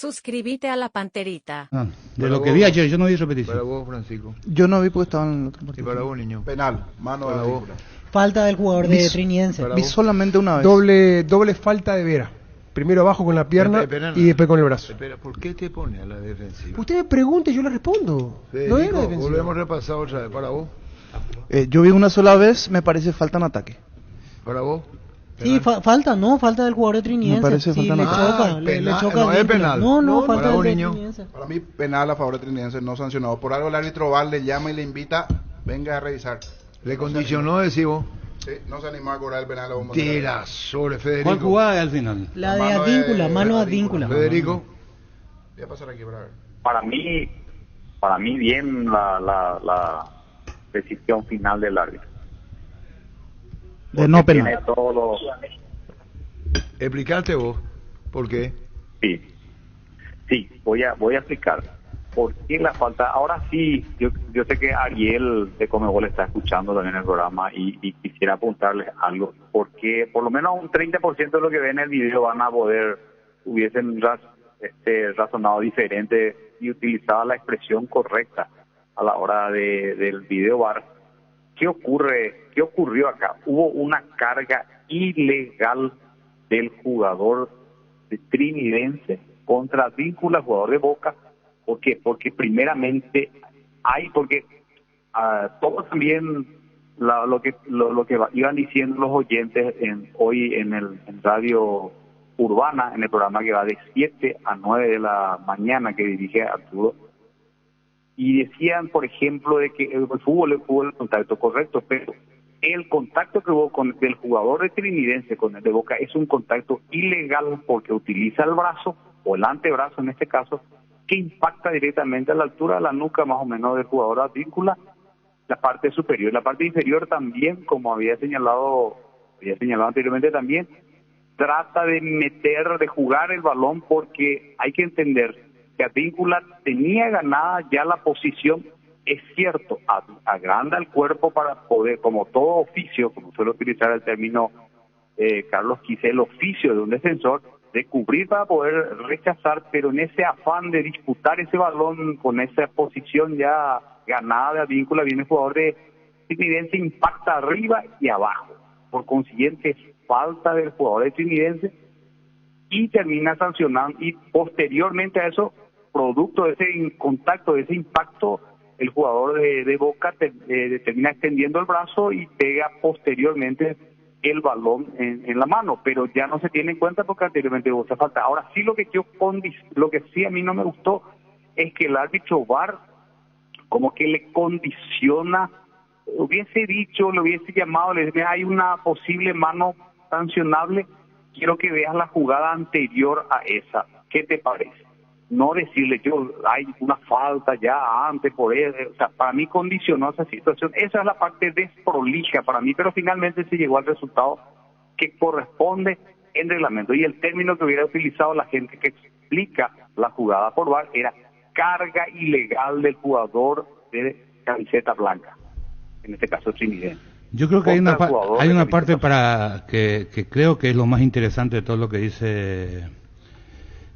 Suscríbete a la Panterita. De Para lo que vos. vi ayer, yo no vi Para repetición. vos, Francisco. Yo no vi porque estaba en el otro Y partido. para vos, niño. Penal, mano Para de vos. Víncula. Falta del jugador de Vis- Trinidense. Para Vi vos. solamente una vez. Doble falta de Vera. Primero abajo con la pierna Espera, y después con el brazo. Espera, ¿por qué te pone a la defensiva? Usted me pregunte y yo le respondo. No Federico, era defensiva. volvemos a repasar otra vez. Para vos. Yo vi una sola vez, me parece falta en ataque. Para vos. Sí, falta del jugador de Trinidense. Me parece Sí, falta le en ataque. choca, le Penal, choca no el es vínculo. penal. No, No, falta para del vos, de niño. Trinidense. Para mí, penal a favor de Trinense, no sancionado. Por algo el árbitro Val le llama y le invita, venga a revisar. Le condicionó, decís vos. Sí, no se animó a cobrar el penal a Bomba. Tira sobre Federico. ¿Cuál jugada al final? La de Mano de- Advíncula, mano de Advíncula. Federico. Voy a pasar aquí para ver. Para mí bien la decisión final del árbitro. De no Tiene penal. todo lo... Explicaste vos. ¿Por qué? Sí, voy a explicar por qué la falta. Ahora sí, yo sé que Ariel de Comebol está escuchando también el programa y quisiera apuntarles algo, porque por lo menos un 30% de lo que ven en el video van a poder, hubiesen razonado diferente y utilizado la expresión correcta a la hora del video bar. ¿Qué ocurrió acá? Hubo una carga ilegal del jugador de Trinidense contra Víncula, jugador de Boca. ¿Por qué? Porque primeramente todo también lo que iban diciendo los oyentes hoy en Radio Urbana, en el programa que va de 7 a 9 de la mañana que dirige Arturo, y decían, por ejemplo, de que el fútbol el contacto correcto, pero el contacto que hubo del jugador de Trinidense con el de Boca es un contacto ilegal porque utiliza el brazo, o el antebrazo en este caso, que impacta directamente a la altura de la nuca más o menos del jugador Advíncula, la parte superior. La parte inferior también, como había señalado anteriormente también, trata de jugar el balón, porque hay que entender que Advíncula tenía ganada ya la posición. Es cierto, agranda el cuerpo para poder, como todo oficio, como suele utilizar el término Carlos Quise, el oficio de un defensor, de cubrir para poder rechazar, pero en ese afán de disputar ese balón con esa posición ya ganada de Advíncula, viene el jugador de Trinidense, impacta arriba y abajo. Por consiguiente, falta del jugador de Trinidense y termina sancionando, y posteriormente a eso, producto de ese contacto, de ese impacto, el jugador de Boca termina extendiendo el brazo y pega posteriormente el balón en la mano, pero ya no se tiene en cuenta porque anteriormente hubo esa falta. Ahora sí, lo que sí a mí no me gustó es que el árbitro VAR como que le condiciona, le hubiese llamado, le dice, hay una posible mano sancionable, quiero que veas la jugada anterior a esa, ¿qué te parece? No decirle hay una falta ya antes por eso, o sea, para mí condicionó esa situación. Esa es la parte desprolija para mí, pero finalmente se llegó al resultado que corresponde en reglamento. Y el término que hubiera utilizado la gente que explica la jugada por VAR era carga ilegal del jugador de camiseta blanca, en este caso Trinidad. Yo creo que hay una parte blanca. para que creo que es lo más interesante de todo lo que dice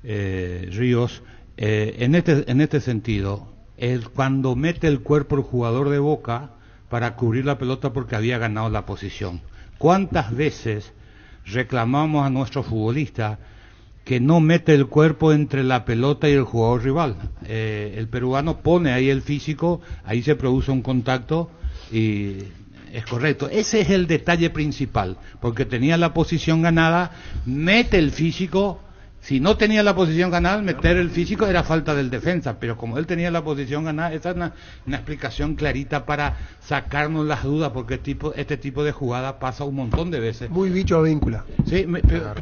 Ríos, en este sentido, cuando mete el cuerpo el jugador de Boca para cubrir la pelota porque había ganado la posición. ¿Cuántas veces reclamamos a nuestro futbolista que no mete el cuerpo entre la pelota y el jugador rival? El peruano pone ahí el físico, ahí se produce un contacto y es correcto. Ese es el detalle principal, porque tenía la posición ganada, mete el físico. Si no tenía la posición ganada, meter el físico era falta del defensa, pero como él tenía la posición ganada, esa es una explicación clarita para sacarnos las dudas, porque este tipo de jugada pasa un montón de veces. Muy bicho a Víncula. Sí, pero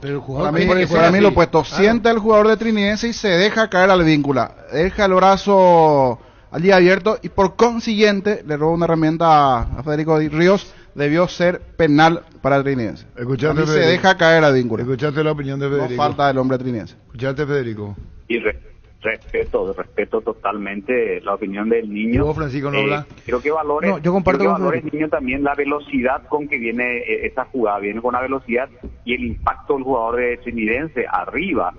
el jugador... Para mí lo opuesto, siente el jugador de Trinidense y se deja caer al Víncula, deja el brazo allí abierto y por consiguiente le roba una herramienta a Federico Ríos. Debió ser penal para el Trinidense. Escuchaste, a mí se deja caer a Víncula. Escuchaste la opinión de Federico. No falta del hombre Trinidense. Escuchaste, Federico. Y respeto totalmente la opinión del niño. ¿Y vos, Francisco, no hablas? Creo que valores, No, yo comparto con el niño también la velocidad con que viene esa jugada, viene con una velocidad y el impacto del jugador de Trinidense arriba,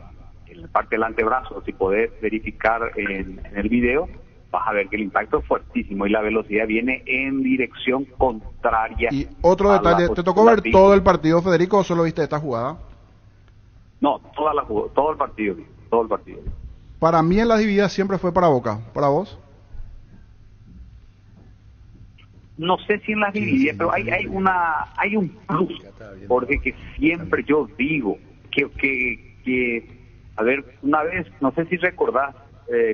la parte del antebrazo. Si podés verificar en el video, vas a ver que el impacto es fuertísimo y la velocidad viene en dirección contraria. Y otro a detalle, la ¿te tocó ver posición. todo el partido, Federico, o solo viste esta jugada? No, todo el partido. Para mí en las divididas siempre fue para Boca. ¿Para vos? No sé si en las divididas, pero hay un plus, porque que siempre yo digo que a ver, una vez, no sé si recordás,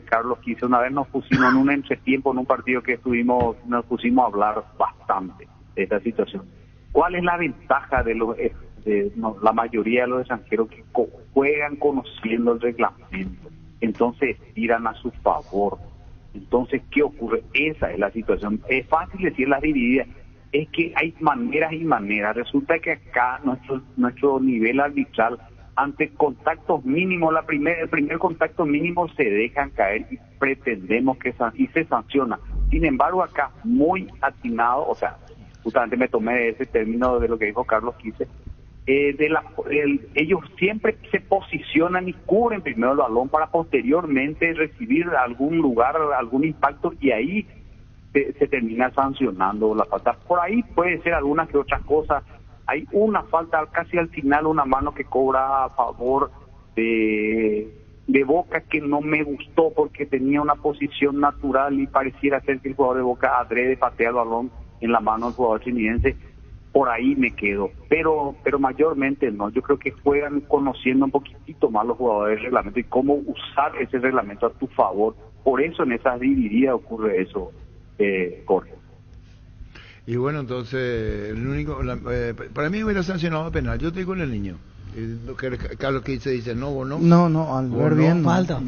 Carlos, que una vez nos pusimos en un entretiempo en un partido que nos pusimos a hablar bastante de esta situación. ¿Cuál es la ventaja de la mayoría de los extranjeros que juegan conociendo el reglamento? Entonces tiran a su favor. Entonces, ¿qué ocurre? Esa es la situación. Es fácil decir las divididas, es que hay maneras y maneras. Resulta que acá nuestro nivel arbitral, ante contactos mínimos, el primer contacto mínimo se dejan caer y pretendemos que se sanciona. Sin embargo, acá muy atinado, o sea, justamente me tomé ese término de lo que dijo Carlos Quise, ellos siempre se posicionan y cubren primero el balón para posteriormente recibir algún lugar, algún impacto, y ahí se termina sancionando la falta. Por ahí puede ser alguna que otra cosa. Hay una falta casi al final, una mano que cobra a favor de Boca que no me gustó porque tenía una posición natural y pareciera ser que el jugador de Boca adrede patea el balón en la mano del jugador trinitense. Por ahí me quedo, pero mayormente no. Yo creo que juegan conociendo un poquitito más los jugadores del reglamento y cómo usar ese reglamento a tu favor. Por eso en esas divididas ocurre eso, Jorge. Y bueno, entonces, para mí hubiera sancionado penal. Yo estoy con el niño. Lo que Carlos que dice, no, vos no. No, al ver bien. Falta.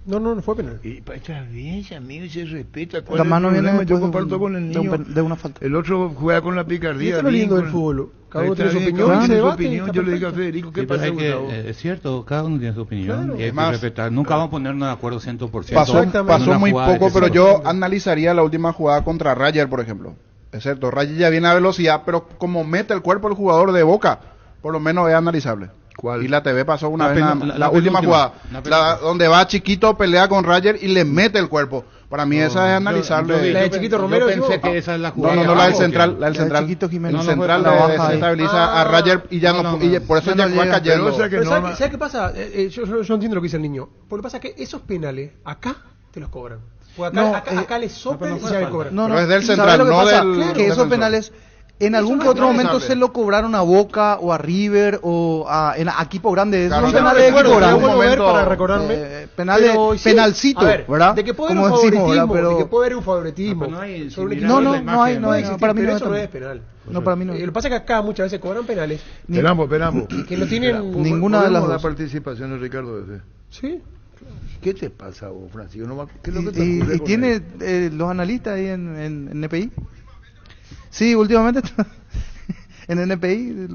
No fue penal. Y está bien, amigo, se respeta. La mano viene Yo después comparto con el niño. de una falta. El otro juega con la Y picardía. esto es lo lindo del con- fútbol. Cada Ahí uno tiene está su bien, opinión, cada uno se tiene su debate, opinión. está Yo le digo a perfecto. Federico, ¿qué Sí, pero pasa, hay que, Gustavo? es cierto, cada uno tiene su opinión Claro. y hay Es más, que respetar. Nunca vamos a ponernos de acuerdo 100%. Pasó Exactamente. en una muy jugada de poco, ese pero tipo. yo analizaría la última jugada contra Rayer, por ejemplo. Es cierto, Rayer ya viene a velocidad, pero como mete el cuerpo el jugador de Boca, por lo menos es analizable. ¿Cuál? Y la TV pasó una La vez, penu- nada- la la última penúltima. jugada, La penúltima. donde va chiquito, pelea con Rayer y le mete el cuerpo. Para mí esa es analizable. La de Chiquito Romero, Yo pensé digo, que esa es la No, jugada. no, la del Ah, central, ok. la del La de central. Chiquito Jiménez. El No, no central fue- le la baja ahí. desestabiliza a Rayer y ya no, por eso Ya ya no fue llega. cayendo. Pero, o sea que Pero no, ¿sabes qué pasa? Yo entiendo lo que dice el niño. Porque pasa que esos penales, acá te los cobran. Porque acá, No, acá les soplan no y fue ya le falta. cobran. Pero es del ¿sabes central, lo que no pasa? del Que esos defensor. penales en Eso algún no que otro es momento analizable. se lo cobraron a Boca o a River o a equipo grande. Claro, Son no, penales de recuerdo, equipo en grande. algún momento, para recordarme. Penales, Pero sí, penalcito, a ver, ¿verdad? De que puede haber Como un decimos, favoritismo, ¿verdad? de que Pero puede haber un favoritismo. No, pero no hay- sobre un si equipo. miramos no, la no imagen, hay, Puede existir, para mí pero no eso no es es penal. No, para mí no. Lo que pasa es que acá muchas veces cobran penales Esperamos. que no tienen... Ninguna de las la dos. participación de Ricardo F. Sí. ¿Qué te pasa vos, Francisco? ¿Qué es lo que te Y ocurre con tiene él? los analistas ahí en NPI. Sí, últimamente en NPI,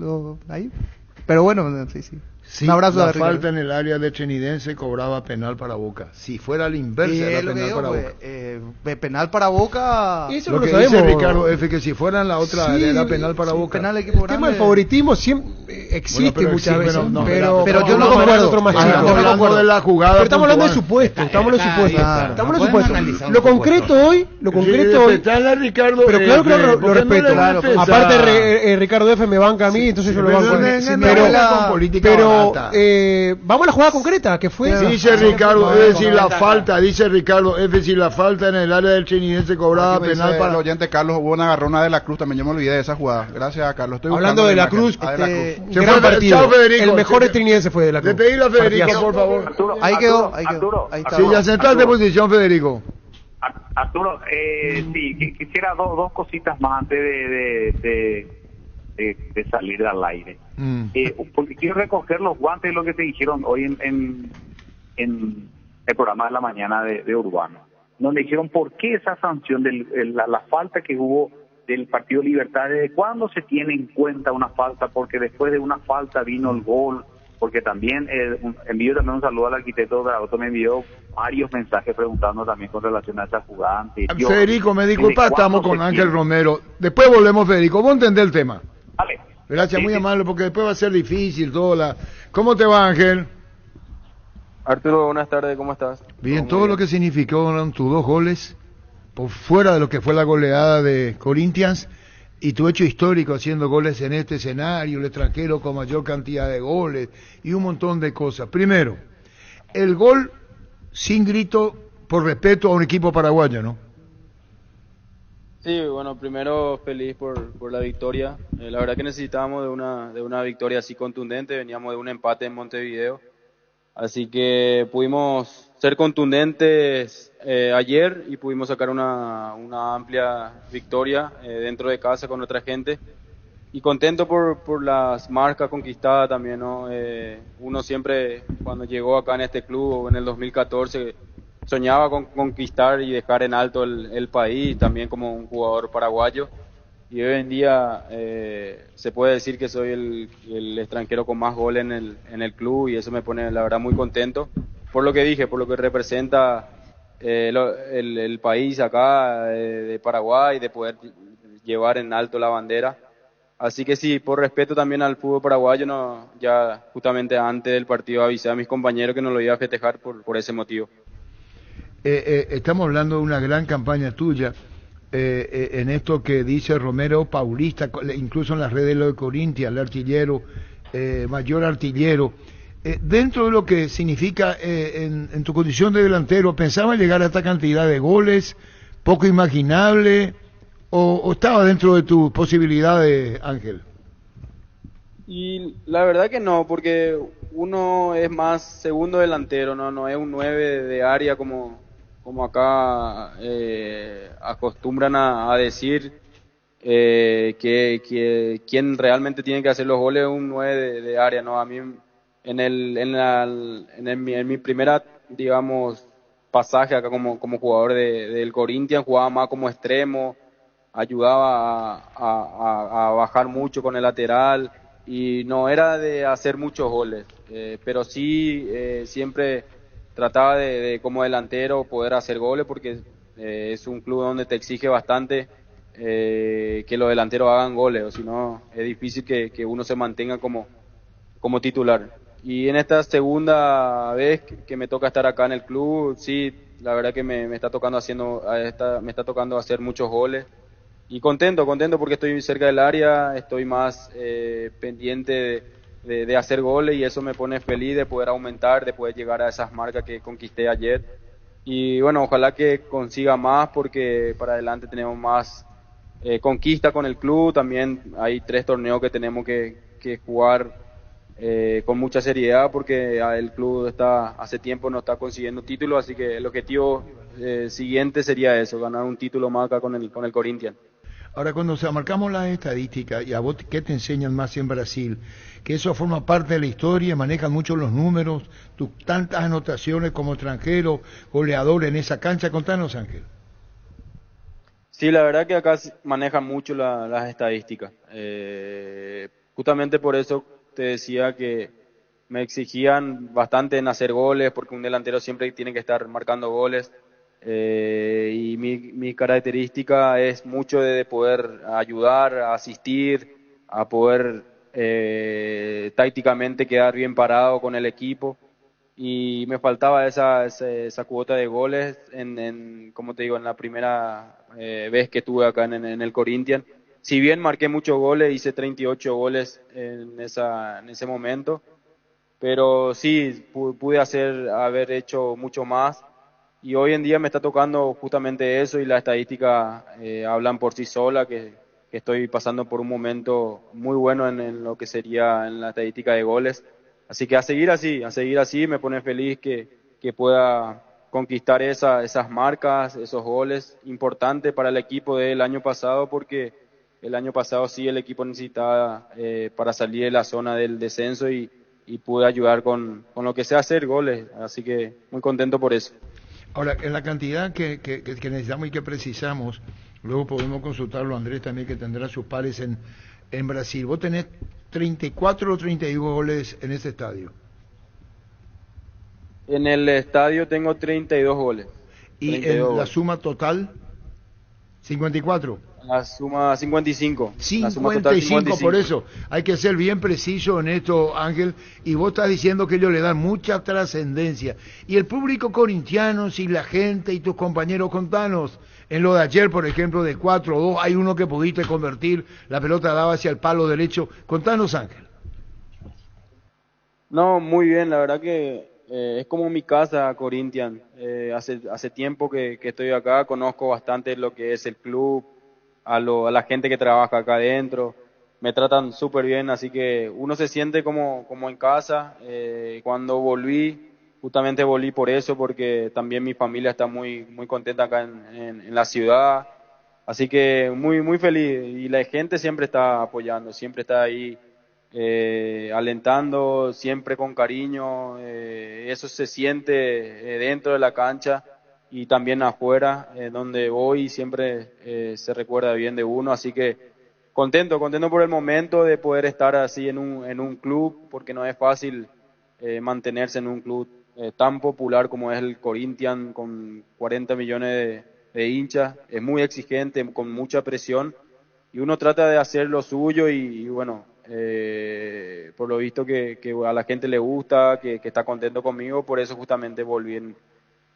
ahí. Pero bueno, sí. Sí, un abrazo la a Ricardo. falta en el área de Trinidense cobraba penal para Boca. Si fuera la inversa, Y era es lo que penal digo, para pues, Boca. penal para Boca. Y eso Lo no que lo dice sabemos. Ricardo F, que si fuera en la otra Sí, área era penal para sí, Boca. Penal equipo El tema grande. del favoritismo siempre existe Bueno, pero muchas sí, veces, pero no, pero yo no vamos a hablar de concuerdo. otro más Ah, chico. yo no Estamos hablando concuerdo. de la jugada. Pero estamos hablando de puntual. supuestos, estamos hablando de supuestos. Claro. Estamos hablando de No podemos supuestos. analizar un Lo concreto supuesto. hoy, lo concreto hoy. Respetale a Ricardo Pero claro que F, lo ¿por qué no respeto. le Claro, respetás? Aparte, Ricardo F me banca a mí, entonces yo lo banco. Pero a él. no Pero, venga con política pero barata. vamos a la jugada concreta, que fue. Dice Ricardo F, si la falta, dice Ricardo F, si la falta en el área del Trinidense cobraba Aquí me penal dice para el oyente Carlos, hubo una agarrona de la Cruz, también yo me olvidé de esa jugada. Gracias, Carlos. Estoy Hablando buscando de la imagen. Cruz, Ah, de la Cruz. Se gran fue, partido. chao, Federico. El mejor Se- trinitense fue de la Cruz. Le pedí a Federico, Partidazo. por favor. Arturo, Ahí quedó, Arturo, ahí quedó. Arturo, Ahí está. Sí, ya sentaste Arturo. posición, Federico. Arturo, sí, quisiera dos cositas más antes de salir al aire. Porque quiero recoger los guantes de lo que te dijeron hoy en el programa de la mañana de Urbano, donde dijeron por qué esa sanción de la falta que hubo del Partido Libertad, ¿desde cuándo se tiene en cuenta una falta? Porque después de una falta vino el gol, porque también envío también un saludo al arquitecto Grauto, me envió varios mensajes preguntando también con relación a esa jugada anterior. Federico, me disculpa, ¿Desde estamos cuándo con se Ángel tiene? Romero. Después volvemos, Federico. Vos entendés el tema. Vale. Gracias, Sí, muy sí. amable, porque después va a ser difícil todo la... ¿Cómo te va, Ángel? Arturo, buenas tardes, ¿cómo estás? Bien, todo lo que significaron tus 2 goles, por fuera de lo que fue la goleada de Corinthians, y tu hecho histórico haciendo goles en este escenario, el extranjero con mayor cantidad de goles, y un montón de cosas. Primero, el gol sin grito por respeto a un equipo paraguayo, ¿no? Sí, bueno, primero feliz por la victoria. La verdad que necesitábamos de una victoria así contundente, veníamos de un empate en Montevideo, así que pudimos ser contundentes ayer y pudimos sacar una amplia victoria dentro de casa con nuestra gente y contento por las marcas conquistadas también, ¿no? Uno siempre cuando llegó acá en este club en el 2014 soñaba con conquistar y dejar en alto el país, también como un jugador paraguayo, y hoy en día se puede decir que soy el extranjero con más goles en el club, y eso me pone la verdad muy contento por lo que dije, por lo que representa el país acá de Paraguay, de poder llevar en alto la bandera. Así que sí, por respeto también al fútbol paraguayo, no, ya justamente antes del partido avisé a mis compañeros que no lo iba a festejar por ese motivo. Estamos hablando de una gran campaña tuya en esto que dice Romero Paulista, incluso en las redes de lo de Corinthians, el artillero, mayor artillero. Dentro de lo que significa en tu condición de delantero, ¿pensabas llegar a esta cantidad de goles? ¿Poco imaginable? ¿O estaba dentro de tus posibilidades, Ángel? Y la verdad que no, porque uno es más segundo delantero, no es un 9 de área como acá acostumbran a decir, que quien realmente tiene que hacer los goles es un 9 de área, ¿no? A mí en mi primera, digamos, pasaje acá como jugador del Corinthians, jugaba más como extremo, ayudaba a bajar mucho con el lateral, y no era de hacer muchos goles, pero sí siempre trataba de como delantero poder hacer goles, porque es un club donde te exige bastante que los delanteros hagan goles, o si no es difícil que uno se mantenga como titular. Y en esta segunda vez que me toca estar acá en el club, sí, la verdad que me está tocando hacer muchos goles. Y contento porque estoy cerca del área, estoy más pendiente de hacer goles, y eso me pone feliz de poder aumentar, de poder llegar a esas marcas que conquisté ayer. Y bueno, ojalá que consiga más, porque para adelante tenemos más conquista con el club. También hay 3 torneos que tenemos que jugar con mucha seriedad, porque el club hace tiempo no está consiguiendo títulos, así que el objetivo siguiente sería eso, ganar un título más acá con el Corinthians. Ahora, cuando marcamos las estadísticas, y a vos, ¿qué te enseñan más en Brasil? Que eso forma parte de la historia, manejan mucho los números, tus tantas anotaciones como extranjero, goleador en esa cancha. Contanos, Ángel. Sí, la verdad que acá manejan mucho las estadísticas. Justamente por eso te decía que me exigían bastante en hacer goles, porque un delantero siempre tiene que estar marcando goles. Y mi característica es mucho de poder ayudar, asistir, a poder tácticamente quedar bien parado con el equipo, y me faltaba esa cuota de goles como te digo, en la primera vez que estuve acá en el Corinthians. Si bien marqué muchos goles, hice 38 goles en ese momento, pero sí pude haber hecho mucho más. Y hoy en día me está tocando justamente eso, y las estadísticas hablan por sí sola, que estoy pasando por un momento muy bueno en lo que sería en la estadística de goles. Así que a seguir así, me pone feliz que pueda conquistar esas marcas, esos goles importantes para el equipo del año pasado, porque el año pasado sí el equipo necesitaba para salir de la zona del descenso, y pude ayudar con lo que sé hacer, goles. Así que muy contento por eso. Ahora, en la cantidad que necesitamos y que precisamos, luego podemos consultarlo, Andrés también, que tendrá sus pares en Brasil. ¿Vos tenés 34 o 32 goles en ese estadio? En el estadio tengo 32 goles. ¿Y 32 en la goles. suma total? 54. La suma 55. La suma total 55, por eso hay que ser bien preciso en esto, Ángel, y vos estás diciendo que ellos le dan mucha trascendencia. Y el público corintiano, si la gente y tus compañeros, contanos, en lo de ayer, por ejemplo, de 4-2, hay uno que pudiste convertir, la pelota daba hacia el palo derecho, contanos, Ángel. No, muy bien, la verdad que es como mi casa, Corinthians. Hace tiempo que estoy acá, conozco bastante lo que es el club, a la gente que trabaja acá adentro, me tratan súper bien, así que uno se siente como en casa. Cuando volví, justamente volví por eso, porque también mi familia está muy contenta acá en la ciudad, así que muy feliz, y la gente siempre está apoyando, siempre está ahí alentando, siempre con cariño. Eso se siente dentro de la cancha y también afuera, donde voy siempre se recuerda bien de uno, así que contento por el momento de poder estar así en un club, porque no es fácil mantenerse en un club tan popular como es el Corinthians, con 40 millones de hinchas. Es muy exigente, con mucha presión, y uno trata de hacer lo suyo, y bueno, por lo visto que a la gente le gusta, que está contento conmigo, por eso justamente volví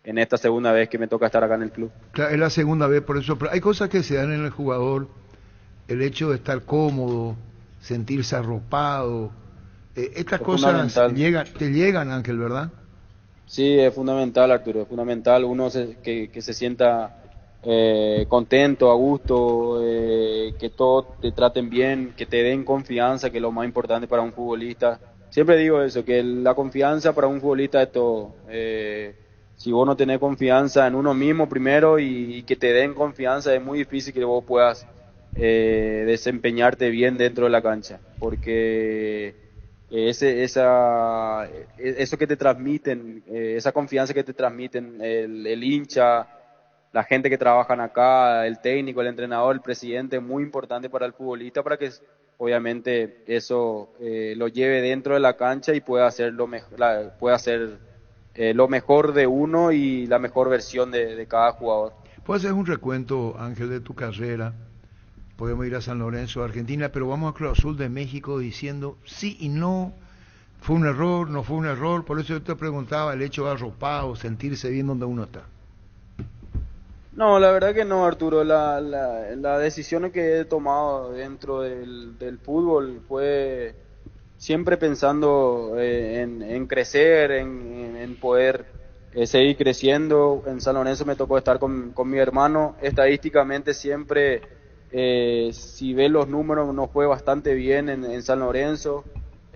en esta segunda vez que me toca estar acá en el club. Claro, es la segunda vez, por eso, pero hay cosas que se dan en el jugador, el hecho de estar cómodo, sentirse arropado, estas cosas te llegan, Ángel, ¿verdad? Sí, es fundamental, Arturo, es fundamental uno que se sienta contento, a gusto, que todos te traten bien, que te den confianza, que es lo más importante para un futbolista. Siempre digo eso, que la confianza para un futbolista es todo. Si vos no tenés confianza en uno mismo primero, y que te den confianza, es muy difícil que vos puedas desempeñarte bien dentro de la cancha, porque eso que te transmiten, esa confianza que te transmiten el hincha, la gente que trabajan acá, el técnico, el entrenador, el presidente, es muy importante para el futbolista, para que obviamente eso lo lleve dentro de la cancha y pueda hacer lo mejor de uno y la mejor versión de cada jugador. ¿Puedes hacer un recuento, Ángel, de tu carrera? Podemos ir a San Lorenzo, Argentina, pero vamos a Cruz Azul de México diciendo sí y no, fue un error, no fue un error. Por eso yo te preguntaba el hecho de arropado, sentirse bien donde uno está. No, la verdad que no, Arturo. La decisión que he tomado dentro del fútbol fue siempre pensando en crecer, en poder seguir creciendo. En San Lorenzo me tocó estar con mi hermano. Estadísticamente siempre, si ves los números, nos fue bastante bien en San Lorenzo.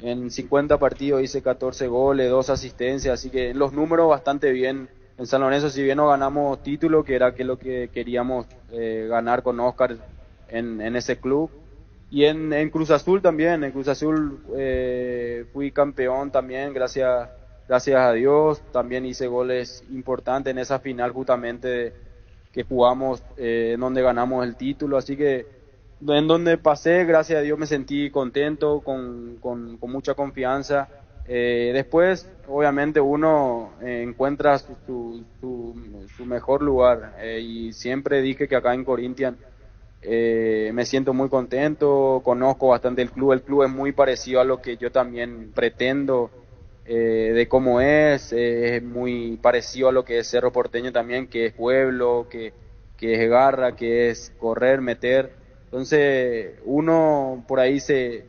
En 50 partidos hice 14 goles, 2 asistencias, así que los números bastante bien en San Lorenzo. Si bien no ganamos título, que era lo que queríamos ganar con Oscar en ese club. Y en Cruz Azul también, en Cruz Azul fui campeón también, gracias a Dios. También hice goles importantes en esa final justamente que jugamos, en donde ganamos el título, así que en donde pasé, gracias a Dios, me sentí contento, con mucha confianza. Después, obviamente, uno encuentra su mejor lugar, y siempre dije que acá en Corinthians me siento muy contento, conozco bastante el club es muy parecido a lo que yo también pretendo, de cómo es muy parecido a lo que es Cerro Porteño también, que es pueblo, que es garra, que es correr, meter. Entonces uno por ahí se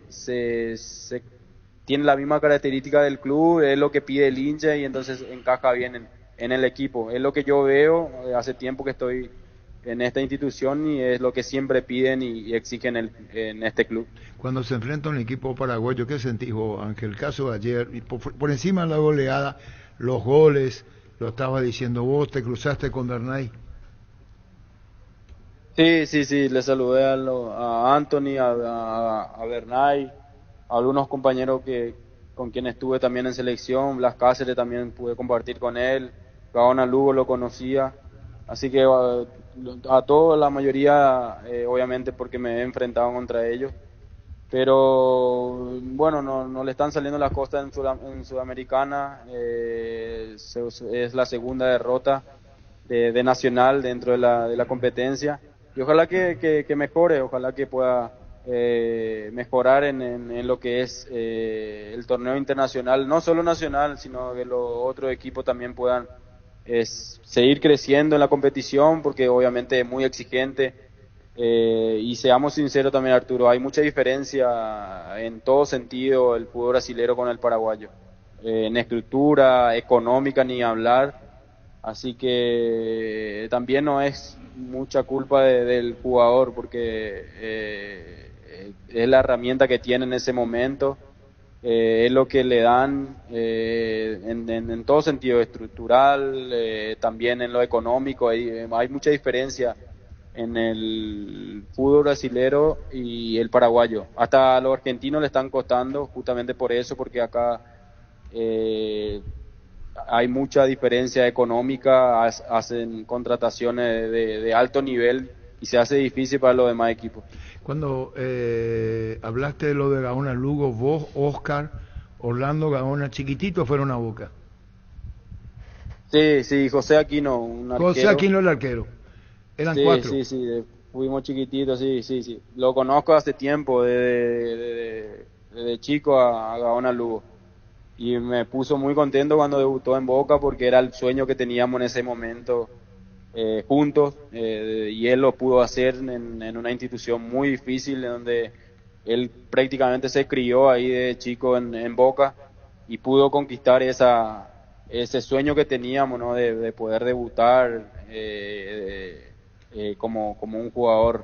tiene la misma característica del club, es lo que pide el hincha, y entonces encaja bien en el equipo. Es lo que yo veo, hace tiempo que estoy en esta institución, y es lo que siempre piden y exigen en este club. Cuando se enfrenta a un equipo paraguayo, ¿qué sentís vos, Ángel? El caso de ayer, y por encima de la goleada, los goles, lo estaba diciendo vos, te cruzaste con Bernay. Sí, le saludé a Anthony, a Bernay, a algunos compañeros con quienes estuve también en selección. Blas Cáceres también pude compartir con él, Gaona Lugo lo conocía, así que a todos, la mayoría, obviamente porque me he enfrentado contra ellos, pero bueno, no le están saliendo las cosas en Sudamericana. Es la segunda derrota de Nacional dentro de la competencia. y ojalá que mejore, ojalá que pueda mejorar en lo que es el torneo internacional, no solo nacional, sino que los otros equipos también puedan seguir creciendo en la competición, porque obviamente es muy exigente. Y seamos sinceros también, Arturo, hay mucha diferencia en todo sentido el fútbol brasilero con el paraguayo, en estructura económica ni hablar, así que también no es mucha culpa del jugador, porque es la herramienta que tiene en ese momento, es lo que le dan en todo sentido, estructural, también en lo económico, hay mucha diferencia en el fútbol brasilero y el paraguayo. Hasta a los argentinos le están costando justamente por eso, porque acá hay mucha diferencia económica, hacen contrataciones de alto nivel y se hace difícil para los demás equipos. Cuando hablaste de lo de Gaona Lugo, vos, Oscar, Orlando Gaona, chiquititos fueron a Boca. Sí, José Aquino, un arquero. José Aquino el arquero. Eran Sí, 4. sí, fuimos chiquititos, sí. Lo conozco hace tiempo, desde chico a Gaona Lugo. Y me puso muy contento cuando debutó en Boca, porque era el sueño que teníamos en ese momento juntos, y él lo pudo hacer en una institución muy difícil, en donde él prácticamente se crió ahí de chico en Boca, y pudo conquistar ese sueño que teníamos, ¿no? de poder debutar como un jugador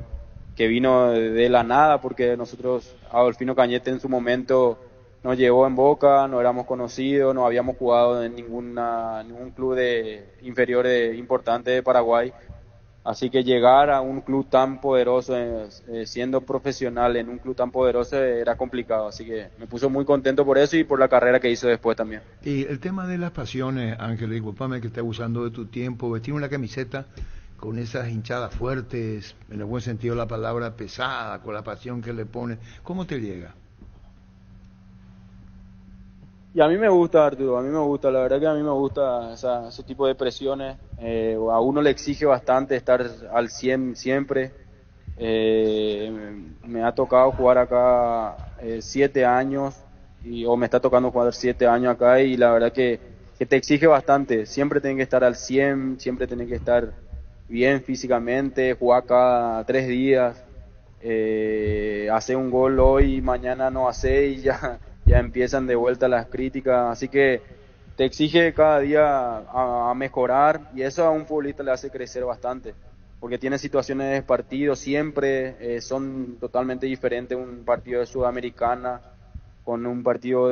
que vino de la nada, porque nosotros, Adolfino Cañete en su momento nos llevó en Boca, no éramos conocidos, no habíamos jugado en ningún club inferior importante de Paraguay, así que llegar a un club tan poderoso, siendo profesional en un club tan poderoso, era complicado, así que me puso muy contento por eso y por la carrera que hizo después también. Y el tema de las pasiones, Ángel, disculpame que esté abusando de tu tiempo, vestir una camiseta con esas hinchadas fuertes, en el buen sentido de la palabra, pesada, con la pasión que le pone, ¿cómo te llega? Y a mí me gusta, Arturo, la verdad que a mí me gusta ese tipo de presiones, a uno le exige bastante estar al 100 siempre. Me ha tocado jugar acá 7 años, o me está tocando jugar 7 años acá, y la verdad que te exige bastante, siempre tenés que estar al 100, siempre tenés que estar bien físicamente, jugar cada 3 días, hacer un gol hoy, mañana no hacer y ya empiezan de vuelta las críticas, así que te exige cada día a mejorar, y eso a un futbolista le hace crecer bastante, porque tiene situaciones de partido siempre, son totalmente diferentes un partido de Sudamericana con un partido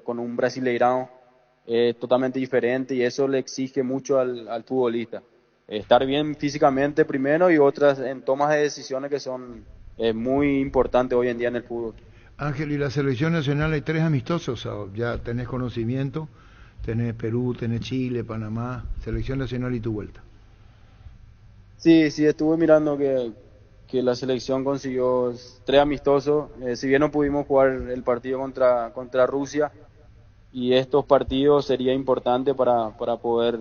con un Brasileirão, totalmente diferente, y eso le exige mucho al futbolista. Estar bien físicamente primero, y otras en tomas de decisiones que son muy importantes hoy en día en el fútbol. Ángel, y la selección nacional hay 3 amistosos, ya tenés conocimiento, tenés Perú, tenés Chile, Panamá, selección nacional y tu vuelta. Sí, estuve mirando que la selección consiguió 3 amistosos, si bien no pudimos jugar el partido contra Rusia, y estos partidos sería importante para poder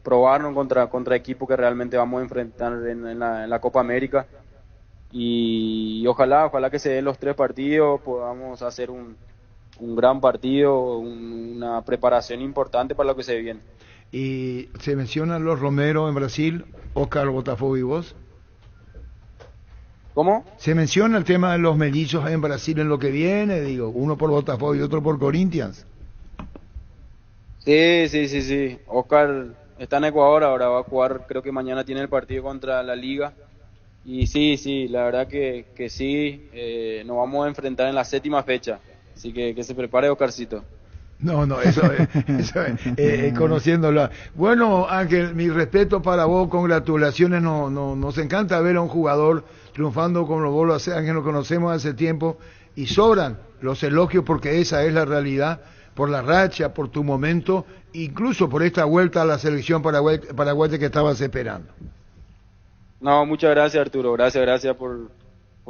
probarnos contra equipos que realmente vamos a enfrentar en la Copa América, y ojalá que se den los 3 partidos, podamos hacer un gran partido, una preparación importante para lo que se viene. Y se mencionan los Romero en Brasil, Oscar, Botafogo y vos. ¿Cómo? Se menciona el tema de los mellizos en Brasil en lo que viene, digo, uno por Botafogo y otro por Corinthians. Sí. Oscar está en Ecuador, ahora va a jugar, creo que mañana tiene el partido contra la Liga. Y sí, la verdad que sí, nos vamos a enfrentar en la 7ª fecha, así que se prepare Oscarcito. No, eso es conociéndolo. Bueno, Ángel, mi respeto para vos, congratulaciones, nos encanta ver a un jugador triunfando como vos lo haces, Ángel, lo conocemos hace tiempo, y sobran los elogios porque esa es la realidad, por la racha, por tu momento, incluso por esta vuelta a la selección paraguaya que estabas esperando. No, muchas gracias, Arturo, gracias por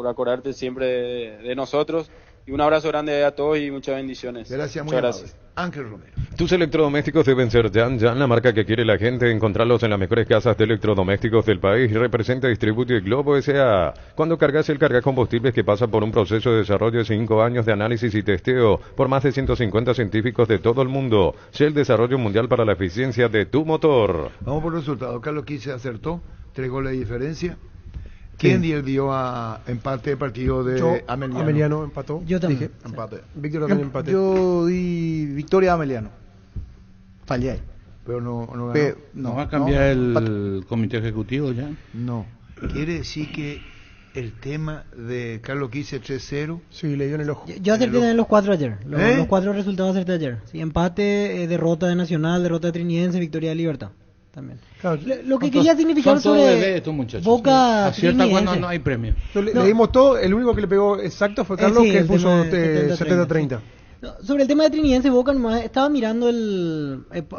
acordarte siempre de nosotros, y un abrazo grande a todos y muchas bendiciones. Gracias, muchas gracias. Ángel Romero. Tus electrodomésticos deben ser Yan Yan, la marca que quiere la gente. Encontrarlos en las mejores casas de electrodomésticos del país. Representa Distributi Globo S.A. Cuando cargas combustibles que pasa por un proceso de desarrollo de 5 años de análisis y testeo por más de 150 científicos de todo el mundo. Shell, desarrollo mundial para la eficiencia de tu motor. Vamos por resultados. Carlos Quise acertó, 3 goles de diferencia. ¿Quién dio a empate de partido de Yo, Ameliano? Ameliano empató. Yo también. Dije. Empate. Víctor también empate. Yo di victoria a Ameliano. Fallé ahí. Pero no ganó. ¿No va a cambiar el comité ejecutivo ya? No. Quiere decir que el tema de Carlos Quise 3-0. Sí, le dio en el ojo. Yo acerté también los 4 ayer. ¿Eh? Los 4 resultados acerté ayer. Sí, empate, derrota de Nacional, derrota de Trinidense, victoria de Libertad. También. Claro, Lo que quería significar son todos bebés sobre estos muchachos. Boca Acierta cuando Trinidense. no hay premio. le dimos todo, el único que le pegó exacto fue Carlos, Sí, que el puso tema de 70-30. No, sobre el tema de Trinidense Boca, nomás estaba mirando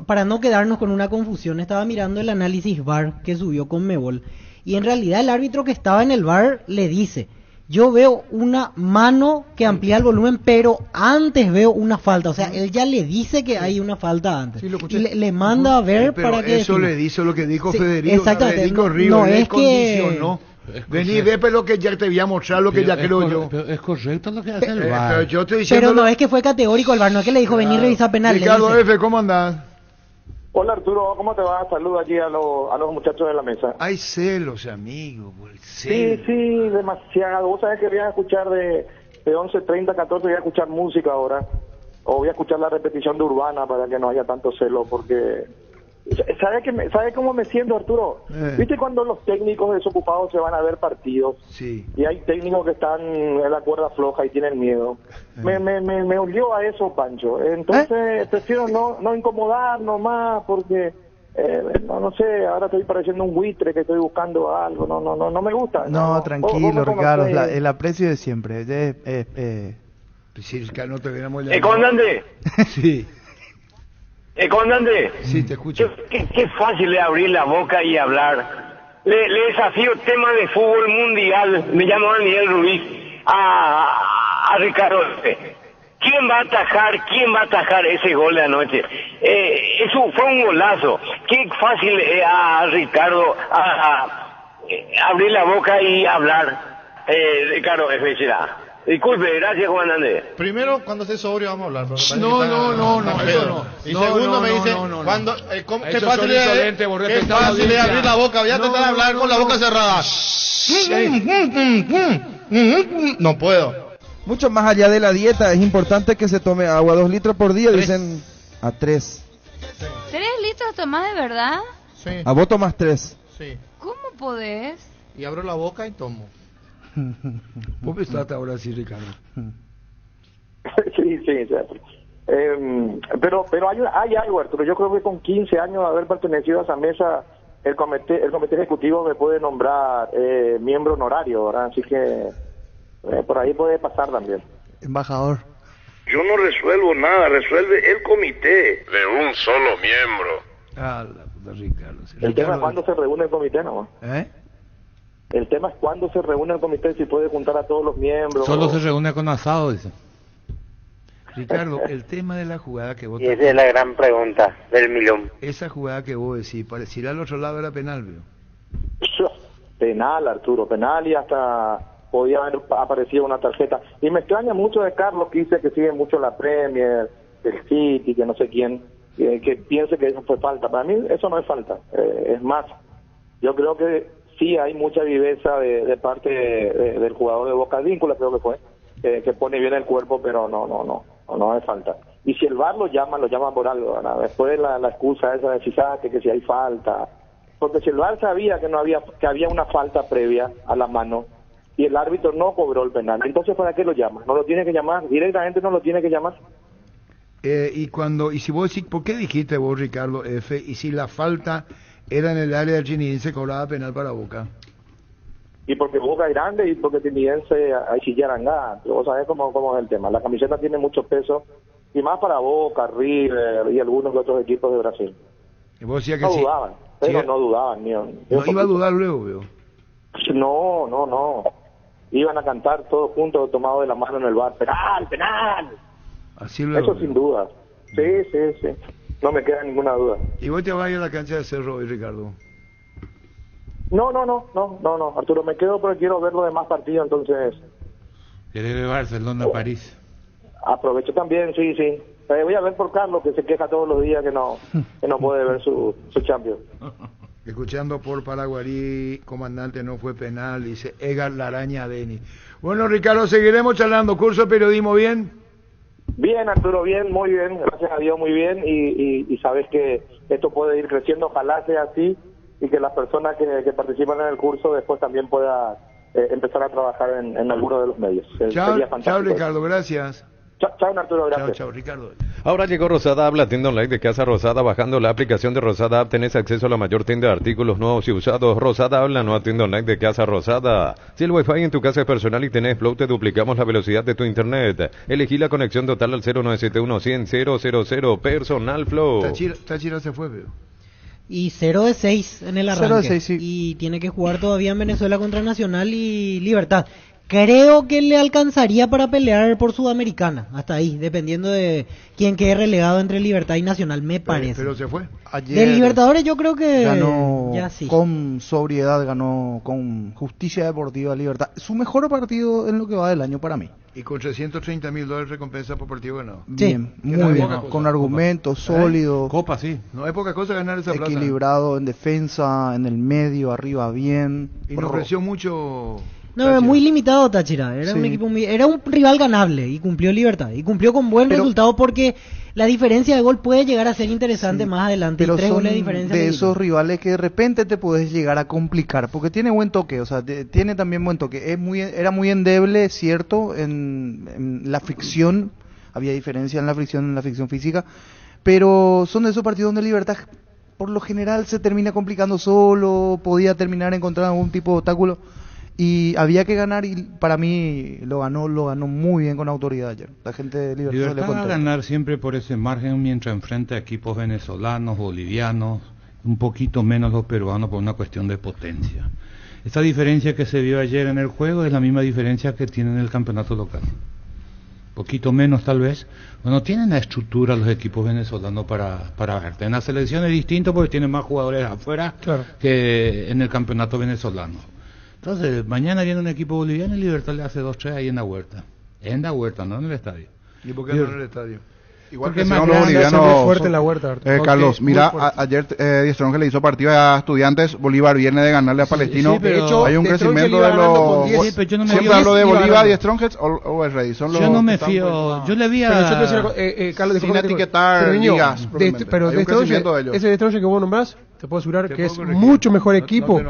para no quedarnos con una confusión, estaba mirando el análisis VAR que subió con Mebol. Y en realidad el árbitro que estaba en el VAR le dice: yo veo una mano que amplía el volumen, pero antes veo una falta. O sea, él ya le dice que hay una falta antes. Sí, lo escuché. Y le manda a ver Pero para que eso defina. le dice lo que dijo Sí, Federico. exactamente. Federico No, Ríos, no le es que- condicionó. Vení, ve, pero que ya te voy a mostrar lo que ya creo yo. Pero es correcto lo que hace el Pero VAR. yo estoy diciendo. Pero no es que fue categórico el VAR, no es que le dijo venir a revisar penal. le Ricardo dice. F., ¿cómo andás? Hola Arturo, ¿cómo te va? Saludos aquí a los muchachos de la mesa. Hay celos, amigo. Por el Sí, celo. sí, demasiado. Vos sabés que voy a escuchar de 11:30 a 14, voy a escuchar música ahora. O voy a escuchar la repetición de Urbana para que no haya tanto celo, porque... ¿Sabe cómo me siento, Arturo? ¿Viste cuando los técnicos desocupados se van a ver partidos? Sí. Y hay técnicos que están en la cuerda floja y tienen miedo. Me hundió a eso, Pancho. Entonces prefiero no incomodar nomás, porque no sé, ahora estoy pareciendo un buitre que estoy buscando algo. No me gusta. No, tranquilo, ¿Vos Ricardo. conocés? El aprecio de siempre. Si no te viéramos comandante. Sí. Comandante. Sí, te escucho. Qué fácil es abrir la boca y hablar. Le desafío tema de fútbol mundial. Me llamo Daniel Ruiz. A Ricardo. ¿Quién va a atajar ese gol de anoche? Eso fue un golazo. Qué fácil es a Ricardo abrir la boca y hablar. Ricardo F. Disculpe, gracias, comandante. Primero, cuando esté sobrio vamos a hablar. pero me parece No, que no, está- no, está no, pedo. eso no. Y No, segundo no, me no, dice, no. cuando, qué Eso fácil son es, insolentes, vos qué respetá la fácil es audiencia. abrir la boca, voy a tratar de hablar con la boca cerrada. No puedo. Mucho más allá de la dieta, es importante que se tome agua 2 litros por día, dicen a 3. 3 litros tomás de verdad. Sí, A vos tomas 3. sí. ¿Cómo podés? Y abro la boca y tomo. Vos pensaste ahora sí, Ricardo. Sí. Pero hay algo, Arturo. Yo creo que con 15 años de haber pertenecido a esa mesa, el comité ejecutivo me puede nombrar miembro honorario, ¿verdad? Así que por ahí puede pasar también. Embajador. Yo no resuelvo nada, resuelve el comité. De un solo miembro. Ah, la puta Ricardo. El tema es cuándo se reúne el comité, ¿no? ¿Eh? El tema es cuándo se reúne el comité, si puede juntar a todos los miembros. Solo se reúne con asado, dice. Ricardo, el tema de la jugada que vos... Y esa es la gran pregunta del millón. Esa jugada que vos decís, pareciera al otro lado era penal, veo. Penal, Arturo, penal, y hasta podía haber aparecido una tarjeta. Y me extraña mucho de Carlos, que dice que sigue mucho la Premier, el City, que no sé quién, que piense que eso fue falta. Para mí eso no es falta. Es más, yo creo que sí hay mucha viveza de parte del jugador de Boca Víncula, creo que fue, que pone bien el cuerpo, pero no es falta. Y si el VAR lo llama por algo, ¿verdad? Después la excusa esa de que si hay falta, porque si el VAR sabía que había una falta previa a la mano y el árbitro no cobró el penal, entonces ¿para qué lo llama? No lo tiene que llamar, directamente no lo tiene que llamar. Y si vos decís, ¿por qué dijiste vos, Ricardo F., y si la falta era en el área del Trinidense, cobraba penal para Boca? Y porque Boca es grande y porque Trinidense hay chillarangá, pero vos sabés cómo es el tema. La camiseta tiene mucho peso, y más para Boca, River y algunos otros equipos de Brasil. Y vos decías que No sí. dudaban, pero Sí. no dudaban. No iba a dudar luego, veo. No. Iban a cantar todos juntos, tomados de la mano en el bar. ¡Penal, penal! Así luego. Eso sin duda. Sí. No me queda ninguna duda. ¿Y vos te vas a ir a la cancha de Cerro hoy, Ricardo? No, Arturo, me quedo porque quiero ver los demás partidos, entonces ¿Querés ver Barcelona-París? aprovecho también, sí. Voy a ver por Carlos, que se queja todos los días que no puede ver su Champions. Escuchando por Paraguarí, comandante, no fue penal, dice Edgar Laraña Deni. Bueno, Ricardo, seguiremos charlando. ¿Curso de periodismo bien? Bien, Arturo, bien, muy bien, gracias a Dios, muy bien, y sabes que esto puede ir creciendo, ojalá sea así, y que las personas que participan en el curso después también puedan empezar a trabajar en alguno de los medios. Chao, Sería fantástico. chao, Ricardo, gracias. Chao, Arturo, gracias. Chao, Ricardo. Ahora llegó Rosada App, la tienda online de Casa Rosada. Bajando la aplicación de Rosada App tenés acceso a la mayor tienda de artículos nuevos y usados. Rosada App, la nueva tienda online de Casa Rosada. Si el Wi-Fi en tu casa es personal y tenés Flow, te duplicamos la velocidad de tu internet. Elegí la conexión total al 0971-100-000 Personal Flow. Táchira se fue, pero. Y 0 de 6 en el arranque. 0 de 6, sí. Y tiene que jugar todavía en Venezuela contra Nacional y Libertad. Creo que le alcanzaría para pelear por Sudamericana, hasta ahí, dependiendo de quién quede relegado entre Libertad y Nacional, me parece. Pero se fue. De Libertadores yo creo que ganó ya sí. con sobriedad, ganó con justicia deportiva Libertad. Su mejor partido en lo que va del año para mí. Y con $330,000 recompensa por partido ganado. Bien, muy bien, con argumentos sólidos. Copa, sí. No es poca cosa ganar esa plaza. Equilibrado en defensa, en el medio, arriba bien. Y nos creció mucho. No, era muy limitado Táchira, era un equipo era un rival ganable y cumplió Libertad y cumplió con buen resultado porque la diferencia de gol puede llegar a ser interesante más adelante. Pero y 3 son goles de diferencia de esos rivales que de repente te puedes llegar a complicar porque tiene buen toque, o sea, tiene también buen toque. Era muy endeble, cierto, en la fricción, había diferencia en la fricción física, pero son de esos partidos donde Libertad por lo general se termina complicando solo, podía terminar encontrando algún tipo de obstáculo. Y había que ganar y para mí lo ganó muy bien con autoridad ayer. La gente de Libertad va a ganar siempre por ese margen mientras enfrenta a equipos venezolanos, bolivianos, un poquito menos los peruanos por una cuestión de potencia. Esta diferencia que se vio ayer en el juego es la misma diferencia que tienen en el campeonato local. Poquito menos tal vez. No tienen la estructura los equipos venezolanos para verte. En la selección es distinto porque tienen más jugadores afuera que en el campeonato venezolano. Entonces, mañana viene un equipo boliviano y Libertad le hace 2-3 ahí en la huerta. En la huerta, no en el estadio. ¿Y por qué no en el estadio? Igual porque que más los grande, bolivianos muy fuerte en la huerta, Carlos, mira, ayer Die Strong le hizo partido a Estudiantes, Bolívar viene de ganarle a Palestino, de hecho, hay un crecimiento de los... siempre hablo de Bolívar, Die Strong o el Rey, son los... Yo no me fío, yo le vi a... Carlos, sin etiquetar ligas, pero hay un crecimiento de ellos. Ese Die Strong que vos nombrás, te puedo asegurar que es mucho mejor equipo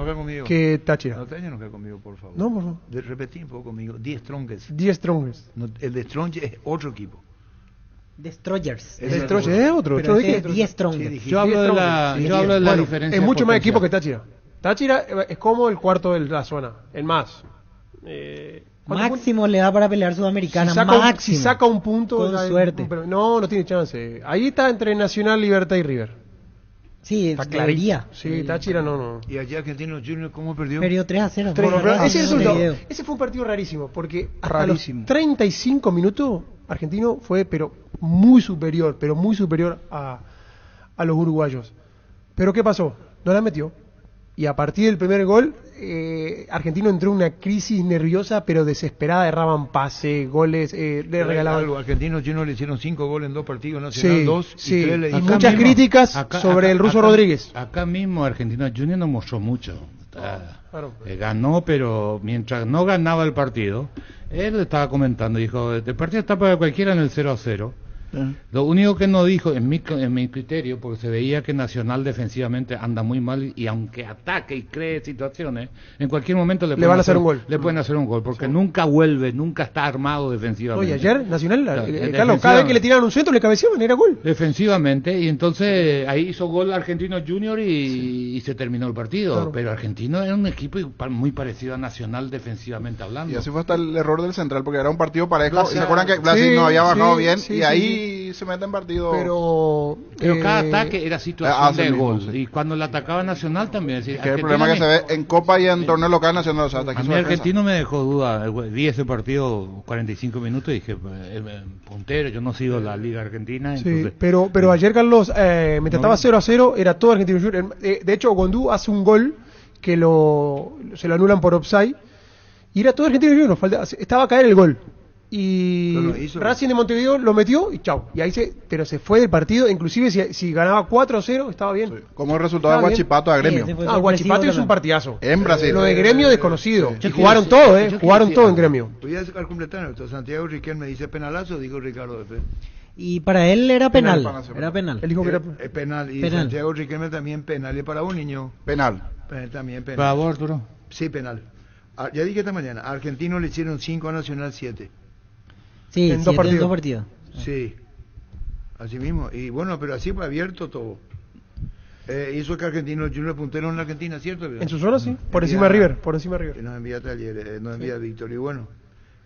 que Táchira. No te enojes conmigo, por favor. No, por favor. Repetí un poco conmigo. Die Strongest. Die Strongest. El de Strong es otro equipo. Destroyers. Destroyers es otro. Pero es 10 Strong. Yo hablo de la diferencia. Es mucho más equipo que Táchira. Táchira es como el cuarto de la zona. En más. Máximo le da para pelear Sudamericana. Si saca un punto. Con suerte. Pero no tiene chance. Ahí está entre Nacional, Libertad y River. Sí, está claría. Sí, Táchira no. ¿Y allá Argentinos Juniors cómo perdió? Perdió 3-0. Ese fue un partido rarísimo, porque hasta los 35 minutos Argentino fue muy superior a los uruguayos. Pero ¿qué pasó? No la metió. Y a partir del primer gol, Argentino entró en una crisis nerviosa, pero desesperada. Erraban pases, goles, le regalaban. Argentinos Juniors le hicieron 5 goles en 2 partidos, Nacional 2 y 3 y muchas críticas sobre el ruso Rodríguez. Acá mismo Argentinos Juniors no mostró mucho. Ganó, pero mientras no ganaba el partido, él estaba comentando, dijo, el partido está para cualquiera en el 0-0. Lo único que no dijo, en mi criterio, porque se veía que Nacional defensivamente anda muy mal y aunque ataque y cree situaciones, en cualquier momento le van a hacer un gol. Le pueden hacer un gol, porque nunca vuelve, nunca está armado defensivamente. Oye, ayer Nacional, Carlos, cada vez que le tiraron un centro le cabeceaban, era gol. Defensivamente, y entonces ahí hizo gol Argentino Junior y se terminó el partido. Claro. Pero Argentino era un equipo muy parecido a Nacional defensivamente hablando. Y así fue hasta el error del central, porque era un partido parejo. ¿Se acuerdan que Blasi no había bajado bien? Y ahí se mete en partido. Pero Pero cada ataque era situación hace de mismo, gol. sí. Y cuando la atacaba Nacional también. Es decir, Que es el Argentina problema que se me- ve en Copa y en torneo local nacional. O sea, hasta A aquí mí su defensa. Argentino me dejó duda. Vi ese partido 45 minutos y dije, puntero, yo no sigo la Liga Argentina. Sí, Entonces, pero ayer, Carlos, mientras estaba 0-0, era todo Argentino Junior. De hecho, Gondú hace un gol que se lo anulan por offside. Y era todo Argentino Junior. Estaba a caer el gol. Y Pero lo hizo. Racing de Montevideo lo metió y chau. Y ahí pero se fue del partido. Inclusive si ganaba 4-0, estaba bien. Como el resultado de Estaba bien. Guachipato a Gremio. Sí, ese fue Ah, Guachipato sorpresivo hizo un partidazo. En Brasil. Lo de Gremio desconocido. Sí. Y jugaron todo, jugaron todo en Gremio. Voy a sacar completar esto. Santiago Riquelme dice penalazo, digo Ricardo Efe. Y para él era penal. Penal para Era penal. Él dijo que era... Es penal. Y Penal. Santiago Riquelme también penal. Y para un niño, Penal. también penal. por favor, Arturo. Sí, penal. Ya dije esta mañana, a Argentino le hicieron 5, a Nacional 7. Sí, En 2 siete partidos. en 2 partidos. Sí, así mismo. Y bueno, pero así fue abierto todo. Hizo que Argentino Junior puntero en la Argentina, ¿cierto? En su zona, sí. Por encima de River. Por encima de River. Nos envía Talleres, nos envía Víctor. Y bueno,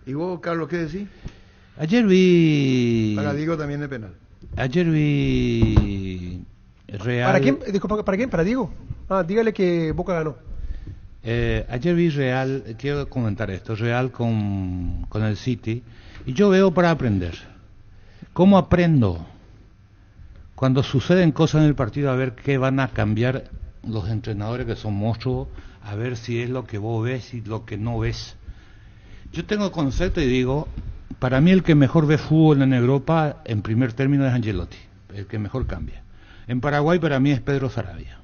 ¿y vos, Carlos, qué decís? Ayer vi. Para Diego también de penal. Ayer vi. Real. ¿Para quién? Disculpa, ¿para quién? ¿Para Diego? Ah, dígale que Boca ganó. Ayer vi Real, quiero comentar esto, Real con el City, y yo veo para aprender. ¿Cómo aprendo? Cuando suceden cosas en el partido, a ver qué van a cambiar los entrenadores que son monstruos, a ver si es lo que vos ves y lo que no ves. Yo tengo concepto y digo, para mí el que mejor ve fútbol en Europa, en primer término, es Ancelotti, el que mejor cambia. En Paraguay para mí es Pedro Sarabia.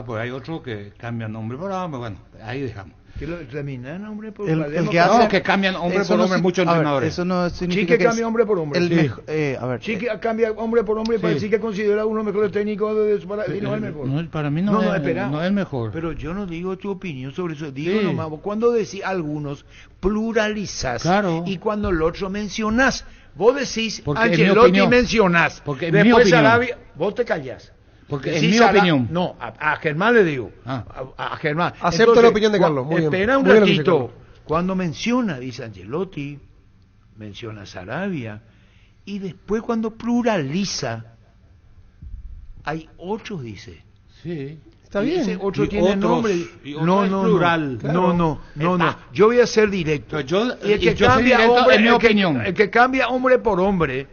Pues hay otros que cambian nombre por hombre, bueno, ahí dejamos. ¿Qué lo terminan, hombre? Por El que No, hace que cambian hombre eso por no hombre si- muchos a ver, entrenadores. eso no significa Chique que cambia hombre por hombre. el Sí. a ver, Chique cambia hombre por hombre para Sí. decir que considera uno mejor técnico de su para no es el mejor. No, para mí No, es, espera. no es el mejor. Pero yo no digo tu opinión sobre eso, digo Sí. nomás, vos cuando decís algunos, pluralizás. Claro. Y cuando el otro mencionás, vos decís Porque es mi Ancelotti opinión. mencionás. Porque es mi Después opinión. Sarabia, vos te callás. Porque Decís es mi Sara- opinión. No, a Germán le digo. Ah. A Germán. Acepto la opinión de Carlos, muy bien. Espera un Muy bien lo que dice ratito. Carlos. Cuando menciona, dice Ancelotti, menciona Sarabia, y después cuando pluraliza, hay otros, dice. Sí. Está Y bien. ese otro Y tiene otros, nombre. y otro No, es no, plural. no. Claro. No. Yo voy a ser directo. Pero yo- Y el y que yo soy cambia directo hombre, en mi el que- opinión. el que cambia hombre por hombre,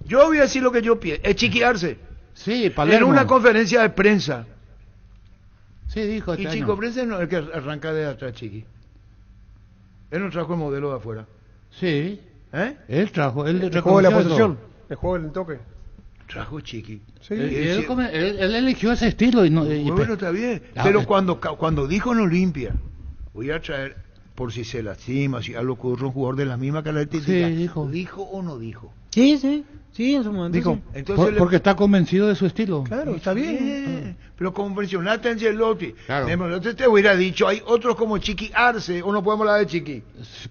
yo voy a decir lo que yo pienso, es chiquearse. Sí, En Palermo. una conferencia de prensa. Sí, dijo Y este Chico año. Prensa no es el que arranca de atrás, Chiqui. Él no trajo el modelo de afuera. Sí, ¿Eh? él trajo, él El juego de la reconoció posesión. eso. El juego del toque. Trajo Chiqui. Sí. Él eligió ese estilo. Y no, y- Bueno, está bien. Ah, Pero eh. cuando dijo en Olimpia, voy a traer, por si se lastima, si algo ocurre, un jugador de la misma característica. Sí, dijo. ¿Dijo o no dijo? Sí, en su momento. Dijo, sí. Entonces le- porque está convencido de su estilo. Claro, está bien. Pero como mencionaste a Ancelotti, Claro. Ancelotti te hubiera dicho, hay otros como Chiqui Arce, o no podemos hablar de Chiqui.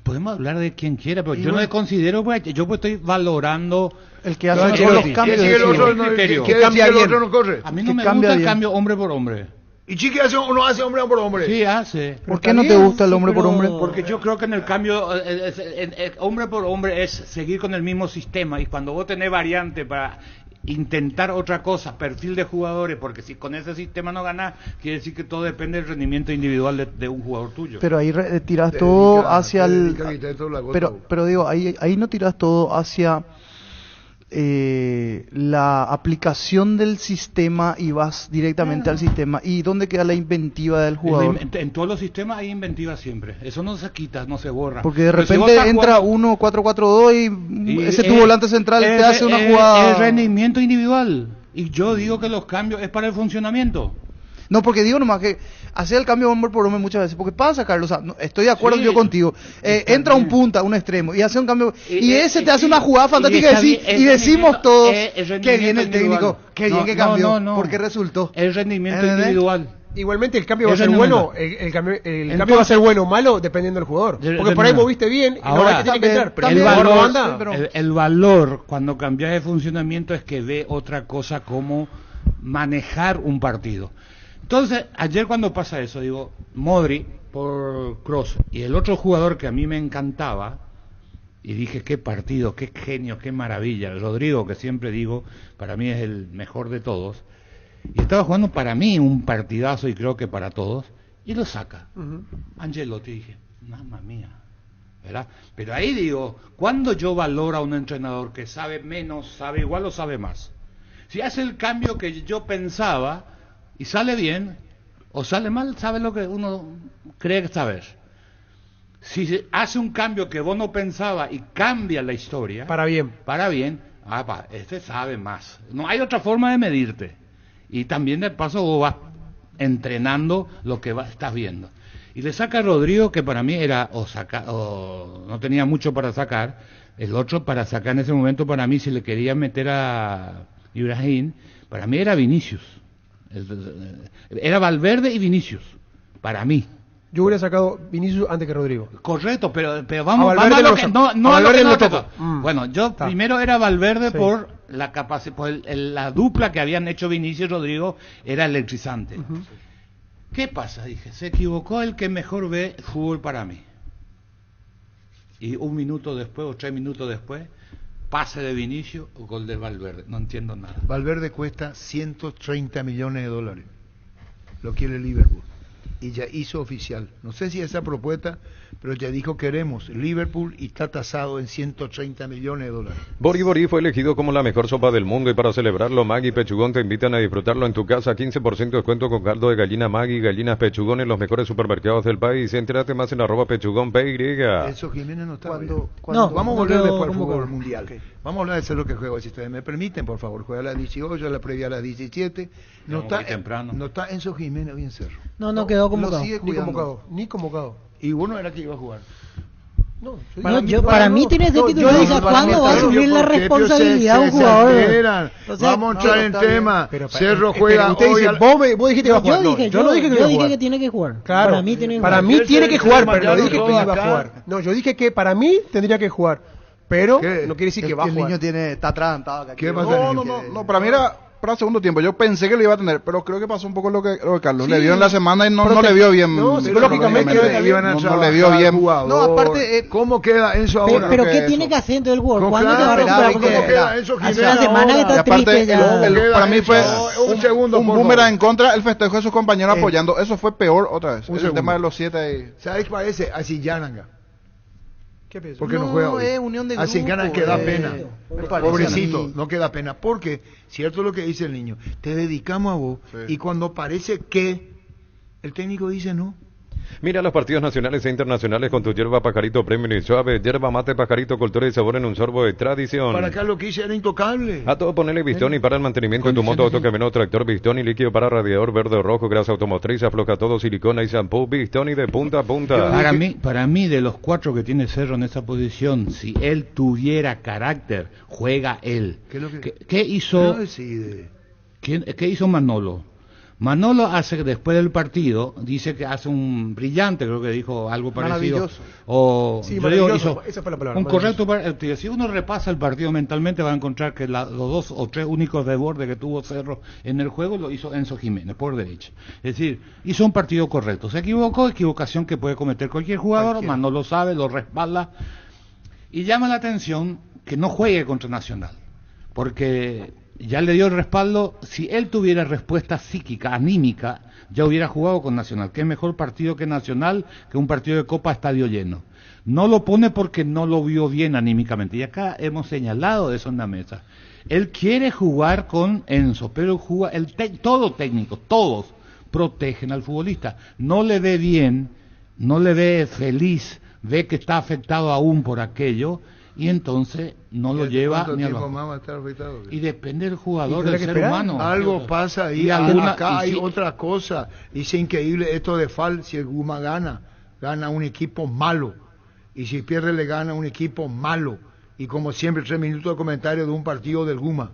Podemos hablar de quien quiera, pero Y yo no bueno. me considero, pues, yo pues estoy valorando el que No, hace Ancelotti. todos los Quiere cambios decir que el de otro mi no- criterio. quiere Que decir cambia que el bien. otro no corre. A mí que no me cambia gusta el bien. cambio hombre por hombre. ¿Y Chiqui hace o no hace hombre por hombre? Sí, hace. ¿Por está qué no te bien, gusta el sí, hombre por pero- hombre? Porque yo creo que en el cambio, hombre por hombre es seguir con el mismo sistema. Y cuando vos tenés variante para intentar otra cosa, perfil de jugadores, porque si con ese sistema no ganás, quiere decir que todo depende del rendimiento individual de un jugador tuyo. Pero ahí tiras Te todo dedica- hacia te el... dedica a quitar toda la gota, Pero, vos. pero digo, ahí no tiras todo hacia la aplicación del sistema y vas directamente al sistema. ¿Y dónde queda la inventiva del jugador? En todos los sistemas hay inventiva siempre. Eso no se quita, no se borra. Porque de Pero si vos repente estás entra jugando- uno 4-4-2 y ese tu volante central te hace una jugada... Es rendimiento individual. Y yo digo que los cambios es para el funcionamiento. No, porque digo nomás que hacer el cambio hombre por hombre muchas veces, porque pasa, Carlos, o sea, estoy de acuerdo Sí, yo contigo, entra un punta, un extremo, y hace un cambio, y ese te hace una jugada fantástica está y, bien, y decimos todos, el qué bien el rendimiento técnico, individual. qué bien No, que cambió, no, no. porque resultó. El rendimiento ¿Entendés? individual. Igualmente el cambio va a Es ser rendimiento. bueno, el cambio Entonces- va a ser bueno o malo dependiendo del jugador. De- Porque por ahí rendimiento. moviste bien y Ahora, no hay que tiene que entrar. Pero el si el jugador no valor, anda, pero- el valor cuando cambias de funcionamiento es que ve otra cosa como manejar un partido. Entonces, ayer cuando pasa eso, digo, Modri por Kroos y el otro jugador que a mí me encantaba, y dije, qué partido, qué genio, qué maravilla. Rodrigo, que siempre digo, para mí es el mejor de todos, y estaba jugando para mí un partidazo, y creo que para todos, y lo saca. Angelotti, dije, mamma mía, ¿verdad? Pero ahí digo, cuando yo valoro a un entrenador que sabe menos, sabe igual o sabe más. Si hace el cambio que yo pensaba y sale bien o sale mal, sabe lo que uno cree saber. Si hace un cambio que vos no pensabas y cambia la historia, para bien, este sabe más. No hay otra forma de medirte. Y también de paso vos vas entrenando lo que estás viendo. Y le saca a Rodrigo, que para mí era o no tenía mucho para sacar. El otro para sacar en ese momento, para mí, si le quería meter a Ibrahim, para mí era Vinicius. Era Valverde y Vinicius, para mí. Yo hubiera sacado Vinicius antes que Rodrigo. Correcto, pero vamos a lo que no a lo que no tocó. Bueno, yo primero era Valverde por la capacidad, por la dupla que habían hecho Vinicius y Rodrigo era electrizante. ¿Qué pasa? Dije, se equivocó el que mejor ve fútbol para mí. Y 1 minuto después o 3 minutos después, pase de Vinicius o gol de Valverde. No entiendo nada. Valverde cuesta 130 millones de dólares. Lo quiere Liverpool. Y ya hizo oficial. No sé si esa propuesta, pero ya dijo queremos Liverpool y está tasado en 130 millones de dólares. Bori fue elegido como la mejor sopa del mundo y para celebrarlo Maggi Pechugón te invitan a disfrutarlo en tu casa. 15% de descuento con caldo de gallina Maggi, gallinas Pechugón en los mejores supermercados del país. Entérate más en @pechugón_py. Eso Jiménez no está. No, vamos a volver no después al quedó fútbol mundial. Vamos a hablar de eso lo que juega. Si ustedes me permiten, por favor, juega a las 18, la previa a las 17. No está Enzo Jiménez bien cerro. No quedó convocado. Lo sigue cuidando. Ni convocado. Y uno era que iba a jugar. Para mí tiene ese título. O sea, ¿cuándo va a asumir la responsabilidad un jugador? Vamos a entrar en tema. Cerro juega hoy. Vos dijiste que iba a jugar. Yo no dije que tiene que jugar. Claro. Para mí tiene que jugar, pero no dije que iba a jugar. No, yo dije que para mí tendría que jugar. Pero no quiere decir que va a jugar. El niño está atragantado acá. ¿Qué pasa? No, para mí era para el segundo tiempo. Yo pensé que lo iba a tener, pero creo que pasó un poco lo que Carlos. Le vio en la semana y no le vio bien. No, psicológicamente no le vio bien. No, aparte, ¿cómo queda Enzo ahora? Pero ¿qué tiene que hacer entonces el jugador? ¿Cuándo te va a recuperar? ¿Cómo queda Enzo Jiménez? Hace una semana que está triste ya. Para mí fue un boomerang en contra, el festejo de sus compañeros apoyando. Eso fue peor otra vez. El tema de los 7. ¿Sabes qué parece? Así Yananga. Porque no juega hoy. Unión de así ganan que da pena. Parece Pobrecito, no queda pena. Porque, cierto lo que dice el niño, te dedicamos a vos y cuando parece que el técnico dice no. Mira los partidos nacionales e internacionales con tu yerba Pajarito Premium y Suave, yerba mate Pajarito, cultura y sabor en un sorbo de tradición. Para acá lo que hice era intocable. A todo ponerle Bistoni para el mantenimiento de tu moto, autocamionero, tractor Bistoni, líquido para radiador verde o rojo, grasa automotriz, afloja todo, silicona y shampoo Bistoni de punta a punta. Para mí, de los 4 que tiene Cerro en esa posición, si él tuviera carácter, juega él. ¿Qué hizo? ¿Qué hizo Manolo? Manolo hace, después del partido, dice que hace un brillante, creo que dijo algo parecido. Sí, maravilloso, esa fue la palabra. Un correcto partido. Si uno repasa el partido mentalmente, va a encontrar que los 2 o 3 únicos desbordes que tuvo Cerro en el juego lo hizo Enzo Jiménez, por derecha. Es decir, hizo un partido correcto. Se equivocó, equivocación que puede cometer cualquier jugador, Manolo sabe, lo respalda. Y llama la atención que no juegue contra Nacional, porque ya le dio el respaldo. Si él tuviera respuesta psíquica, anímica, ya hubiera jugado con Nacional. ¿Qué mejor partido que Nacional, que un partido de Copa a estadio lleno? No lo pone porque no lo vio bien anímicamente. Y acá hemos señalado eso en la mesa. Él quiere jugar con Enzo, pero todo técnico, todos protegen al futbolista. No le ve bien, no le ve feliz, ve que está afectado aún por aquello, y entonces no lo lleva ni a y depende del jugador, del ser humano. Algo pasa ahí, acá hay otra cosa. Dice increíble esto de Fal, si el Guma gana un equipo malo, y si pierde le gana un equipo malo, y como siempre 3 minutos de comentario de un partido del Guma.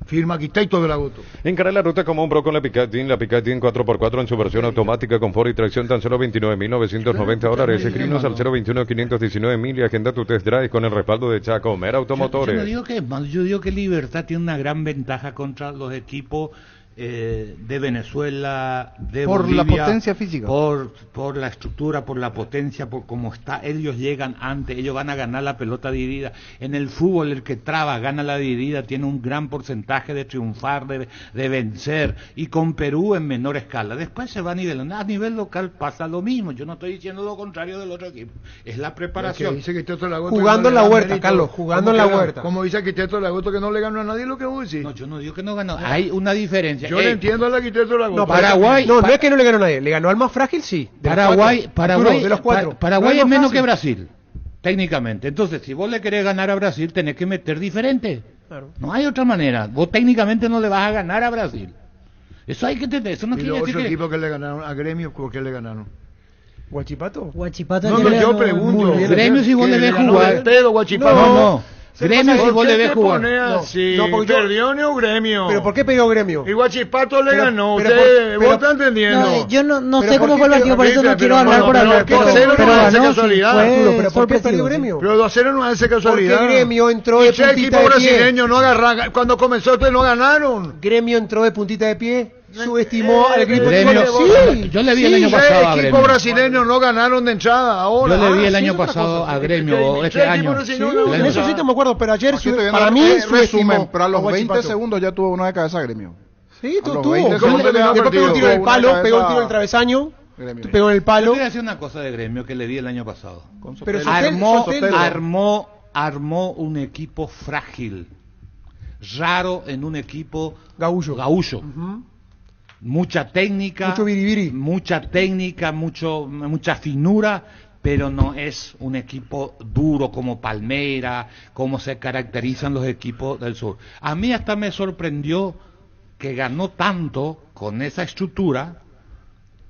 Firma Quitaito de la Goto. Encaré la ruta como hombro con la Picatinny 4x4 en su versión automática, confort y tracción, tan solo $29,990. Escribinos al 021-519,000 y agenda tu test drive con el respaldo de Chacomer Automotores. Yo digo que Libertad tiene una gran ventaja contra los equipos de Venezuela, de Por Bolivia, la potencia física. por la estructura, por la potencia, por cómo está, ellos llegan antes, ellos van a ganar la pelota dividida. En el fútbol el que traba gana la dividida, tiene un gran porcentaje de triunfar, de vencer, y con Perú en menor escala. Después se va a nivel local pasa lo mismo. Yo no estoy diciendo lo contrario del otro equipo, es la preparación. Dice que Teto Lagoto Jugando en la huerta, Carlos, jugando en la huerta. Como dice que Teto Lagoto que no le ganó a nadie, lo que vos decís. No, yo no digo que no ganó, hay una diferencia. Yo le entiendo a la Teto Lagoto. No, Paraguay, no es que no le ganó a nadie, le ganó al más frágil, sí. Paraguay De los cuatro. Paraguay No es menos fácil. que Brasil, técnicamente. Entonces, si vos le querés ganar a Brasil, tenés que meter diferente. Claro. No hay otra manera. Vos técnicamente no le vas a ganar a Brasil. Eso hay que tener. Eso no Y quiere los decir otros que... equipos que le ganaron a Gremio, ¿por qué le ganaron? ¿Guachipato? Guachipato No, ayer no, le yo ganó pregunto. muy bien. Gremio si vos le ves jugar. No. Gremio si vos le ves jugar. Así? No, porque yo- ¿Perdió ni un Gremio? ¿Pero por qué pegó Gremio? Y Guachipato le Pero- ganó. pero Usted, por- vos estás entendiendo. No, yo no Pero sé ¿por cómo qué fue el partido, por eso no quiero hablar por hablar, pero pero cero no hace ganó, sí, casualidad. fue Arturo, pero ¿por qué sorpresivo, perdió sí. Gremio? Pero 2-0 no hace casualidad. Porque Gremio entró de Y ese puntita equipo de pie. brasileño no agarra. Cuando comenzó ustedes no ganaron. Gremio entró de puntita de pie, subestimó al equipo Gremio, sí, yo le vi el año Ese pasado a equipo Gremio. brasileño no ganaron de entrada ahora. Yo le vi el sí, año otra pasado cosa. a Gremio este ese equipo año. brasileño Sí, no el En año ganó. eso sí te me acuerdo, pero ayer Aquí estoy viendo para mí el resumen, subestimó pero a los 20 Guachipato. segundos ya tuvo una de cabeza Gremio. Sí, A los tuvo. 20 Después segundos pegó un tiro en el tuvo palo, una pegó un cabeza tiro en el travesaño, Gremio. pegó en el Yo palo. te voy a decir una cosa de Gremio que le vi el año pasado. Pero Armó un equipo frágil, raro en un equipo Gaullo. Ujú. Mucha técnica, Mucho biribiri. mucha técnica, mucha finura, pero no es un equipo duro como Palmeira, como se caracterizan los equipos del sur. A mí hasta me sorprendió que ganó tanto con esa estructura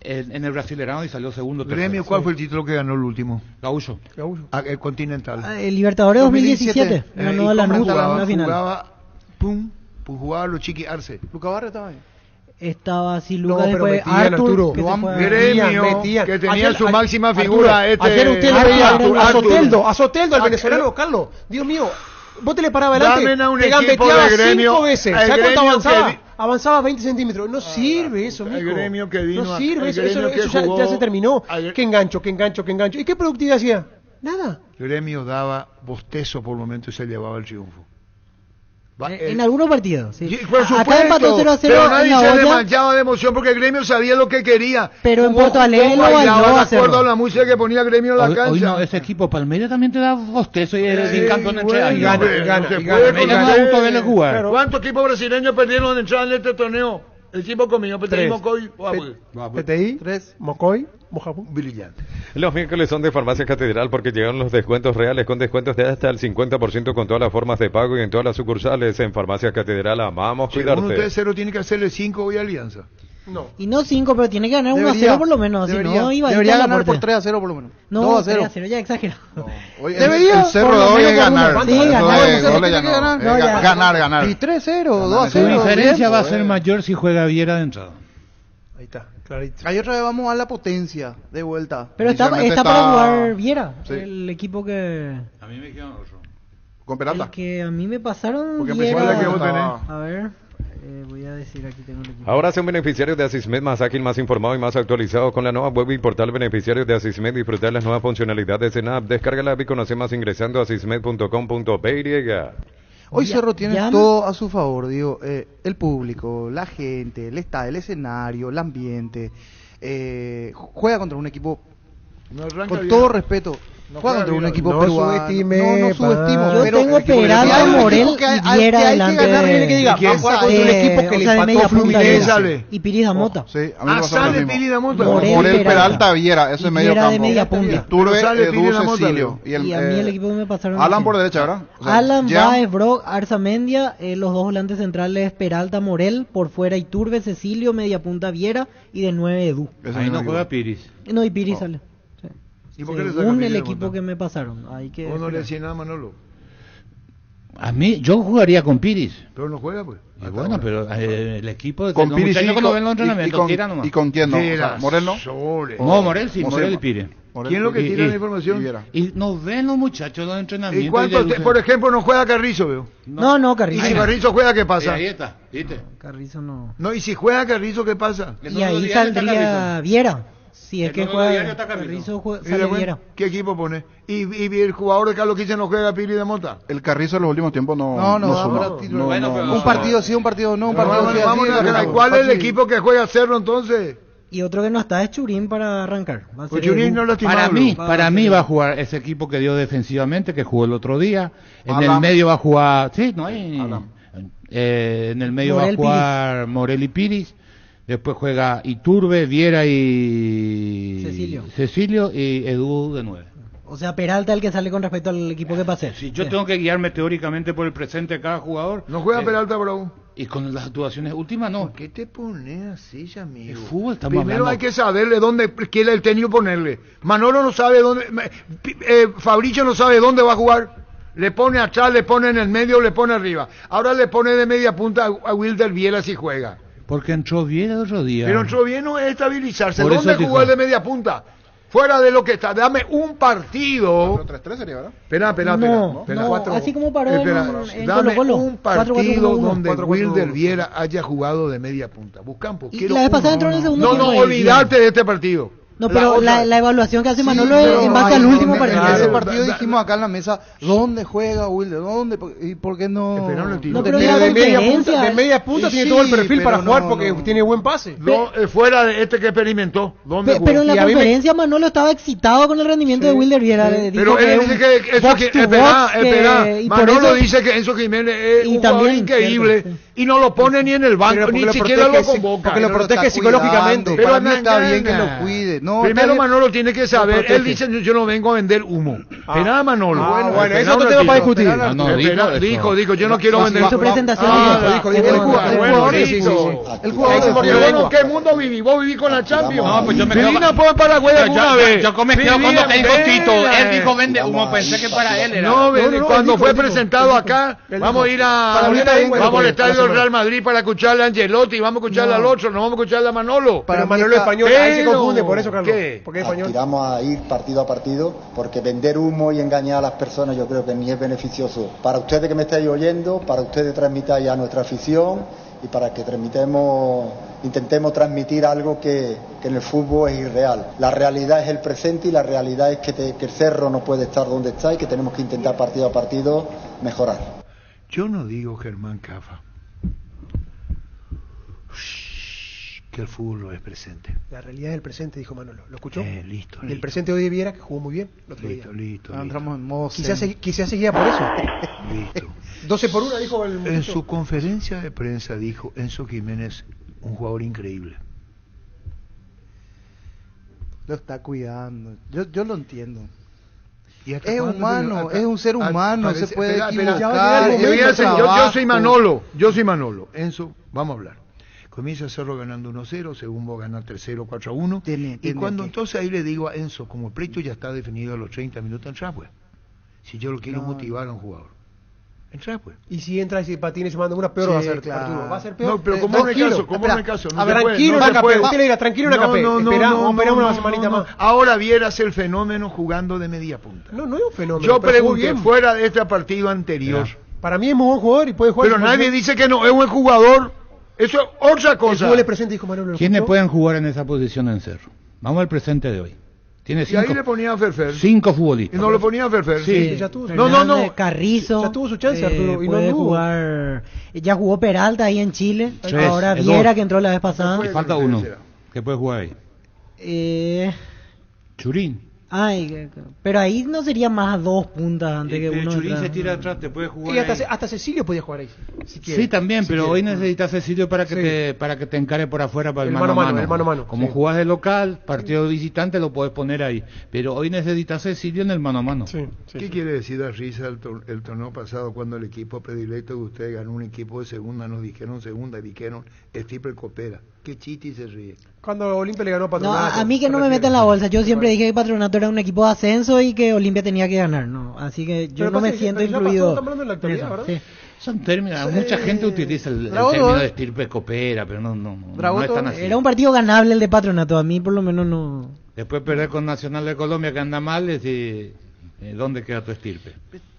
en el Brasileirão y salió segundo. Gremio, ¿cuál fue el título que ganó el último? Gaullo. El Continental. El Libertadores 2017 ganó a la Lanús en la final. Jugaba los Chiqui Arce. Luca Barrio estaba ahí. Estaba así No, Lucas, pero después metían, Arthur, Arturo. que se fue a- Gremio, Metían. que tenía Ayer- su a- máxima Arturo, figura. Ayer usted le Arthur, veía Arthur, a Arthur. Soteldo, al venezolano, Carlos. Dios mío, vos te le parabas adelante, Damen a un te equipo gambeteaba de Gremio, 5 veces. al ¿Sabes cuánto Gremio avanzaba? que Avanzaba 20 centímetros. No sirve eso, el mijo. Gremio que vino no a- sirve, el eso Gremio que ya jugó- se terminó. al- ¿Qué engancho? ¿Y qué productividad hacía? Nada. Gremio daba bostezo por momento y se llevaba el triunfo. En algunos partidos, sí. Por Acá supuesto, empató 0-0 pero en nadie la se olla, desmayaba de emoción porque el Gremio sabía lo que quería. pero en Jugó- Porto Alegre jugó lo bailaba bailó de a acuerdo hacerlo. a la música que ponía Gremio en la Hoy cancha. no, ese equipo Palmeiras también te da bostezo y el campeón entre bueno, años. gana, pero gana, no se y puede gana. con Me da la- gusto verle jugar. Claro. ¿Cuántos equipos brasileños perdieron de entrada en este torneo? El equipo conmigo, PTI, 3. Mocoy, PTI, 3, Mocoy, Mojapú. brillante. Los miércoles son de Farmacia Catedral porque llegan los descuentos reales con descuentos de hasta el 50% con todas las formas de pago y en todas las sucursales. En Farmacia Catedral amamos Según cuidarte. ustedes, cero tiene que hacerle 5 hoy a Alianza. No. Y no 5, pero tiene que ganar 1-0 por lo menos. Si Debería, no, iba a debería ir a la ganar por puerta. 3-0 por lo menos. No, 2-0. 3-0, ya exagerado. Hoy Debería, el cerro por de lo hoy menos es por ganar. uno. Sí, Eso ganar, de no, goles ya tiene que no. ganar. No, ya. Ganar. Y 3-0, Su 2-0. diferencia va a ser bien. mayor si juega Viera de entrada. Ahí está, clarito. Ahí otra vez vamos a la potencia de vuelta. Pero está Inicialmente para está- jugar Viera, Sí. el equipo que... A mí me queda otro. Con El Peralta. que a mí me pasaron Porque Viera... ¿cuál es la que vos tenés? A ver, voy a decir, aquí tengo el equipo. Ahora son beneficiarios de Asismed más ágil, más informado y más actualizado con la nueva web y portal beneficiarios de Asismed. Disfrutar las nuevas funcionalidades en app. Descarga la app y conoce más ingresando a asismed.com.py. Hoy Ya- Cerro tiene ya- todo a su favor, digo, el público, la gente, el escenario, el ambiente. Juega contra un equipo, No arranca con bien. todo respeto, No juega juega contra un bien. equipo No peruano. subestime, no subestimo. pa. Yo pero tengo el equipo que Peralta, hay un equipo Morel que hay- y al Viera que hay que delante ganar, de- viene que diga, ¿Quién vamos a sale? jugar un equipo que le o sea, de empató media punta Fluminense. Viera. Sale. Y Piris Damota. Sí, a mí me pasó lo sale mismo. Pili Damota. Morel, Morel, Peralta. Peralta, Viera, eso Y es medio Viera de campo. media punta. Iturbe, Pero sale Pili Edu, Damota, Cecilio. Y Y a mí el equipo que me pasaron... Alan así. por derecha, ¿verdad? O sea, Alan, Jean- Baez, Brock, Arzamendia, los dos volantes centrales Peralta, Morel, por fuera Iturbe, Cecilio, media punta Viera y de 9 Edu. ese Ahí mismo no equipo. juega Piris. No, y Piri sale. Sí. ¿Y por qué le saca Según Piri el de equipo monta? que me pasaron. Hay que Vos no le esperar. decís nada a Manolo. A mí, yo jugaría con Piris. Pero no juega, pues. Y bueno, pero el equipo de Con los Piris muchachos y que lo ven en los con- entrenamientos, tiran nomás. ¿Y con quién no? O sea, Tira Morel no. sobre. No, Morel sí, No sé, Morel y pa- Pires. ¿Quién es lo que tira la información? Y nos ven los muchachos los entrenamientos. ¿Y cuánto, por ejemplo, no juega Carrizo, veo? No, Carrizo. ¿Y si Carrizo juega, qué pasa? Ahí está, ¿viste? Carrizo no. No, y si juega Carrizo, ¿qué pasa? Y ahí saldría Viera. Si es que juega Carrizo, sale Viera. ¿Qué equipo pone? ¿Y el jugador de Carlos Quise no juega Piri de Mota? El Carrizo en los últimos tiempos no suma. Un partido sí, un partido no, un partido sí. ¿Cuál es el equipo que juega Cerro entonces? Y otro que no está es Churín para arrancar. Pues Churín no para mí va a jugar ese equipo que dio defensivamente, que jugó el otro día. En el medio va a jugar, sí, no hay. En el medio va a jugar Morel y Piris. Después juega Iturbe, Viera y Cecilio y Edu de 9. O sea, Peralta el que sale con respecto al equipo que pase. Si yo tengo que guiarme teóricamente por el presente de cada jugador. ¿No juega Peralta, bro? Y con las actuaciones últimas no. ¿Por qué te pones así, amigo? El fútbol estamos Primero hablando. hay que saberle dónde quiere el técnico ponerle. Manolo no sabe dónde, Fabricio no sabe dónde va a jugar. Le pone atrás, le pone en el medio, le pone arriba. Ahora le pone de media punta a Wilder Viera si juega. Porque entró bien el otro día. Pero entró bien no es estabilizarse. Por ¿Dónde eso jugó el de media punta? Fuera de lo que está. Dame un partido. 4-3-3 sería, ¿verdad? Espera. No, así como paró en dame Colo-Colo. un partido 4-4-1. donde Wilder Viera haya jugado de media punta. Buscampo. Y la vez pasada entró en el segundo tiempo. No, olvidarte de este partido. No, pero la evaluación que hace Manolo es en base al último partido. En ese partido dijimos acá en la mesa, ¿dónde juega Wilder? ¿Dónde? ¿Y por qué no? No, pero de media punta tiene todo el perfil para jugar porque tiene buen pase. Fuera de este que experimentó. ¿Dónde jugó? Pero en la conferencia Manolo estaba excitado con el rendimiento de Wilder Viera. Pero él dice que espera. Manolo dice que Enzo Jiménez es un jugador increíble y no lo pone ni en el banco, ni siquiera lo convoca. Porque lo protege psicológicamente. Pero a mí está bien que lo cuide. Primero Manolo tiene que saber, él dice yo no vengo a vender humo. Espera Manolo. Bueno, eso es otro tema para discutir. Dijo, yo no quiero vender. Su presentación dijo. El jugador. ¿Qué mundo viví? ¿Vos viví con la Champions? No, pues yo me viví en Paraguay alguna vez. Yo me quedo cuando te dijo Tito. Él dijo vende humo, pensé que para él era. No, cuando fue presentado acá, vamos a ir vamos al estadio del Real Madrid para escucharle a Angelotti, vamos a escucharle al otro, no vamos a escucharle a Manolo. Para Manolo español, ahí se confunde, por eso, Carlos. ¿Qué? Porque es español. Aspiramos a ir partido a partido, porque vender humo y engañar a las personas yo creo que ni es beneficioso para ustedes que me estáis oyendo, para ustedes transmitáis a nuestra afición y para que intentemos transmitir algo que en el fútbol es irreal. La realidad es el presente y la realidad es que el Cerro no puede estar donde está y que tenemos que intentar partido a partido mejorar. Yo no digo, Germán Cafa, que el fútbol no es presente. La realidad es el presente, dijo Manolo. ¿Lo escuchó? Listo. Y el presente hoy de Viera, que jugó muy bien el otro día. Listo. Entramos en modo quizás seguía por eso. Listo. 12-1 dijo el muchacho. En su conferencia de prensa dijo Enzo Jiménez, un jugador increíble. Lo está cuidando. Yo lo entiendo. Es humano, es un ser humano, se puede equivocar. Yo soy Manolo. Enzo, vamos a hablar. Comienza Cerro ganando 1-0, Segumbo gana 3-0, 4-1. Y cuando entonces ahí le digo a Enzo, como el pleito ya está definido a los 30 minutos, entra pues. Si yo lo quiero motivar a un jugador. Entra pues. Y si entra y si patina y se manda una peor, va a ser Arturo. Va a ser peor. No, pero ¿cómo no hay caso? ¿Cómo no hay caso? Tranquilo, usted le dirá, tranquilo en Acapé. Esperamos una semanita más. Ahora vieras el fenómeno jugando de media punta. No es un fenómeno. Yo pregunté fuera de este partido anterior. Para mí es muy buen jugador y puede jugar. Pero nadie dice que no es buen jugador. Eso es otra cosa. El fútbol es presente, dijo Manolo. ¿Quiénes pueden jugar en esa posición en Cerro? Vamos al presente de hoy. Tiene 5. Y ahí le ponía a Ferfer. 5 futbolistas. Y no le ponía a Ferfer. Sí. Ya tuvo. No. Carrizo. Ya tuvo su chance, Arturo. Y no puede jugar. Ya jugó Peralta ahí en Chile. Ahora Viera, que entró la vez pasada. Y falta uno. ¿Qué puede jugar ahí? Churín. Pero ahí no sería más a 2 puntas antes que uno. Churín se tira atrás, te puede jugar. Y hasta Cecilio podía jugar ahí. Si sí, también, pero hoy necesitas Cecilio para que te encare por afuera para el mano a mano. Como jugás de local, partido de visitante, lo puedes poner ahí. Pero hoy necesitas Cecilio en el mano a mano. ¿Qué quiere decir a risa el torneo pasado cuando el equipo predilecto de ustedes ganó un equipo de segunda? Nos dijeron segunda y dijeron Stiper Coopera. ¿Qué chiti se ríe? Cuando Olimpia le ganó a Patronato. No, a mí que no me meten en la bolsa. Yo siempre dije que Patronato era un equipo de ascenso y que Olimpia tenía que ganar, ¿no? Así que yo no me siento incluido. Estamos hablando de la actualidad, ¿verdad? Sí. Son términos, mucha gente utiliza el término de estirpe coopera, pero no es tan así. Era un partido ganable el de Patronato, a mí por lo menos no. Después perder con Nacional de Colombia, que anda mal, y decir, ¿dónde queda tu estirpe?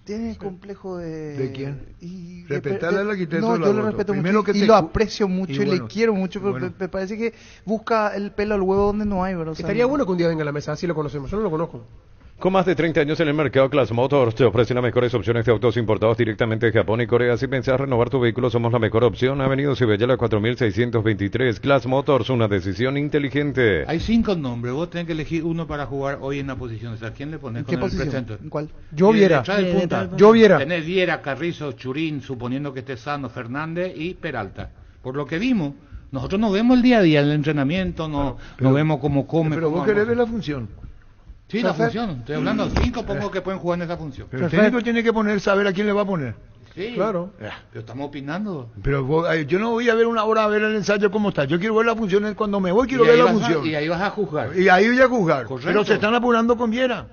Tiene complejo de... ¿De quién? Y Respetarle al arquitecto. No, de la yo lo Loto. respeto Primero mucho que y te lo escu- aprecio mucho y, bueno, le quiero mucho, pero bueno. me parece que busca el pelo al huevo donde no hay, ¿verdad? O sea, Estaría bueno que un día venga a la mesa, así lo conocemos. Yo no lo conozco. Con más de 30 años en el mercado, Class Motors te ofrece las mejores opciones de autos importados directamente de Japón y Corea. Si pensás renovar tu vehículo, somos la mejor opción. Avenida Cibellala 4623. Class Motors, una decisión inteligente. Hay 5 nombres, vos tenés que elegir uno para jugar hoy en la posición. O sea, ¿quién le pones ¿Qué con el posición? presente? ¿Cuál? Yo Y Viera. detrás del punta. Yo Viera. Tenés Viera, Carrizo, Churín, suponiendo que esté sano, Fernández y Peralta. Por lo que vimos, nosotros nos vemos el día a día en el entrenamiento, nos vemos cómo come. Pero cómo vos querés ver almuerza. la función. Sí, la función. Estoy hablando de 5, pongo que pueden jugar en esa función. Pero el técnico tiene que poner, saber a quién le va a poner. Sí, Claro. pero estamos opinando. Pero yo no voy a ver una hora a ver el ensayo cómo está. Yo quiero ver la función cuando me voy, quiero Y ver ahí la vas a- función. y ahí vas a juzgar. Y ahí voy a juzgar. Correcto. Pero se están apurando con Viera.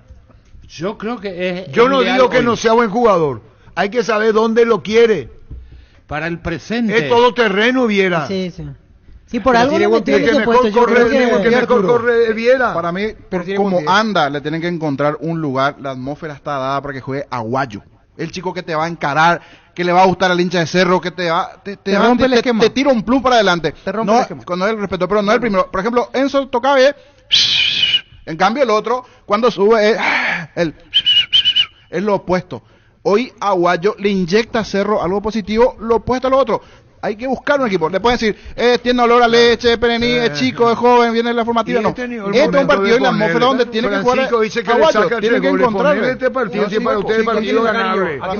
Yo creo que es... Yo es no ideal digo que hoy. no sea buen jugador. Hay que saber dónde lo quiere. Para el presente. Es todo terreno Viera. Sí, sí. Sí, por Pero algo tiene lo buen metió en pie, ese que puesto. mejor Yo corre, creo que que... mejor corre Viera. Para mí, Pero tiene como buen pie. anda, le tienen que encontrar un lugar, la atmósfera está dada para que juegue Aguayo. El chico que te va a encarar, que le va a gustar al hincha de Cerro, que te rompe el esquema. te tira un plus para adelante. Te rompe No, el esquema. con el respeto, pero no el primero. Por ejemplo, Enzo Tocabe, en cambio el otro, cuando sube, es lo opuesto. Hoy Aguayo le inyecta a Cerro algo positivo, lo opuesto a lo otro. Hay que buscar un equipo. Le pueden decir, tiene olor a leche, perení, es chico, es joven, viene de la formativa. Y No. he tenido el Este es un momento partido de y la atmósfera ponerle. donde tiene que jugar Francisco dice que le Aguayo. saca Tiene 3 que goles. encontrarle. Ponerle este partido, si para ustedes sí, partido sí, ganable. Para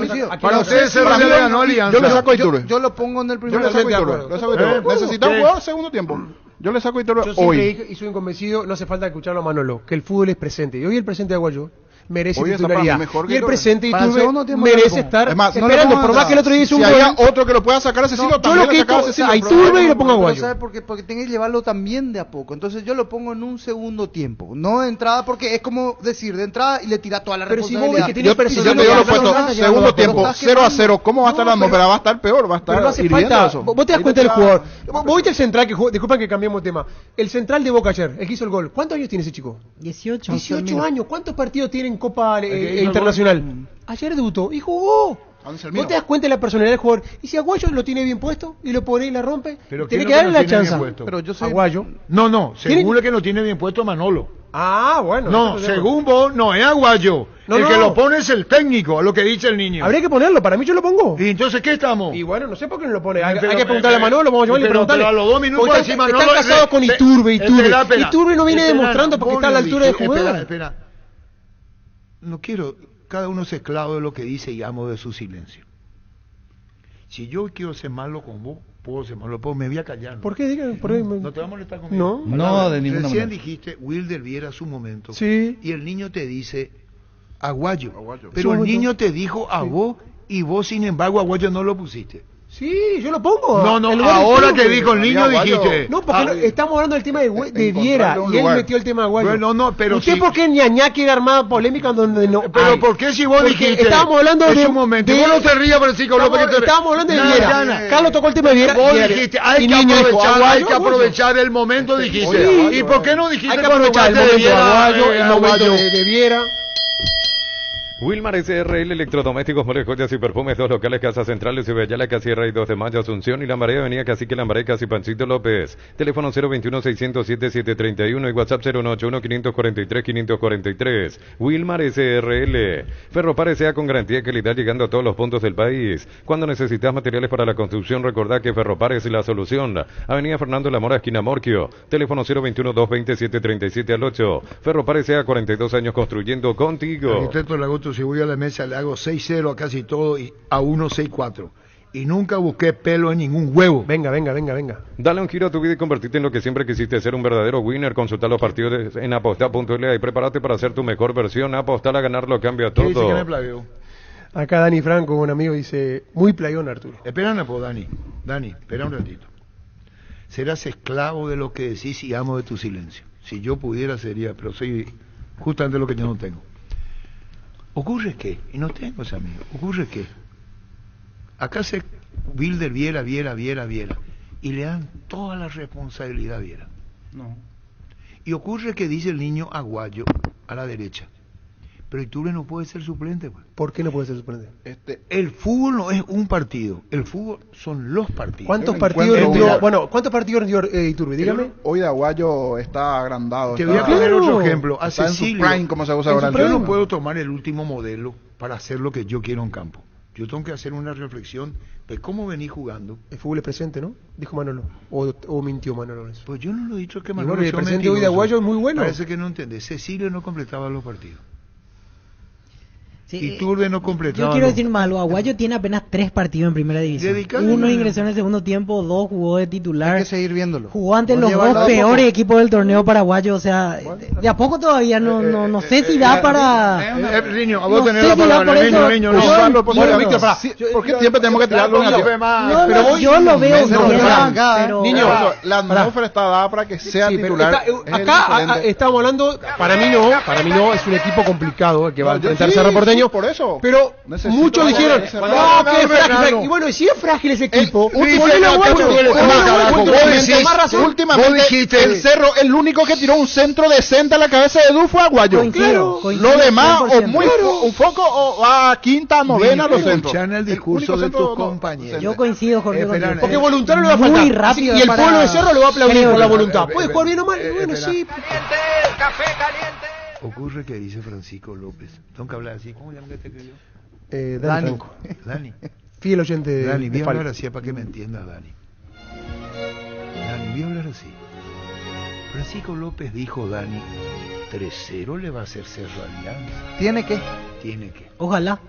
no ustedes sé, se para mí le ganó Alianza. yo le saco a Iturbe. Yo lo pongo en el Yo primer le saco a Totalmente de Iturbe. acuerdo. Le saco a Iturbe. Necesita un ¿qué? jugador segundo tiempo. Yo le saco a Iturbe Yo siempre hoy. dije y soy un convencido, no hace falta escucharlo a Manolo, que el fútbol es presente. Y hoy el presente de Aguayo merece Hoy está para titularidad. mí mejor que Y el Iturbe. presente Para el Iturbe segundo tiempo yo lo merece pongo. estar Es más, no le esperando. pongo Por más que el otro día hizo Si un había gol. otro que lo pueda sacar a Cecilio, Yo también lo le quito sacaba a Cecilio. a pero- Iturbe y lo pongo a Pero Aguayo. ¿sabe por qué? Porque tiene que llevarlo también de a poco. Entonces yo lo pongo en un segundo tiempo. No de entrada, porque es como decir de entrada y le tira toda la Pero si vos responsabilidad. ves que tiene Yo te personalidad, digo lo pero opuesto, no está segundo llegando tiempo, a 0-0, ¿cómo va a estar la atmósfera? Va a estar peor, va a estar Pero no hace hirviendo falta. eso. Vos te das Ahí cuenta del te jugador. da- Vos viste el central que jugó. Disculpa que cambiemos de tema. El central de Boca ayer, el que hizo el gol. ¿Cuántos años tiene ese chico? 18. 18 años. ¿Cuántos partidos tiene en Copa hizo el Internacional? Ayer debutó y jugó. Anselmino. Vos te das cuenta de la personalidad del jugador. Y si Aguayo lo tiene bien puesto y lo pone y la rompe, Pero tiene ¿quién que es lo darle la no tiene bien chance. puesto? Pero yo soy... Aguayo. No, ¿Tiene- según el que no tiene bien puesto Manolo. Ah, bueno. No, eso es según vos, no es Aguayo. No, El no. que lo pone es el técnico, a lo que dice el niño. Habría que ponerlo. Para mí yo lo pongo. ¿Y entonces qué estamos? Y bueno, no sé por qué no lo pone. Hay, Pero- hay que preguntarle a Manolo, vamos a llamarle y pero- preguntarle. pero a los 2 minutos Porque encima están Manolo- casados con Espera, Iturbe. espera. Iturbe no viene Espera, demostrando porque está a la vos no altura de dijiste- jugar. Espera. No quiero, cada uno es esclavo de lo que dice y amo de su silencio. Si yo quiero ser malo con vos, puedo ser malo, pero me voy a callar. ¿Por qué? Digan, por ahí me- ¿No te va a molestar conmigo? No. No, de ninguna Recién manera. dijiste, Wilder viera su momento. Sí. Y el niño te dice, Aguayo. Aguayo. Pero Su el momento. niño te dijo a vos, y vos, sin embargo, Aguayo no lo pusiste. Sí, yo lo pongo. No, En lugar de ahora Iturbe. que dijo el niño Aguayo. dijiste. No, porque no- estamos hablando del tema de Viera encontrarle un y él lugar. metió el tema de Aguayo. Bueno, no, pero ¿Usted sí. por qué ñañá quiere armar polémica donde no Pero hay? ¿por qué si vos Porque dijiste? estábamos hablando es de... un momento. de- Vos no te rías, Francisco López. que te- estábamos hablando de Nada, Viera. Yana. Carlos tocó el tema de Viera. Vos Viera. dijiste, Y hay que Niño dijo, aprovechar, Aguayo, hay que Aguayo. aprovechar el momento, dijiste. Oye, ¿Y por qué no dijiste Hay que cuando aprovechar el jugaste momento de Aguayo, el momento Aguayo? de Viera. Wilmar SRL Electrodomésticos, Muebles, Joyas y Perfumes, 2 locales, Casas Centrales, Cibellala, Casi Rey, 2 de Mayo, Asunción y La Marea, Avenida Cacique, Lambaré, Casi Pancito López. Teléfono 021-607-731 y WhatsApp 091-543-543. Wilmar SRL. Ferropar S.A. con garantía y calidad llegando a todos los puntos del país. Cuando necesitas materiales para la construcción, recordá que Ferropar es la solución. Avenida Fernando La Mora, esquina Morquio. Teléfono 021-227-37 al 8. Ferropar S.A. 42 años construyendo contigo. Arquitecto Lagoto, si voy a la mesa le hago 6-0 a casi todo y a 1 6-4. Y nunca busqué pelo en ningún huevo. Venga. Dale un giro a tu vida y convertirte en lo que siempre quisiste ser, un verdadero winner. Consulta los partidos en apostar.la y prepárate para ser tu mejor versión. Apostar a ganar lo cambia ¿Qué dice que me todo. plagió? Acá Dani Franco, un amigo, dice, muy playón Arturo. Espera una po, Dani. Dani, espera un ratito. Serás esclavo de lo que decís y amo de tu silencio. Si yo pudiera sería, pero soy justamente lo que yo no tengo. Ocurre que, y no tengo ese amigo, ocurre que acá se Wilder Viera, y le dan toda la responsabilidad a Viera. No. Y ocurre que dice el niño Aguayo a la derecha. Pero Iturbe no puede ser suplente. Pues. ¿Por qué no puede ser suplente? El fútbol no es un partido. El fútbol son los partidos. ¿Cuántos partidos rindió Iturbe? Dígame. Hoy de Aguayo está agrandado. Te voy a poner otro ejemplo. A Está en su Cecilio, prime, como se usa ahora. yo no puedo tomar el último modelo para hacer lo que yo quiero en campo. Yo tengo que hacer una reflexión de cómo venís jugando. El fútbol es presente, ¿no? Dijo Manolo. O mintió Manolo. Eso. Pues yo no lo he dicho que Y Manolo bueno, el sea presente mentiroso. hoy de Aguayo es muy bueno. Parece que no entendés. Cecilio no completaba los partidos. Sí, Iturbe no completaba. Yo quiero decir más, algo. Aguayo tiene apenas 3 partidos en primera división. Dedicale Uno una- ingresó en el segundo tiempo, 2 jugó de titular. Hay que seguir viéndolo. Jugó ante No los lleva 2 nada peores poco. equipos del torneo paraguayo. O sea, de a poco todavía no sé si da para... Riño, a no vos tenés sé la si da palabra. por Riño, eso. Riño, Yo- no. Usarlo, pues, Bueno, no, Víctor, pará. ¿por qué siempre tenemos que tirarlo en Pero No, voy- yo lo veo No, bien, pará. pero... Niño, la atmósfera está dada para que sea Sí, pero titular. está- Es acá diferente. estamos hablando, para mí no, es un equipo complicado el que va a No, yo enfrentarse sí, a Cerro Porteño, sí, por eso. pero Necesito muchos algo dijeron, de ese no, lado. que es frágil, Fernando. y bueno, y si es frágil ese equipo, dice, ponele a no, Aguayo, te duele, ponele más a carajo, Aguayo, vos tenés decís, más razón. Últimamente, Vos dijiste- el Cerro, el único que tiró un centro decente a la cabeza de Du fue Aguayo. Coincido, Lo demás, o 100%. muy un foco, o a quinta, novena, los centros. Escuchan el discurso único de centro, tus no, compañeros. Yo coincido, Jorge, Espera, contigo. Porque voluntario no le va a Muy faltar. rápido Y el para- pueblo de Cerro lo va a aplaudir Creo por la yo. voluntad. Puede jugar bien o mal, y bueno, espera. sí. Ocurre que dice Francisco López. Tengo que hablar así. ¿Cómo llama que te escribió? Dani Dani. Franco, Dani. fiel oyente de Dani, voy a Falco. hablar así para que me entienda, Dani. Dani, voy a hablar así. Francisco López dijo, Dani, 3-0 le va a hacer Cerro Alianza. ¿Tiene que? Tiene que. Ojalá.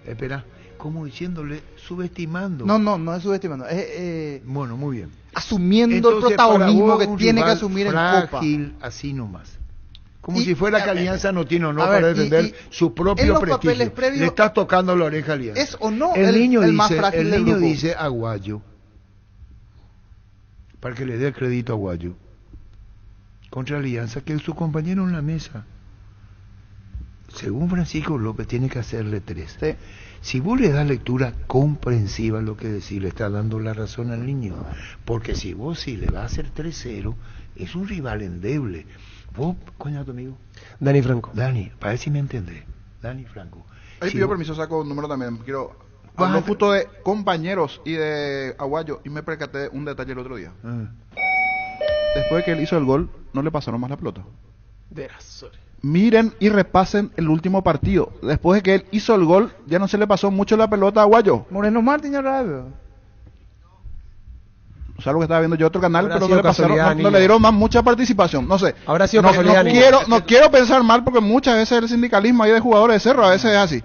Espera, como diciéndole, subestimando. No es subestimando. Bueno, muy bien. Asumiendo Entonces, el protagonismo para vos, que un tiene que rival asumir en Copa. frágil, así nomás. Como Y- si fuera que Alianza no tiene honor a ver, para defender y su en propio los prestigio. papeles previos- Le estás tocando la oreja a Alianza. ¿Es o no el niño el dice, más frágil el del niño grupo? dice Aguayo, para que le dé el crédito a Aguayo, contra Alianza, que es su compañero en la mesa. Según Francisco López, tiene que hacerle 3. Sí. Si vos le das lectura comprensiva a lo que decís, le estás dando la razón al niño. Porque si vos sí le vas a hacer 3-0, es un rival endeble. Vos, coño, tu amigo. Dani Franco. Dani, para ver si me entendés. Dani Franco. Ahí Si pidió vos- permiso, saco un número también. Quiero Vas hablar a- justo de compañeros y de Aguayo y me percaté de un detalle el otro día. Ah. Después de que él hizo el gol, no le pasaron más la pelota. De razón. Miren y repasen el último partido. Después de que él hizo el gol, ya no se le pasó mucho la pelota a Aguayo. Moreno Martín ya radio. O sea, lo que estaba viendo yo otro canal, Habrá pero no sido le pasaron, casualidad, no niño. le dieron más mucha participación. No sé. Habrá sido no, casualidad, no niño. quiero pensar mal porque muchas veces el sindicalismo ahí de jugadores de Cerro a veces es así.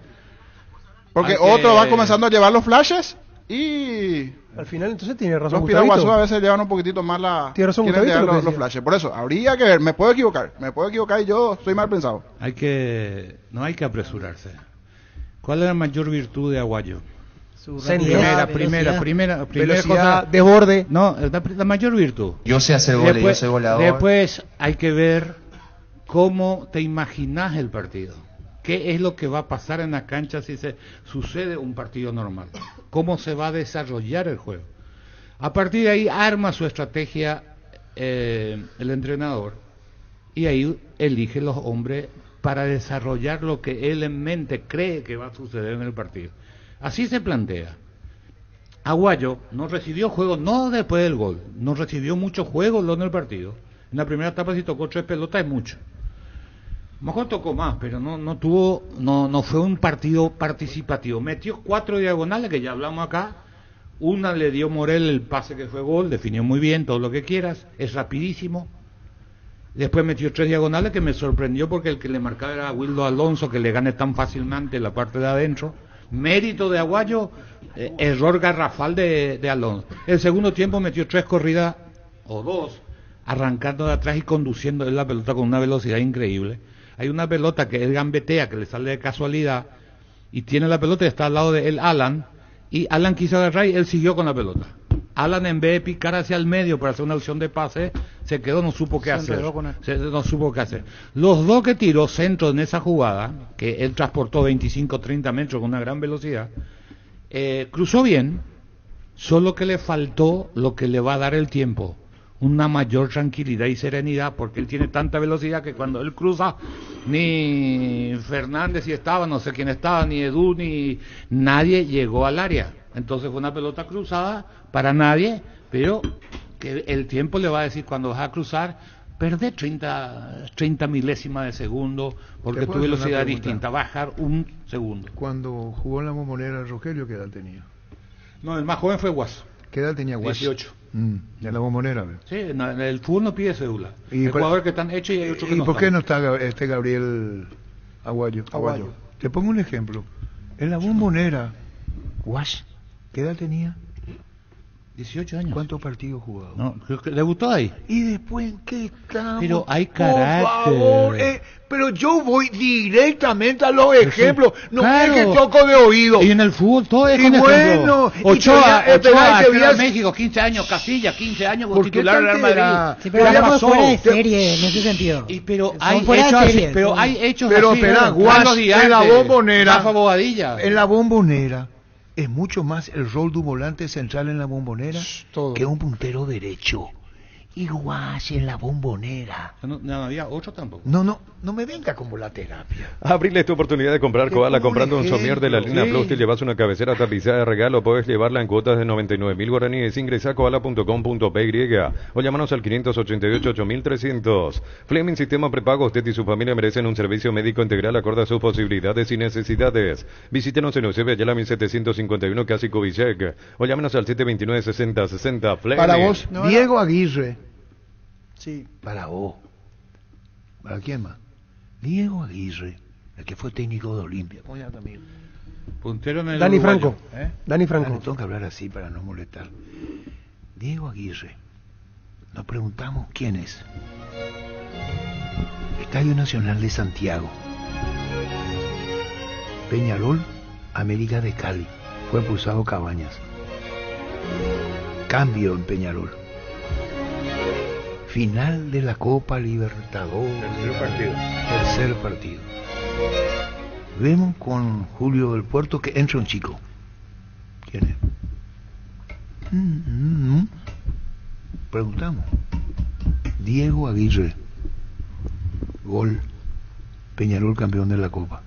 Porque Hay que- otro va comenzando a llevar los flashes y Al final, entonces tiene razón los piraguazos a Gustavito. veces llevan un poquitito más la... Tiene razón quieren Gustavito llevar lo que los decía. flashes. Por eso, habría que ver. Me puedo equivocar y yo estoy mal pensado. No hay que apresurarse. ¿Cuál es la mayor virtud de Aguayo? Su Centro. rapidez, Primera Velocidad, cosa. desborde. No, la mayor virtud. Yo sé hacer goles, yo soy goleador. Después hay que ver cómo te imaginas el partido. ¿Qué es lo que va a pasar en la cancha si se sucede un partido normal? ¿Cómo se va a desarrollar el juego? A partir de ahí arma su estrategia el entrenador y ahí elige los hombres para desarrollar lo que él en mente cree que va a suceder en el partido. Así se plantea. Aguayo no recibió juego, no después del gol, no recibió mucho juego en el partido. En la primera etapa si tocó 3 pelotas es mucho. Mejor tocó más, pero no fue un partido participativo. Metió 4 diagonales que ya hablamos acá. Una le dio Morel el pase que fue gol, definió muy bien, todo lo que quieras, es rapidísimo. Después metió 3 diagonales que me sorprendió porque el que le marcaba era Wildo Alonso, que le gane tan fácilmente la parte de adentro. Mérito de Aguayo, error garrafal de Alonso. El segundo tiempo metió 3 corridas, o 2, arrancando de atrás y conduciendo la pelota con una velocidad increíble. Hay una pelota que él gambetea, que le sale de casualidad, y tiene la pelota y está al lado de él Alan, y Alan quiso agarrar y él siguió con la pelota. Alan, en vez de picar hacia el medio para hacer una opción de pase, se quedó, no supo qué hacer. No supo qué hacer. Los dos que tiró centro en esa jugada, que él transportó 25-30 metros con una gran velocidad, cruzó bien, solo que le faltó lo que le va a dar el tiempo. una mayor tranquilidad y serenidad, porque él tiene tanta velocidad que cuando él cruza, ni Fernández si estaba, no sé quién estaba, ni Edu, ni nadie llegó al área. Entonces fue una pelota cruzada para nadie, pero que el tiempo le va a decir cuando vas a cruzar, perdés 30 milésimas de segundo, porque tu velocidad es distinta, bajar un segundo. Cuando jugó en la Bombonera, Rogelio, ¿qué edad tenía? No, el más joven fue Guas. ¿Qué edad tenía Guas? 18. De la Bombonera, ¿ve? Sí, el fútbol no pide cédula. Y hay jugadores que están hechos y hay otros que no. ¿Y por qué están. no está Gabriel Aguayo? Te pongo un ejemplo. En la Bombonera, Guas, ¿qué edad tenía? 18 años. ¿Cuántos partidos jugó? No, creo que debutó ahí. ¿Y después en qué estamos? Pero hay carácter. Por favor, pero yo voy directamente a los ejemplos. No claro. es que toco de oído. Y en el fútbol todo es y con bueno, ejemplo. Ochoa, Ochoa, México, 15 años, Casilla, 15 años, ¿por titular del Real Madrid. Sí, pero hablamos fuera de serie en ese sentido. Pero Son hay fuera de hechos serie, así, pero son- hay hechos Pero así. espera, Guas, en la Bombonera. Rafa Bobadilla. En la Bombonera es mucho más el rol de un volante central en la Bombonera que un puntero derecho. Y Guas en la Bombonera. No había otro tampoco. No me venga como la terapia. Abrirle tu oportunidad de comprar Koala comprando un somier de la línea sí. Plus. Te llevas una cabecera tapizada de regalo. Puedes llevarla en cuotas de 99.000 guaraníes. Ingresa a koala.com.py o llámanos al 588-8300. Fleming Sistema Prepago. Usted y su familia merecen un servicio médico integral acorde a sus posibilidades y necesidades. Visítenos en Eusebio Ayala 1751 casi Kubitschek o llámenos al 729-6060. Fleming. Para vos, Diego Aguirre. Sí. Para vos. ¿Para quién más? Diego Aguirre, el que fue técnico de Olimpia. Oye, también. Puntero en el Dani uruguayo. Franco. Dani Franco. Tengo que hablar así para no molestar. Diego Aguirre. Nos preguntamos quién es. Estadio Nacional de Santiago. Peñarol, América de Cali. Fue expulsado Cabañas. Cambio en Peñarol. Final de la Copa Libertadores. Tercer partido. Vemos con Julio del Puerto que entra un chico. ¿Quién es? Preguntamos. Diego Aguirre. Gol. Peñarol campeón de la Copa.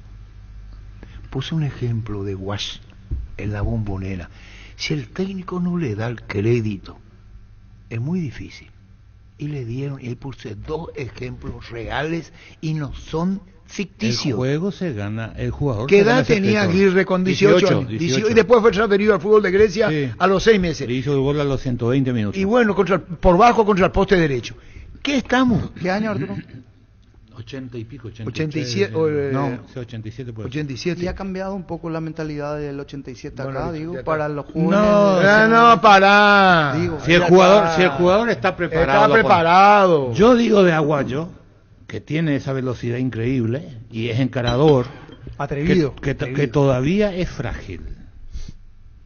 Puse un ejemplo de Guas en la Bombonera. Si el técnico no le da el crédito, es muy difícil. Y le dieron, y puse dos ejemplos reales y no son ficticios. El juego se gana, el jugador. ¿Qué edad tenía Aguirre con 18 años? 18. Y después fue transferido al fútbol de Grecia a los 6 meses. Le hizo el gol a los 120 minutos. Y bueno, por bajo contra el poste derecho. ¿Qué estamos? ¿Qué año, Arturo? 80 y pico, 87. No, 87 puede 87. Y ha cambiado un poco la mentalidad del 87 Bueno, acá, ya digo, está. para los jóvenes. No, pará. Digo, Si el jugador está preparado. Está preparado. Yo digo de Aguayo, que tiene esa velocidad increíble y es encarador, Atrevido. que todavía es frágil.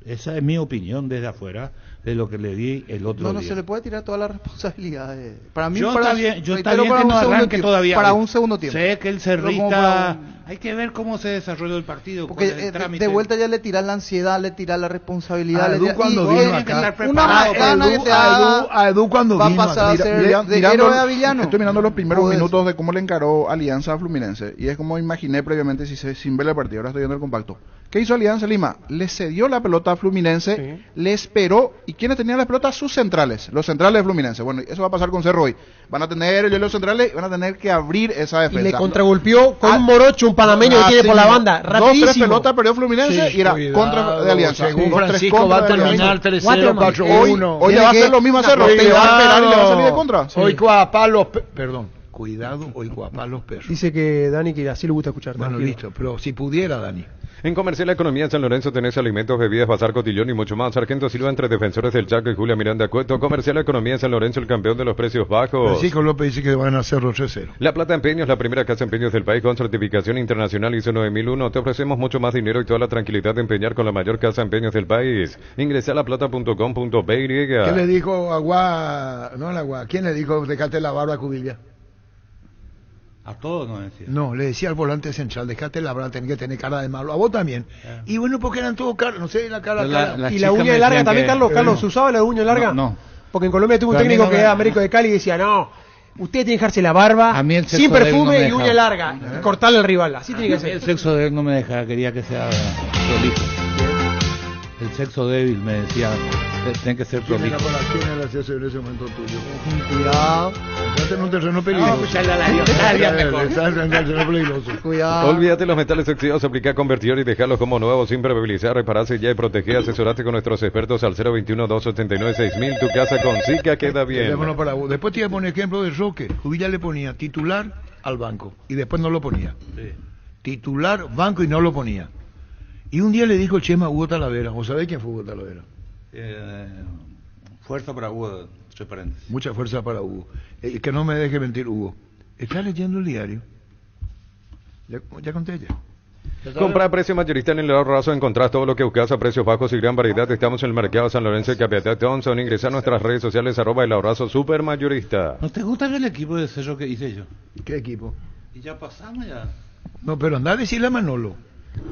Esa es mi opinión desde afuera de lo que le di el otro No día. se le puede tirar toda la responsabilidad. Para mí, Yo para, está bien reitero, que para no un segundo arranque tiempo, todavía. para un segundo tiempo. Sé que el Pero como Cerrita... para Hay que ver cómo se desarrolló el partido. Porque con el trámite. de vuelta ya le tiras la ansiedad, le tiras la responsabilidad. A Edu cuando vino acá. Una macana que te haga, a Edu cuando va a vino pasar a acá. ser Mira- de mirando- héroe a villano. Estoy mirando los primeros Pues- minutos de cómo le encaró Alianza a Fluminense. Y es como imaginé previamente sin ver el partido. Ahora estoy viendo el compacto. ¿Qué hizo Alianza Lima? Le cedió la pelota a Fluminense, le esperó. ¿Y quiénes tenían la pelota? Sus centrales. Los centrales de Fluminense. Bueno, eso va a pasar con Cerro hoy. Van a tener los centrales y van a tener que abrir esa defensa. Y le contragolpeó con un morocho, un panameño que tiene por la banda. Dos, Rapidísimo. tres pelotas perdió Fluminense y era contra de Alianza. Según Dos, tres Francisco contra va a de Alianza. terminar 3-0, 4-1. Hoy le va a hacer lo mismo a Cerro. Te va a esperar y le va a salir de contra. Hoy Coapá los... Perdón. Cuidado, hoy Coapá los perros. Dice que Dani que así le gusta escuchar. Bueno, tranquilo. listo. Pero si pudiera, Dani. En Comercial Economía en San Lorenzo tenés alimentos, bebidas, bazar, cotillón y mucho más. Sargento Silva entre defensores del Chaco y Julia Miranda Cueto. Comercial Economía en San Lorenzo, el campeón de los precios bajos. Francisco López dice que van a hacerlo 3-0. La Plata Empeños, la primera casa de empeños del país con certificación internacional ISO 9001. Te ofrecemos mucho más dinero y toda la tranquilidad de empeñar con la mayor casa de empeños del país. Ingresa a laplata.com.py. ¿Qué le dijo Agua? No, el Agua. ¿Quién le dijo dejate la barba a Cubilla? A todos nos decía. No, le decía al volante central, dejate la barba, tenés que tener cara de malo. A vos también. Y bueno, porque eran todos caras, no sé, la cara. La y la uña larga también, Carlos. ¿Se usaba la uña larga? No. Porque en Colombia tuvo un Pero a mí técnico no que me- era Américo de Cali y decía, no, usted tiene que dejarse la barba A mí el sin sexo débil perfume no me y uña deja. larga, y cortarle al rival. Así tiene que El ser. sexo de él no me deja, quería que sea prolijo. El sexo débil me decía, tiene que ser ¿Quién es prolijo. el asesor en ese momento tuyo? Cuidado. Estás en un terreno peligroso. escucharle a la Dionaria mejor. Estás en un terreno peligroso. Cuidado. Olvídate los metales oxidados, aplica, convertir y dejarlos como nuevos, sin permeabilizar, repararse ya y proteger. Asesorate con nuestros expertos al 021-289-6000. Tu casa con Zika queda bien. Teléfono para vos. Después te iba a poner ejemplo de Roque. Jubilla le ponía titular al banco y después no lo ponía. Titular, banco y no lo ponía. Y un día le dijo Chema a Hugo Talavera. ¿Vos sabés quién fue Hugo Talavera? Fuerza para Hugo, entre paréntesis. Mucha fuerza para Hugo. Que no me deje mentir, Hugo. ¿Estás leyendo el diario? Ya conté ya. Compra a precio mayorista en el ahorrazo, encontrás todo lo que buscas a precios bajos y gran variedad. Estamos en el mercado San Lorenzo y Capital Thompson. Ingresa a nuestras redes sociales @el ahorrazo super mayorista. ¿No te gusta el equipo de Cerro que hice yo? ¿Qué equipo? Y ya pasamos ya. No, pero anda a decirle a Manolo.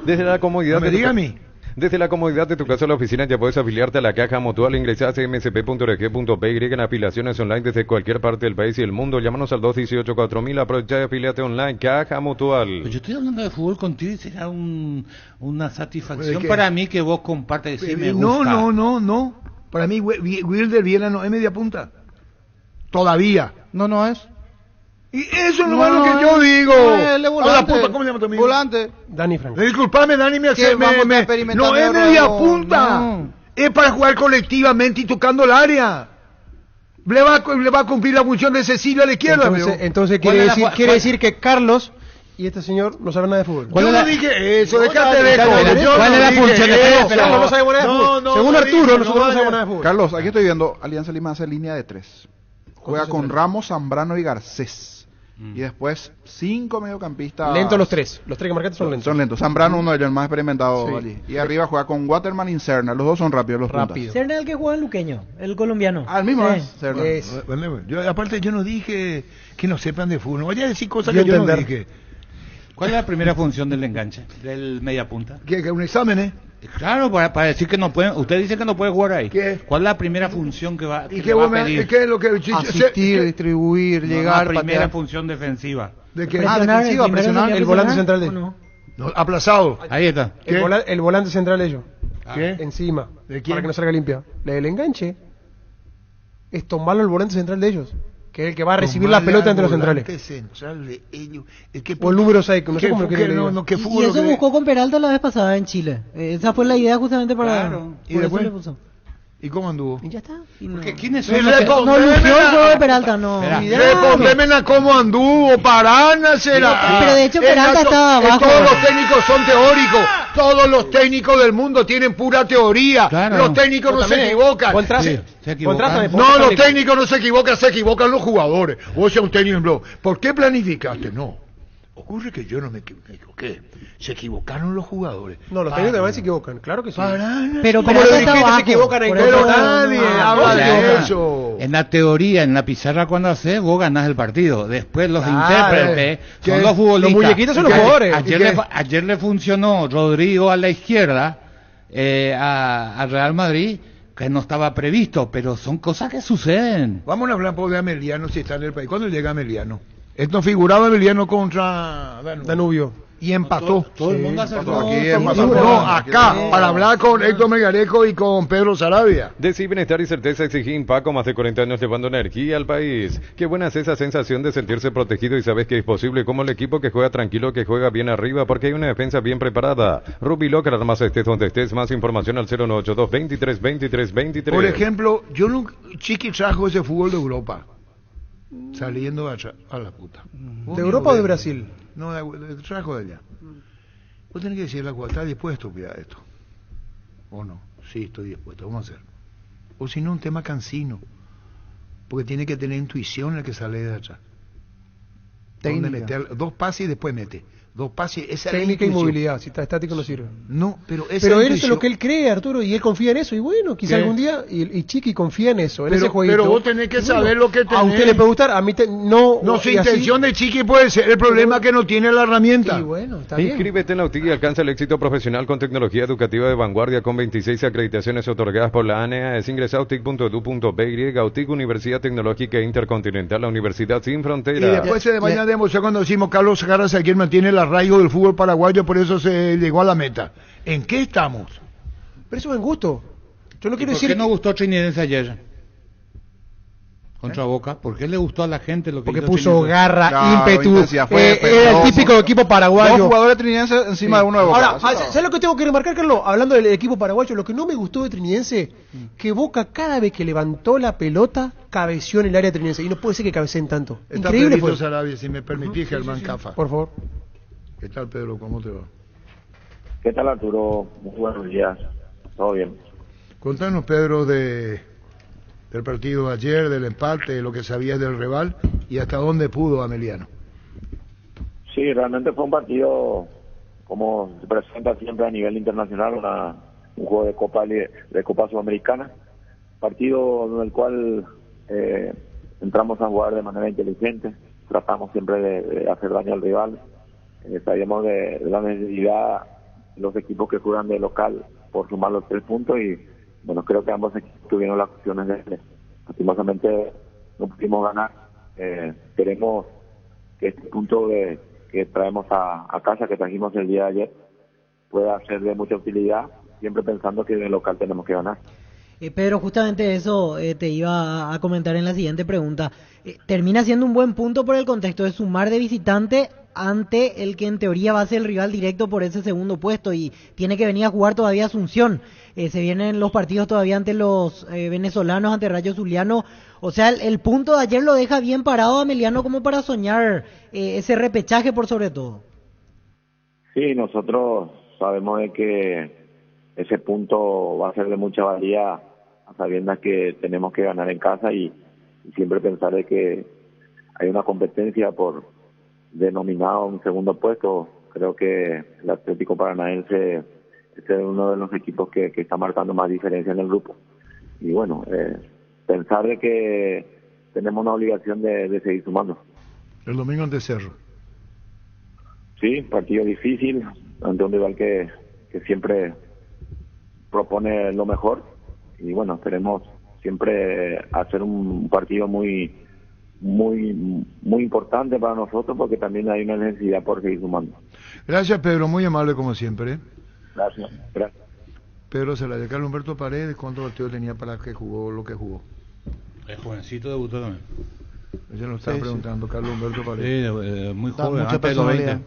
Desde la comodidad No me de tu diga a ca- mí. Desde la comodidad de tu casa o la oficina ya puedes afiliarte a la Caja Mutual. Ingresás a msp.org.py en aplicaciones online desde cualquier parte del país y el mundo. Llámanos al 218-4000. Aprovecha y afiliate online. Caja Mutual. Pues yo estoy hablando de fútbol contigo y será una satisfacción ¿Qué? para mí que vos compartas y decís, me No, gusta. no. Para mí, Wilder Viera no es media punta. Todavía. No es. Y eso no, No, es lo que yo digo. no, él es A la volante. puta, ¿cómo se llama tu amigo? Volante. Dani Franco. Disculpame, Dani, me ¿Qué hace... vamos a me- experimentar no de es media nuevo? punta. No. Es para jugar colectivamente y tocando el área. Le va a cumplir la función de Cecilio a la izquierda. Entonces ¿Cuál quiere es la- decir, cuál- decir que Carlos y este señor no saben nada de fútbol. Yo no dije eso, déjate de Dani, joder. Yo ¿cuál no es la dije función de eso. Carlos? Carlos no sabe nada de fútbol. No, Según no Arturo, dije, nosotros no vaya. sabemos nada de fútbol. Carlos, aquí estoy viendo, Alianza Lima hace línea de 3. Juega con Ramos, Zambrano y Garcés. Y después 5 mediocampistas. Lentos los tres. Los tres que marcaste son lentos. Son lentos. Zambrano, uno de ellos, el más experimentado Sí. allí. Y arriba juega con Waterman y Serna. Los dos son rápidos, los puntas. Rápido. Serna es el que juega en Luqueño, el colombiano. Ah, el mismo Sí. es Serna. Es- Aparte, yo no dije que no sepan de fútbol. No vaya a decir cosas Yo que yo no entender. dije. ¿Cuál es la primera función del enganche, del media punta? Que un examen, Claro, para decir que no pueden, usted dice que no puede jugar ahí. ¿Qué? ¿Cuál es la primera función que va, ¿Y que qué le va vos a pedir? qué es lo que... Asistir, distribuir, No, llegar, la primera patear. función defensiva. ¿De qué? Presionar, defensiva, el primero presionar, sería el volante presionar, central de- ¿o no? No, aplazado. Ahí está. ¿Qué? El volante central de ellos. ¿Qué? Encima. ¿De quién? Para que no salga limpia. La del enganche es tomarlo el volante central de ellos. Que es el que va a recibir la pelota entre los centrales. Central de ellos. Es que O el número 6, no sé cómo lo quiere no, leer. no, que Y fútbol eso lo que- buscó con Peralta la vez pasada en Chile. Esa fue la idea justamente para... Claro. ¿Y por eso después? le puso. ¿Y cómo anduvo? Y ya está. Y no. Porque ¿quiénes Sí, son los que- repo- No lució el juego de Peralta, no. Espera. Olvidate. Respondeme a cómo anduvo, Paraná será. Pero de hecho Peralta estaba abajo. Todos los técnicos son teóricos. Todos los técnicos del mundo tienen pura teoría. Claro. Los técnicos no se equivocan. Sí, se equivocan. No, los técnicos no se equivocan los jugadores. O sea, un técnico, ¿por qué planificaste? No. Ocurre que yo no me equivoqué. Se equivocaron los jugadores. No, los técnicos también se equivocan, claro que sí. Paraná. Pero Como Peralta lo está dijiste, abajo. se equivocan en Por Pero eso nadie habla O sea, de eso. En la teoría, en la pizarra cuando haces, vos ganás el partido. Después los Claro. intérpretes ¿Qué? son los futbolistas. Los muñequitos son los ¿Qué? jugadores. Ayer, ¿Y qué? ayer le funcionó Rodrigo a la izquierda a Real Madrid, que no estaba previsto, pero son cosas que suceden. Vamos a hablar de Ameliano si está en el país. ¿Cuándo llega Ameliano? Esto figuraba Ameliano contra Danubio. y empató. Todo el mundo acertó. Aquí No, acá, para hablar con Héctor Melgarejo y con Pedro Sarabia. Decí bienestar y certeza exigí Paco, más de 40 años llevando energía al país. Qué buena es esa sensación de sentirse protegido y sabes que es posible, como el equipo que juega tranquilo, que juega bien arriba, porque hay una defensa bien preparada. Ruby Locker, armas estés donde estés, más información al 0982 23 23 23. Por ejemplo, yo nunca, Chiqui trajo ese fútbol de Europa. Saliendo a la puta. ¿De Europa o de Brasil? No, trajo de allá. Vos tenés que decirle a la ¿estás dispuesto a esto? ¿O no? Sí, estoy dispuesto, vamos a hacer. O si no, un tema cansino. Porque tiene que tener intuición el que sale de atrás. Donde Técnica. mete dos pases y después mete. 2 pases, esa técnica y intuición. movilidad, si está estático no sirve. No, pero esa Pero eso es intuición- lo que él cree, Arturo, y él confía en eso, y bueno, quizá ¿Qué? algún día, y Chiqui confía en eso, en Pero- ese jueguito. pero vos tenés que Y bueno, saber lo que a tenés. usted le puede gustar, a mí no... No, su y así- intención de Chiqui puede ser el problema que no tiene la herramienta. Y bueno, está bien. Inscríbete en la UTIC y alcanza el éxito profesional con tecnología educativa de vanguardia con 26 acreditaciones otorgadas por la ANEA. Es ingresa a utic.edu.py, UTIC, Universidad Tecnológica Intercontinental, la Universidad sin Y fronteras. después se desmaña de emoción cuando decimos Carlos Garas quien mantiene el arraigo del fútbol paraguayo, por eso se llegó a la meta. ¿En qué estamos? Pero eso es en gusto. Yo no ¿Y quiero por decir... qué no gustó Trinidad ayer? Contra Boca. ¿Por qué le gustó a la gente lo que Porque hizo puso Trinidad? garra, Claro, ímpetu, intensidad, fue era el peligroso. típico equipo paraguayo. 2 jugadores trinidenses encima de uno de Boca. Ahora, ¿sabes lo que tengo que remarcar, Carlos? Hablando del equipo paraguayo, lo que no me gustó de Trinidense, que Boca cada vez que levantó la pelota, cabeció en el área Trinidense. Y no puede ser que cabeceen tanto. Está Increíble Pedrito fue. Sarabia, si me permitís, Germán sí. Cafa. Por favor. ¿Qué tal, Pedro? ¿Cómo te va? ¿Qué tal, Arturo? Muy buenos días. Todo bien. Contanos, Pedro, del partido de ayer, del empate, de lo que sabías del rival y hasta dónde pudo Ameliano. Sí, realmente fue un partido, como se presenta siempre a nivel internacional, un juego de Copa Sudamericana. Partido en el cual entramos a jugar de manera inteligente, tratamos siempre de hacer daño al rival. Sabíamos de la necesidad de los equipos que juegan de local por sumar los 3 puntos y bueno, creo que ambos equipos tuvieron las opciones de lastimosamente no pudimos ganar. Queremos que este punto que traemos a casa, que trajimos el día de ayer, pueda ser de mucha utilidad, siempre pensando que de local tenemos que ganar. Pedro, justamente eso te iba a comentar en la siguiente pregunta. Termina siendo un buen punto por el contexto de sumar de visitante ante el que en teoría va a ser el rival directo por ese segundo puesto y tiene que venir a jugar todavía Asunción. Se vienen los partidos todavía ante los venezolanos, ante Rayo Zuliano. O sea, el punto de ayer lo deja bien parado a Ameliano como para soñar ese repechaje por sobre todo. Sí, nosotros sabemos de que ese punto va a ser de mucha valía a sabiendas que tenemos que ganar en casa y siempre pensar de que hay una competencia por denominado un segundo puesto. Creo que el Atlético Paranaense es uno de los equipos que está marcando más diferencia en el grupo. Y bueno, pensar de que tenemos una obligación de seguir sumando. El domingo ante Cerro. Sí, partido difícil, ante un rival que siempre propone lo mejor. Y bueno, queremos siempre hacer un partido muy importante para nosotros porque también hay una necesidad por seguir sumando. Gracias, Pedro, muy amable como siempre. Gracias. Pedro Zelaya, Carlos Humberto Paredes, ¿cuántos partidos tenía para que jugó lo que jugó? El jovencito debutó también. Ella nos está preguntando, Carlos Humberto Sí, Paredes. muy Da joven, mucha antes de los 20.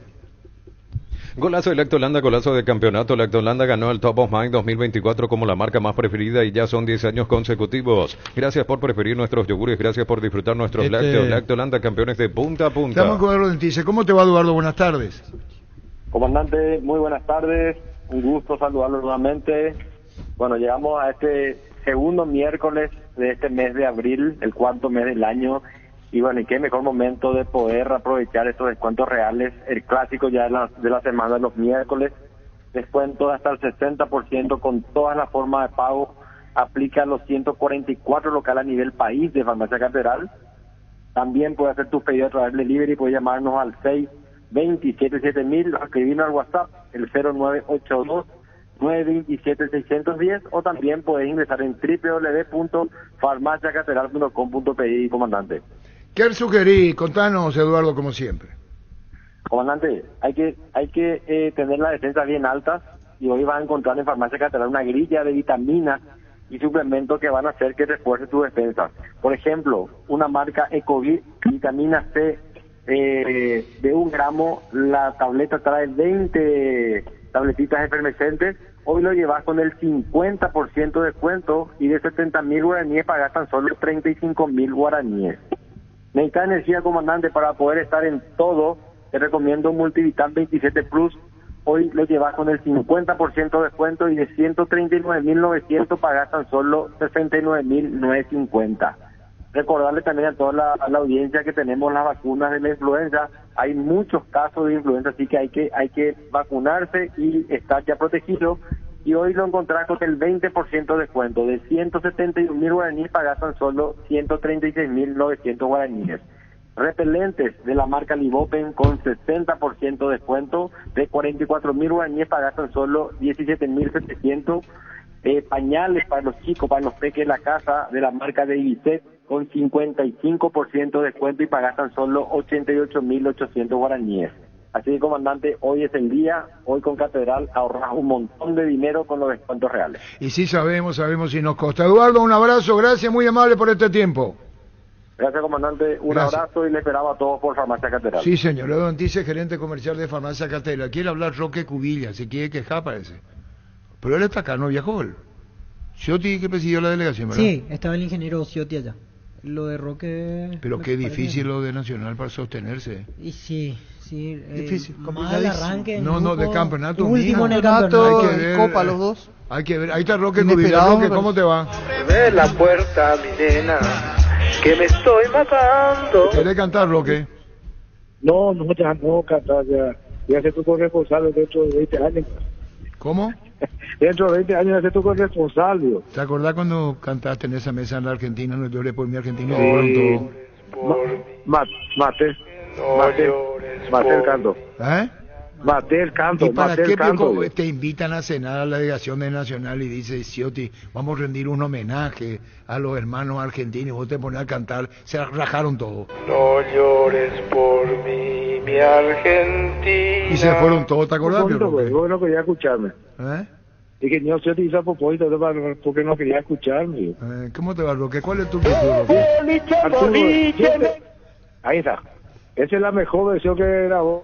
Golazo de Lactolanda, golazo de campeonato. Lactolanda ganó el Top of Mind 2024 como la marca más preferida y ya son 10 años consecutivos. Gracias por preferir nuestros yogures, gracias por disfrutar nuestros lácteos. Lactolanda, campeones de punta a punta. Estamos con Eduardo Dentice. ¿Cómo te va, Eduardo? Buenas tardes. Comandante, muy buenas tardes. Un gusto saludarlo nuevamente. Bueno, llegamos a este segundo miércoles de este mes de abril, el cuarto mes del año. Y bueno, y qué mejor momento de poder aprovechar estos descuentos reales. El clásico ya de la semana de los miércoles. Descuento hasta el 60% con todas las formas de pago. Aplica a los 144 locales a nivel país de Farmacia Catedral. También puede hacer tu pedido a través del delivery. Puede llamarnos al 627-7000 o escribirnos al WhatsApp, el 0982-927-610. O también puedes ingresar en www.farmaciacatedral.com.pi, comandante. ¿Qué sugerí? Contanos, Eduardo, como siempre. Comandante, hay que tener las defensas bien altas y hoy vas a encontrar en Farmacia Catedral una grilla de vitaminas y suplementos que van a hacer que refuerce tu defensa. Por ejemplo, una marca Ecovit, vitamina C de 1 gramo, la tableta trae 20 tabletitas efervescentes. Hoy lo llevas con el 50% de descuento y de 70.000 guaraníes pagas tan solo 35.000 guaraníes. Necesitas energía, comandante, para poder estar en todo. Te recomiendo Multivital 27 Plus. Hoy lo llevas con el 50% de descuento y de 139.900 pagas tan solo 69.950. Recordarle también a toda la audiencia que tenemos las vacunas de la influenza. Hay muchos casos de influenza, así que hay que vacunarse y estar ya protegido. Y hoy lo encontrás con el 20% de descuento. De 171.000 guaraníes pagas tan solo 136.900 guaraníes. Repelentes de la marca Libopen con 60% de descuento. De 44.000 guaraníes pagas tan solo 17.700. Pañales para los chicos, para los peques de la casa de la marca de Ibicet con 55% de descuento y pagas tan solo 88.800 guaraníes. Así que, comandante, hoy es el día, hoy con Catedral ahorras un montón de dinero con los descuentos reales. Y sí sabemos si nos costa. Eduardo, un abrazo, gracias, muy amable por este tiempo. Gracias, comandante, un abrazo y le esperaba a todos por Farmacia Catedral. Sí, señor, Eduardo Antice, gerente comercial de Farmacia Catedral. Quiere hablar Roque Cubilla, se quiere quejar, parece. Pero él está acá, no viajó él. Ciotti que presidió la delegación, ¿verdad? Sí, estaba el ingeniero Ciotti allá. Lo de Roque... Pero qué difícil lo de Nacional para sostenerse. Y sí, difícil, mal arranque. No, de campeonato. Último en el campeonato, hay que ver, Copa los dos. Hay que ver, ahí está Roque Cubilla. Roque, ¿cómo te va? Abre la puerta, mi nena, que me estoy matando. ¿Querés cantar, Roque? No, ya no cantar, ya se tu corresponsal dentro de 20 años. ¿Cómo? Dentro de 20 años ya se tu corresponsal. ¿Te acordás cuando cantaste en esa mesa en la Argentina? No lloré por mi Argentina y lloraron todo. Maté el canto. ¿Eh? Maté el canto. ¿Y para maté qué el canto, te invitan a cenar a la delegación de Nacional y dice Ciotti, vamos a rendir un homenaje a los hermanos argentinos, y vos te pones a cantar, se rajaron todo? No llores por mí, mi Argentina. Y se fueron todos, ¿te acordás? Vos no querías escucharme. ¿Eh? Y que no Ciotti hizo propósito porque no quería escucharme. ¿Cómo te va, Roque? ¿Cuál es tu quietud, Roque? Ahí está. Esa es la mejor versión que grabó.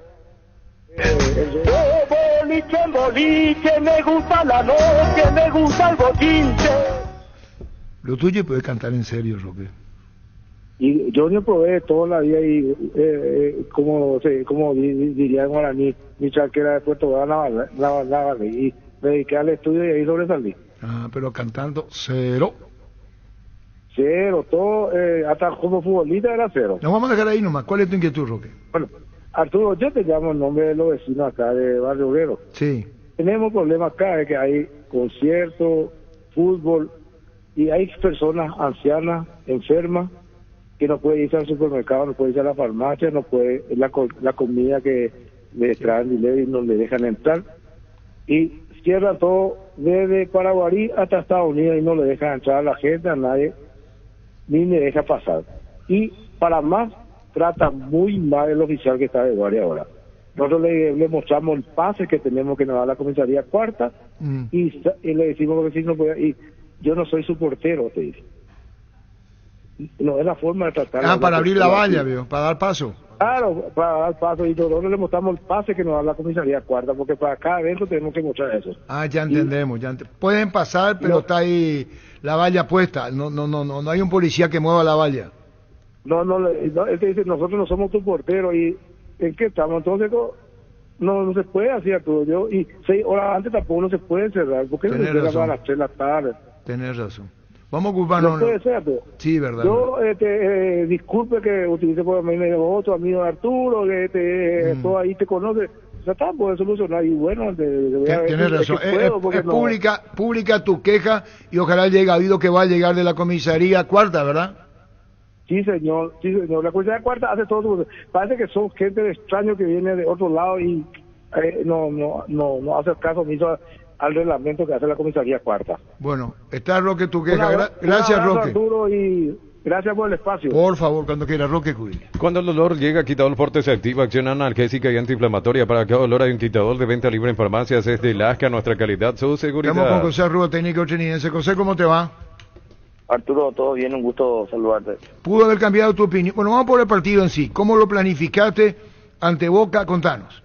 Boliche, boliche, me gusta la noche, me gusta el boliche. Lo tuyo puede cantar en serio, Roque. Y yo no probé toda la vida y como diría en guaraní, mi charquera de Puerto Gana, y me dediqué al estudio y ahí sobresalí. Ah, pero cantando cero. Cero, todo, hasta como futbolista era cero. Nos vamos a dejar ahí nomás. ¿Cuál es tu inquietud, Roque? Bueno, Arturo, yo te llamo en nombre de los vecinos acá de Barrio Obrero. Sí. Tenemos problemas acá de que hay conciertos, fútbol, y hay personas ancianas, enfermas, que no pueden irse al supermercado, no pueden irse a la farmacia, no puede la comida que le traen dinero y no le dejan entrar. Y cierran todo desde Paraguarí hasta Estados Unidos y no le dejan entrar a la gente, a nadie, ni le deja pasar. Y para más, trata muy mal el oficial que está de guardia ahora. Nosotros le mostramos el pase que tenemos que nos da la comisaría cuarta y le decimos que si no puede, y yo no soy su portero, te dice. No es la forma de tratar. Para abrir la valla, vio, para dar paso. Claro, para dar paso, y nosotros le mostramos el pase que nos da la comisaría cuarta, porque para acá adentro tenemos que mostrar eso. Ya entendemos, pueden pasar, pero está ahí la valla puesta, no hay un policía que mueva la valla. No, él te dice, nosotros no somos tu portero, y ¿en qué estamos? Entonces no se puede hacer todo. Y 6 horas antes tampoco no se puede cerrar, porque no se cierra a las 3 de la tarde. Tenés razón. Vamos a ocuparnos. No puede ser, pero sí, verdad. Yo, disculpe que utilice por mí otro amigo de Arturo, que todo ahí te conoce. Ya está, puede solucionar, y bueno, tienes razón. Es pública tu queja, y ojalá llegue a oído que va a llegar de la comisaría cuarta, ¿verdad? Sí, señor. La comisaría cuarta hace todo. Parece que son gente de extraño que viene de otro lado y no hace caso omiso al reglamento que hace la comisaría cuarta. Bueno, está Roque tu queja. Gracias, Roque. Arturo, y gracias por el espacio. Por favor, cuando quiera, Roque Cubil. Cuando el dolor llega, Quitadol Forte se activa, acción analgésica y antiinflamatoria. Para cada dolor hay un Quitadol de venta libre en farmacias. Es de Lasca, nuestra calidad, su seguridad. Estamos con José Arruda, técnico trinidense. José, ¿cómo te va? Arturo, todo bien, un gusto saludarte. Pudo haber cambiado tu opinión. Bueno, vamos por el partido en sí. ¿Cómo lo planificaste ante Boca? Contanos.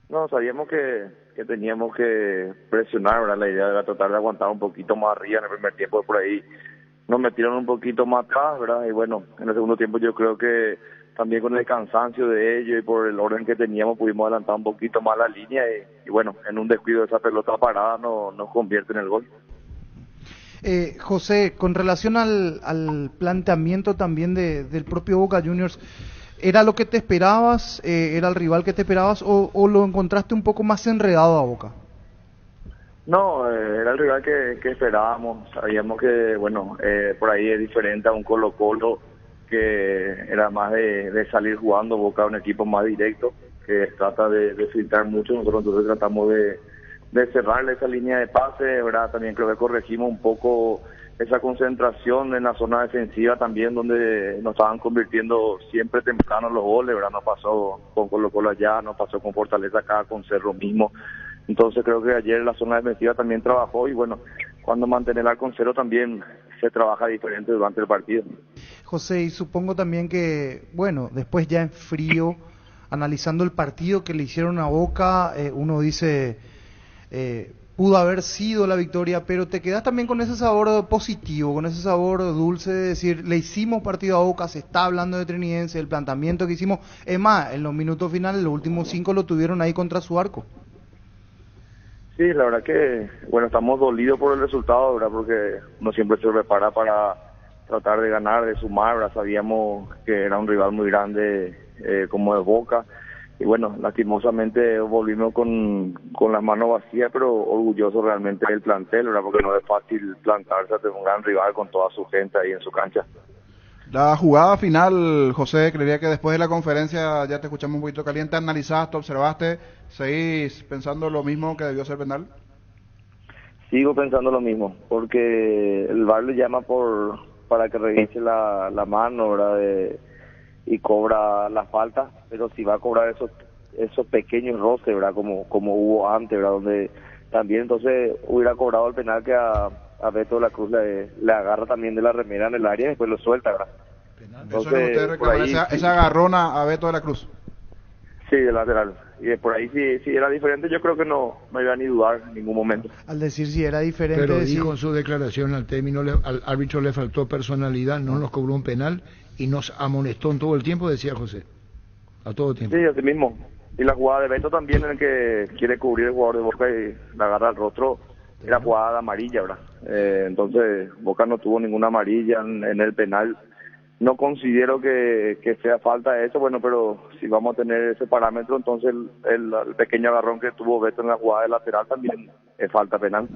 No, sabíamos que teníamos que presionar, ¿verdad? La idea era tratar de aguantar un poquito más arriba en el primer tiempo, por ahí nos metieron un poquito más atrás, ¿verdad? Y bueno, en el segundo tiempo yo creo que también con el cansancio de ellos y por el orden que teníamos pudimos adelantar un poquito más la línea y bueno, en un descuido de esa pelota parada nos convierte en el gol. José, con relación al planteamiento también del propio Boca Juniors, ¿era lo que te esperabas? ¿Era el rival que te esperabas? ¿O lo encontraste un poco más enredado a Boca? No, era el rival que esperábamos. Sabíamos que, bueno, por ahí es diferente a un Colo-Colo, que era más de salir jugando. Boca un equipo más directo, que trata de filtrar mucho. Nosotros entonces tratamos de cerrarle esa línea de pase, ¿verdad? También creo que corregimos un poco esa concentración en la zona defensiva también, donde nos estaban convirtiendo siempre temprano los goles, ¿verdad? Nos pasó con Colo-Colo allá, nos pasó con Fortaleza acá, con Cerro mismo. Entonces creo que ayer la zona defensiva también trabajó y bueno, cuando mantener el arco en cero también se trabaja diferente durante el partido. José, y supongo también que, bueno, después ya en frío, analizando el partido que le hicieron a Boca, uno dice, pudo haber sido la victoria, pero te quedas también con ese sabor positivo, con ese sabor dulce de decir, le hicimos partido a Boca, se está hablando de Trinidense, el planteamiento que hicimos, es más, en los minutos finales, los últimos 5 lo tuvieron ahí contra su arco. Sí, la verdad que, bueno, estamos dolidos por el resultado, ¿verdad? Porque uno siempre se prepara para tratar de ganar, de sumar, ¿verdad? Sabíamos que era un rival muy grande como es Boca. Y bueno, lastimosamente volvimos con las manos vacías, pero orgulloso realmente del plantel, ¿verdad? Porque no es fácil plantarse ante un gran rival con toda su gente ahí en su cancha. La jugada final, José, creería que después de la conferencia ya te escuchamos un poquito caliente, analizaste, observaste, ¿seguís pensando lo mismo que debió ser penal? Sigo pensando lo mismo, porque el VAR le llama para que revise la mano, ¿verdad? Y cobra la falta, pero si va a cobrar esos pequeños roces, ¿verdad? Como hubo antes, ¿verdad? Donde también entonces hubiera cobrado el penal que a Beto de la Cruz le agarra también de la remera en el área y después lo suelta, ¿verdad? Entonces, eso es lo que ustedes reclaman, esa agarrona a Beto de la Cruz. Sí, de lateral. Y por ahí si era diferente, yo creo que no iba a ni dudar en ningún momento. Al decir si era diferente... Pero dijo en su declaración al término, al árbitro le faltó personalidad, no nos cobró un penal y nos amonestó en todo el tiempo, decía José. A todo tiempo. Sí, así mismo. Y la jugada de Beto también, en el que quiere cubrir el jugador de Boca y le agarra el rostro, era jugada amarilla, ¿verdad? Entonces, Boca no tuvo ninguna amarilla en el penal. No considero que sea falta de eso, bueno, pero si vamos a tener ese parámetro, entonces el pequeño agarrón que tuvo Beto en la jugada de lateral también es falta penal.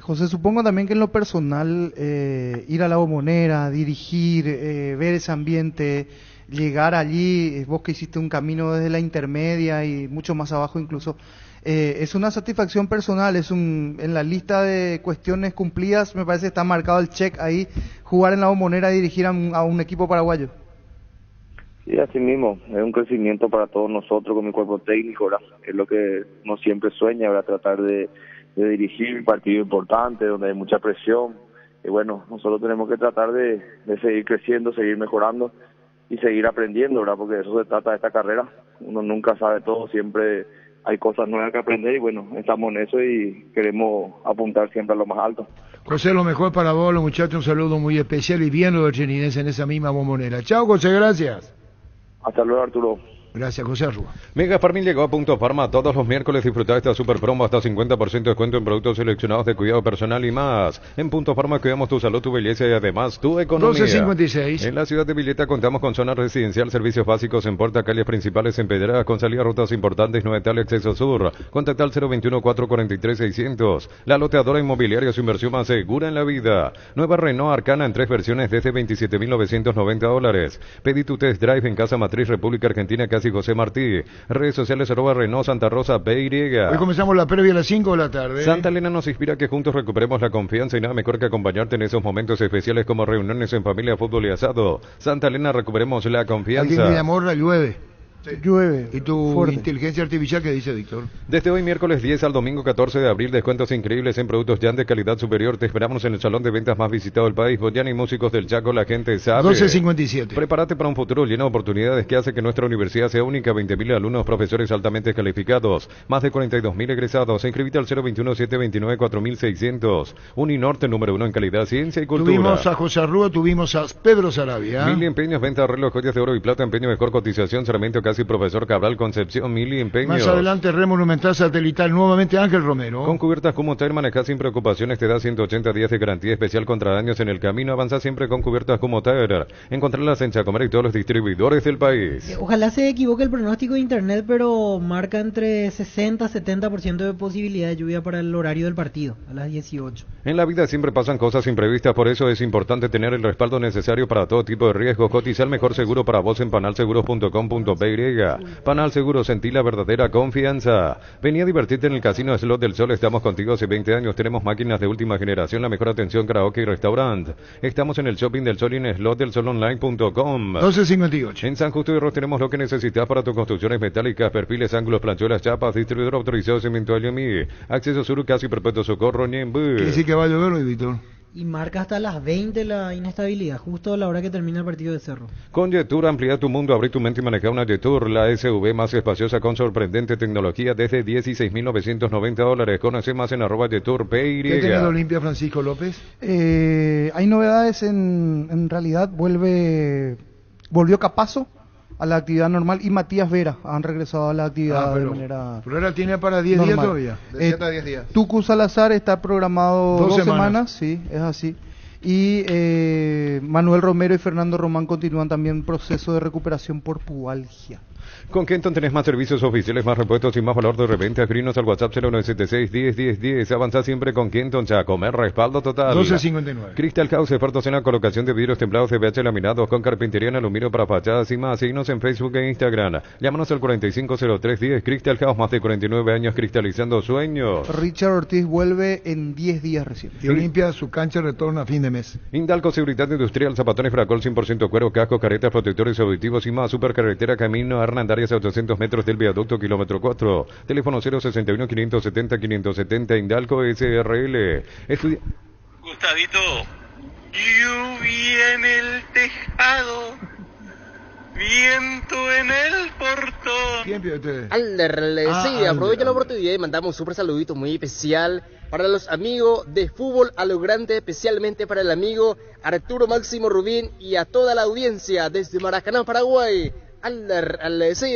José, supongo también que en lo personal, ir a la Bombonera, dirigir, ver ese ambiente, llegar allí, vos que hiciste un camino desde la intermedia y mucho más abajo incluso, es una satisfacción personal, en la lista de cuestiones cumplidas, me parece que está marcado el check ahí, jugar en la Bombonera y dirigir a un equipo paraguayo. Sí, así mismo, es un crecimiento para todos nosotros con mi cuerpo técnico, ¿verdad? Es lo que uno siempre sueña, ¿verdad? Tratar de dirigir un partido importante donde hay mucha presión, y bueno, nosotros tenemos que tratar de seguir creciendo, seguir mejorando y seguir aprendiendo, ¿verdad? Porque de eso se trata de esta carrera, uno nunca sabe todo, siempre hay cosas nuevas que aprender y bueno, estamos en eso y queremos apuntar siempre a lo más alto. José, lo mejor para vos, los muchachos, un saludo muy especial y bien lo de Trinidense en esa misma Bombonera. Chao, José, gracias. Hasta luego, Arturo. Gracias, José Arrua. Mega Farming llegó a Punto Farma todos los miércoles. Disfrutar esta super promo hasta 50% de descuento en productos seleccionados de cuidado personal y más. En Punto Farma cuidamos tu salud, tu belleza y además tu economía. 12.56. En la ciudad de Villeta contamos con zona residencial, servicios básicos en Puerta, calles principales en Pedradas, con salida a rutas importantes, 9 tal acceso sur. Contacta al 021-443-600. La loteadora inmobiliaria, su inversión más segura en la vida. Nueva Renault Arcana en 3 versiones desde $27,990. Pedí tu test drive en Casa Matriz, República Argentina, casi José Martí. Redes sociales @Renault Santa Rosa PY. Hoy comenzamos la previa a las 5 de la tarde. Santa Elena nos inspira que juntos recuperemos la confianza y nada mejor que acompañarte en esos momentos especiales como reuniones en familia, fútbol y asado. Santa Elena, recuperemos la confianza. Alguien me llamó, llueve. Sí. Llueve. ¿Y tu fuerte. inteligencia artificial qué dice, Víctor? Desde hoy miércoles 10 al domingo 14 de abril, descuentos increíbles en productos Yan de calidad superior. Te esperamos en el salón de ventas más visitado del país. Boyan y Músicos del Chaco, la gente sabe. 12.57. Prepárate para un futuro lleno de oportunidades que hace que nuestra universidad sea única. 20.000 alumnos, profesores altamente calificados, más de 42.000 egresados. Inscribite al 021-729-4600. Uninorte, número 1 en calidad, ciencia y cultura. Tuvimos a José Arrua, tuvimos a Pedro Sarabia. Mil empeños, venta de reloj, joyas de oro y plata, empeño, mejor cotización, ceramiento, casi Profesor Cabral, Concepción, Mili, Empeños. Más adelante, Red Monumental Satelital, nuevamente Ángel Romero. Con cubiertas Cumuter, maneja sin preocupaciones, te da 180 días de garantía especial contra daños en el camino. Avanza siempre con cubiertas Cumuter. Encontrarlas en Chacomer y todos los distribuidores del país. Ojalá se equivoque el pronóstico de internet, pero marca entre 60 y 70% de posibilidad de lluvia para el horario del partido, a las 18. En la vida siempre pasan cosas imprevistas, por eso es importante tener el respaldo necesario para todo tipo de riesgos. Cotiza el mejor seguro para vos en panalseguros.com.py. Panal Seguros, sentí la verdadera confianza. Vení a divertirte en el Casino Slot del Sol. Estamos contigo hace 20 años. Tenemos máquinas de última generación, la mejor atención, karaoke y restaurante. Estamos en el Shopping del Sol y en slotdelsolonline.com. 12.58. En San Justo de Ros tenemos lo que necesitas para tus construcciones metálicas, perfiles, ángulos, planchuelas, chapas, distribuidor autorizado, cemento Aliomi, acceso sur, casi perpetuo socorro, Ñembu. ¿Qué dice que va a llover hoy, Víctor? Y marca hasta las 20 la inestabilidad, justo a la hora que termina el partido de Cerro. Con Jetur amplía tu mundo, abrí tu mente y maneja una Jetur, la SUV más espaciosa con sorprendente tecnología desde $16,990. Conoce más en @JeturPY. ¿Qué tiene Olimpia, Francisco López? Hay novedades, en realidad volvió Capazo a la actividad normal y Matías Vera han regresado a la actividad de manera pero ahora tiene para 10 días todavía. De 7 a 10 días. Tucu Salazar está programado 2 semanas, sí, es así. Y Manuel Romero y Fernando Román continúan también proceso de recuperación por pubalgia. Con Kenton tenés más servicios oficiales, más repuestos y más valor de reventa. Escrinos al WhatsApp 0976-101010. Avanza siempre con Kenton, Chacomer, respaldo total. 12.59. Crystal House, expertos en la colocación de vidrios templados de PH laminados con carpintería en aluminio para fachadas y más. Síguenos en Facebook e Instagram. Llámanos al 450310. Crystal House, más de 49 años cristalizando sueños. Richard Ortiz vuelve en 10 días recién. Y Olimpia, su cancha retorna a fin de mes. Indalco Seguridad Industrial, zapatones Fracol 100% cuero, casco, caretas, protectores auditivos y más. Supercarretera Camino Hernandarias a 800 metros del viaducto, kilómetro 4. Teléfono 061-570-570. Indalco SRL. Gustavito, lluvia en el tejado, viento en el portón. ¿Quién pide usted? Alder, sí, aprovecho la oportunidad y mandamos un súper saludito muy especial para los amigos de Fútbol a lo Grande, especialmente para el amigo Arturo Máximo Rubín y a toda la audiencia desde Maracaná, Paraguay. Alder, sí.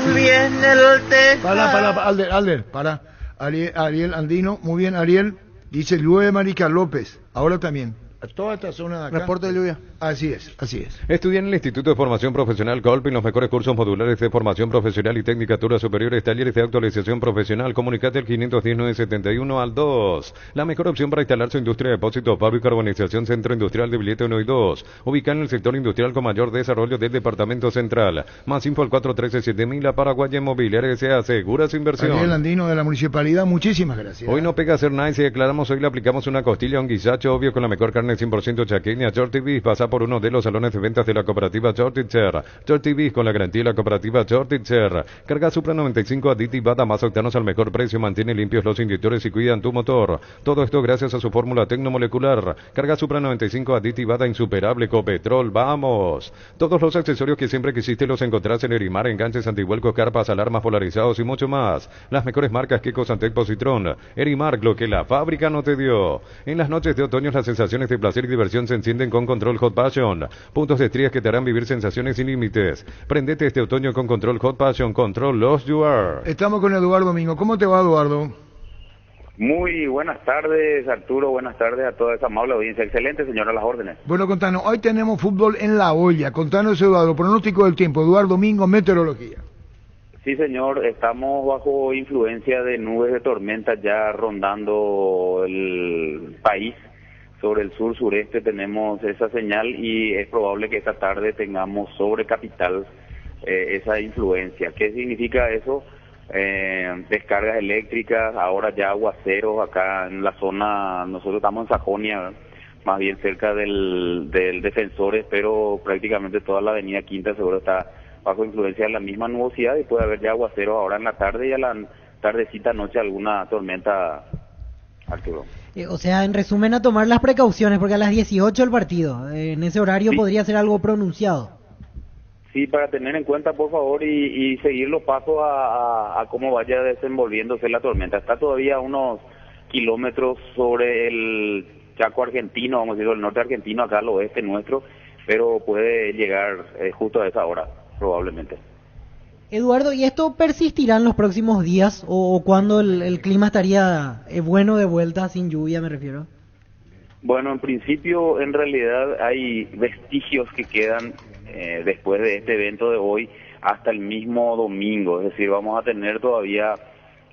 Lluvia en el tejado. Alder, para. Ariel Andino, muy bien, Ariel. Dice llueve Marica López, ahora también. A toda esta zona de acá. Reporte de lluvia. Así es, así es. Estudia en el Instituto de Formación Profesional Colpin los mejores cursos modulares de formación profesional y tecnicaturas superiores, talleres de actualización profesional. Comunicate al 510-971 al 2. La mejor opción para instalar su industria de depósito, pago y carbonización, Centro Industrial de Billete 1 y 2. Ubicada en el sector industrial con mayor desarrollo del Departamento Central. Más info al 413-7000. Paraguay Inmobiliaria se asegura su inversión. Ariel Andino de la Municipalidad, muchísimas gracias. Hoy no pega hacer nada y si declaramos hoy le aplicamos una costilla a un guisacho, obvio, con la mejor carne 100% chaqueña. Shorty Beef, pasa por uno de los salones de ventas de la cooperativa Shortitzer. Shorty Beef con la garantía de la cooperativa Shortitzer. Carga Supra 95 aditivada, más octanos al mejor precio, mantiene limpios los inyectores y cuidan tu motor. Todo esto gracias a su fórmula tecnomolecular. Carga Supra 95 aditivada, insuperable, Copetrol, vamos. Todos los accesorios que siempre quisiste los encontrás en Erimar, enganches, antivuelcos, carpas, alarmas, polarizados y mucho más. Las mejores marcas Kiko, Santec, Positrón. Erimar, lo que la fábrica no te dio. En las noches de otoño las sensaciones de placer y diversión se encienden con Control Hot Passion. Puntos de estrías que te harán vivir sensaciones sin límites. Prendete este otoño con Control Hot Passion. Control Lost You Are. Estamos con Eduardo Mingo. ¿Cómo te va, Eduardo? Muy buenas tardes, Arturo. Buenas tardes a toda esa amable audiencia. Excelente, señor, a las órdenes. Bueno, contanos. Hoy tenemos fútbol en la olla. Contanos, Eduardo. Pronóstico del tiempo. Eduardo Mingo, meteorología. Sí, señor. Estamos bajo influencia de nubes de tormenta ya rondando el país. Sobre el sur-sureste tenemos esa señal y es probable que esta tarde tengamos sobre capital esa influencia. ¿Qué significa eso? Descargas eléctricas, ahora ya aguaceros acá en la zona. Nosotros estamos en Sajonia, ¿verdad? Más bien cerca del Defensores, pero prácticamente toda la avenida Quinta seguro está bajo influencia de la misma nubosidad y puede haber ya aguaceros ahora en la tarde y a la tardecita noche alguna tormenta, Arturo. O sea, en resumen, a tomar las precauciones, porque a las 18 el partido, en ese horario Sí. podría ser algo pronunciado. Sí, para tener en cuenta, por favor, y seguir los pasos a cómo vaya desenvolviéndose la tormenta. Está todavía a unos kilómetros sobre el Chaco argentino, vamos a decir, el norte argentino, acá al oeste nuestro, pero puede llegar justo a esa hora. probablemente. Eduardo, ¿y esto persistirá en los próximos días o cuándo el clima estaría bueno de vuelta, sin lluvia me refiero? Bueno, en principio, en realidad hay vestigios que quedan después de este evento de hoy hasta el mismo domingo, es decir, vamos a tener todavía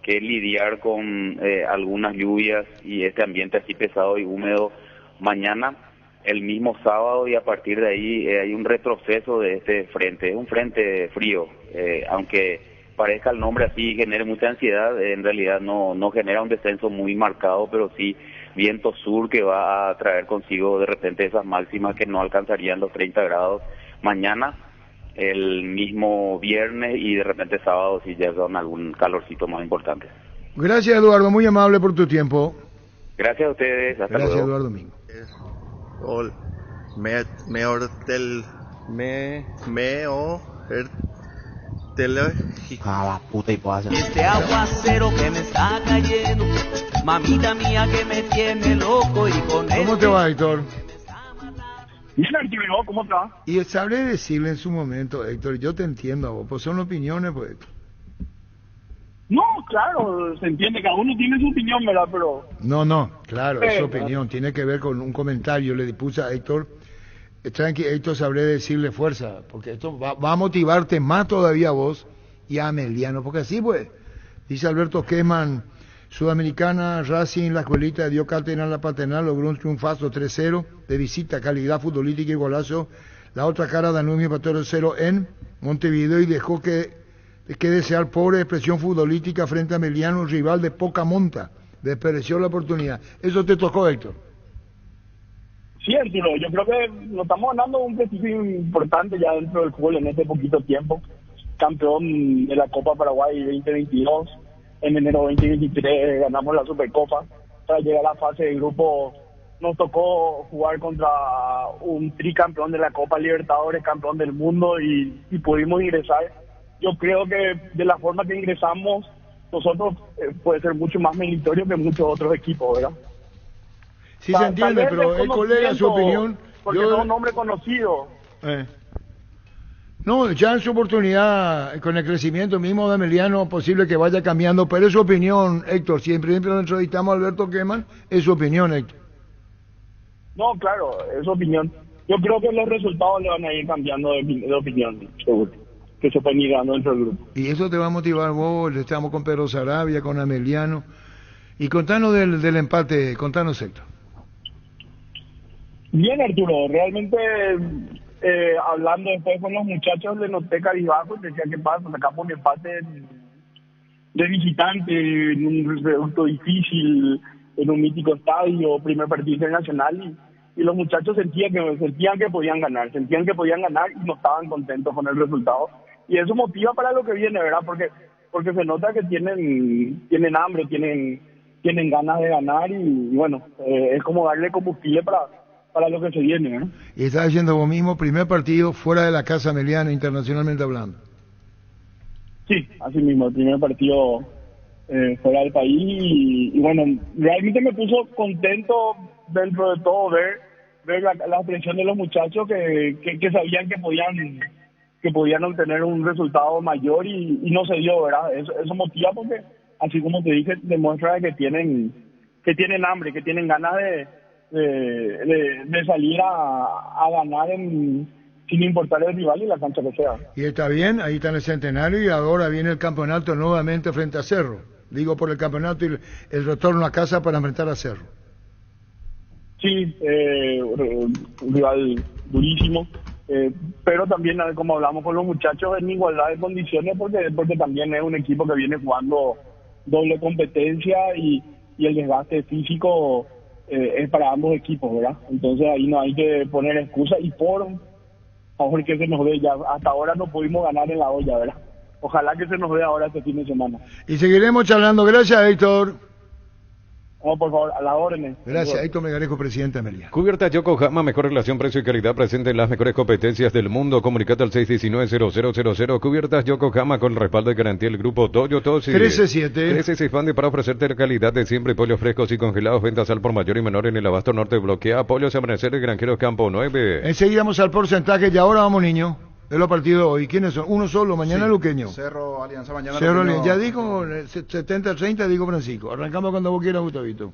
que lidiar con algunas lluvias y este ambiente así pesado y húmedo mañana, el mismo sábado, y a partir de ahí hay un retroceso de este frente. Es un frente frío, aunque parezca el nombre así y genere mucha ansiedad, en realidad no genera un descenso muy marcado, pero sí viento sur que va a traer consigo de repente esas máximas que no alcanzarían los 30 grados mañana, el mismo viernes, y de repente sábado sí ya son algún calorcito más importante. Gracias, Eduardo, muy amable por tu tiempo. Gracias a ustedes, hasta Gracias, luego. Eduardo Mingo. Ah, la puta y pasa. Este aguacero que me está cayendo, mamita mía que me tiene loco y con ¿Cómo te va, Héctor? Bien, Arturo, ¿cómo te va? Y sabré decirle en su momento, Héctor, yo te entiendo a vos, pues son opiniones, pues. No, claro, se entiende, cada uno tiene su opinión, ¿verdad? Pero... No, claro, es su opinión, tiene que ver con un comentario, le puse a Héctor, tranqui, Héctor, sabré decirle fuerza, porque esto va a motivarte más todavía a vos y a Ameliano, porque así pues, dice Alberto Kessman, Sudamericana, Racing, la escuelita dio cátedra en la Paternal, logró un triunfazo 3-0 de visita, calidad futbolística y golazo. La otra cara, Danubio empató 0 en Montevideo y dejó que desear, pobre expresión futbolística frente a Ameliano, un rival de poca monta. Desperdició la oportunidad. Eso te tocó, Héctor. Sí, Arturo, yo creo que nos estamos ganando un prestigio importante ya dentro del fútbol en este poquito tiempo. Campeón de la Copa Paraguay 2022. En enero 2023 ganamos la Supercopa. Para llegar a la fase de grupo nos tocó jugar contra un tricampeón de la Copa Libertadores, campeón del mundo, y pudimos ingresar. Yo creo que de la forma que ingresamos nosotros puede ser mucho más meritorio que muchos otros equipos, ¿verdad? Sí, se entiende, pero el colega, su opinión... Porque no es un nombre conocido. No, ya en su oportunidad, con el crecimiento mismo de Ameliano, posible que vaya cambiando, pero es su opinión, Héctor. Siempre lo entrevistamos a Alberto Kessman, es su opinión, Héctor. No, claro, es su opinión. Yo creo que los resultados le van a ir cambiando de opinión, seguro, que se pueden ir dando dentro del grupo. Y eso te va a motivar vos, estamos con Pedro Sarabia, con Ameliano. Y contanos del empate, contanos, Héctor. Bien, Arturo, realmente... hablando después con los muchachos, le noté cabizbajo, decía que pasa, sacamos un empate de visitante en un reducto difícil, en un mítico estadio, primer partido internacional, y los muchachos sentían que podían ganar y no estaban contentos con el resultado, y eso motiva para lo que viene, ¿verdad? Porque se nota que tienen hambre, tienen ganas de ganar, y bueno, es como darle combustible para lo que se viene, ¿no? Y estás diciendo vos mismo, primer partido fuera de la casa Ameliano, internacionalmente hablando. Sí, así mismo, el primer partido fuera del país, y bueno, realmente me puso contento dentro de todo ver la expresión de los muchachos que sabían que podían obtener un resultado mayor y no se dio, ¿verdad? Eso motiva porque, así como te dije, demuestra que tienen hambre, que tienen ganas de salir a ganar sin importar el rival y la cancha que sea. Y está bien, ahí está en el Centenario y ahora viene el campeonato nuevamente frente a Cerro. Digo por el campeonato y el retorno a casa para enfrentar a Cerro. Sí, un rival durísimo, pero también, como hablamos con los muchachos, en igualdad de condiciones porque también es un equipo que viene jugando doble competencia y el desgaste físico es para ambos equipos, ¿verdad? Entonces ahí no hay que poner excusas y por favor que se nos dé ya. Hasta ahora no pudimos ganar en la olla, ¿verdad? Ojalá que se nos dé ahora este fin de semana. Y seguiremos charlando. Gracias, Héctor. No, por favor, a las órdenes. Gracias, Héctor Megarejo, presidente Ameliano. Cubierta Yokohama, mejor relación precio y calidad, presente en las mejores competencias del mundo. Comunicate al 619-0000. Cubiertas Yokohama con respaldo y garantía del grupo Toyo Tosi. 137. Crece se expande para ofrecerte la calidad de siempre. Pollos frescos y congelados. Ventas al por mayor y menor en el abasto norte. Bloquea pollos amanecer de Granjeros Campo 9. Enseguida vamos al porcentaje y ahora vamos, niño. Es los partidos hoy. ¿Quiénes son? Uno solo, mañana Sí. Luqueño. Cerro, Alianza, mañana Cerro, Luqueño. ya dijo 70-30, digo Francisco. Arrancamos cuando vos quieras, Gustavito.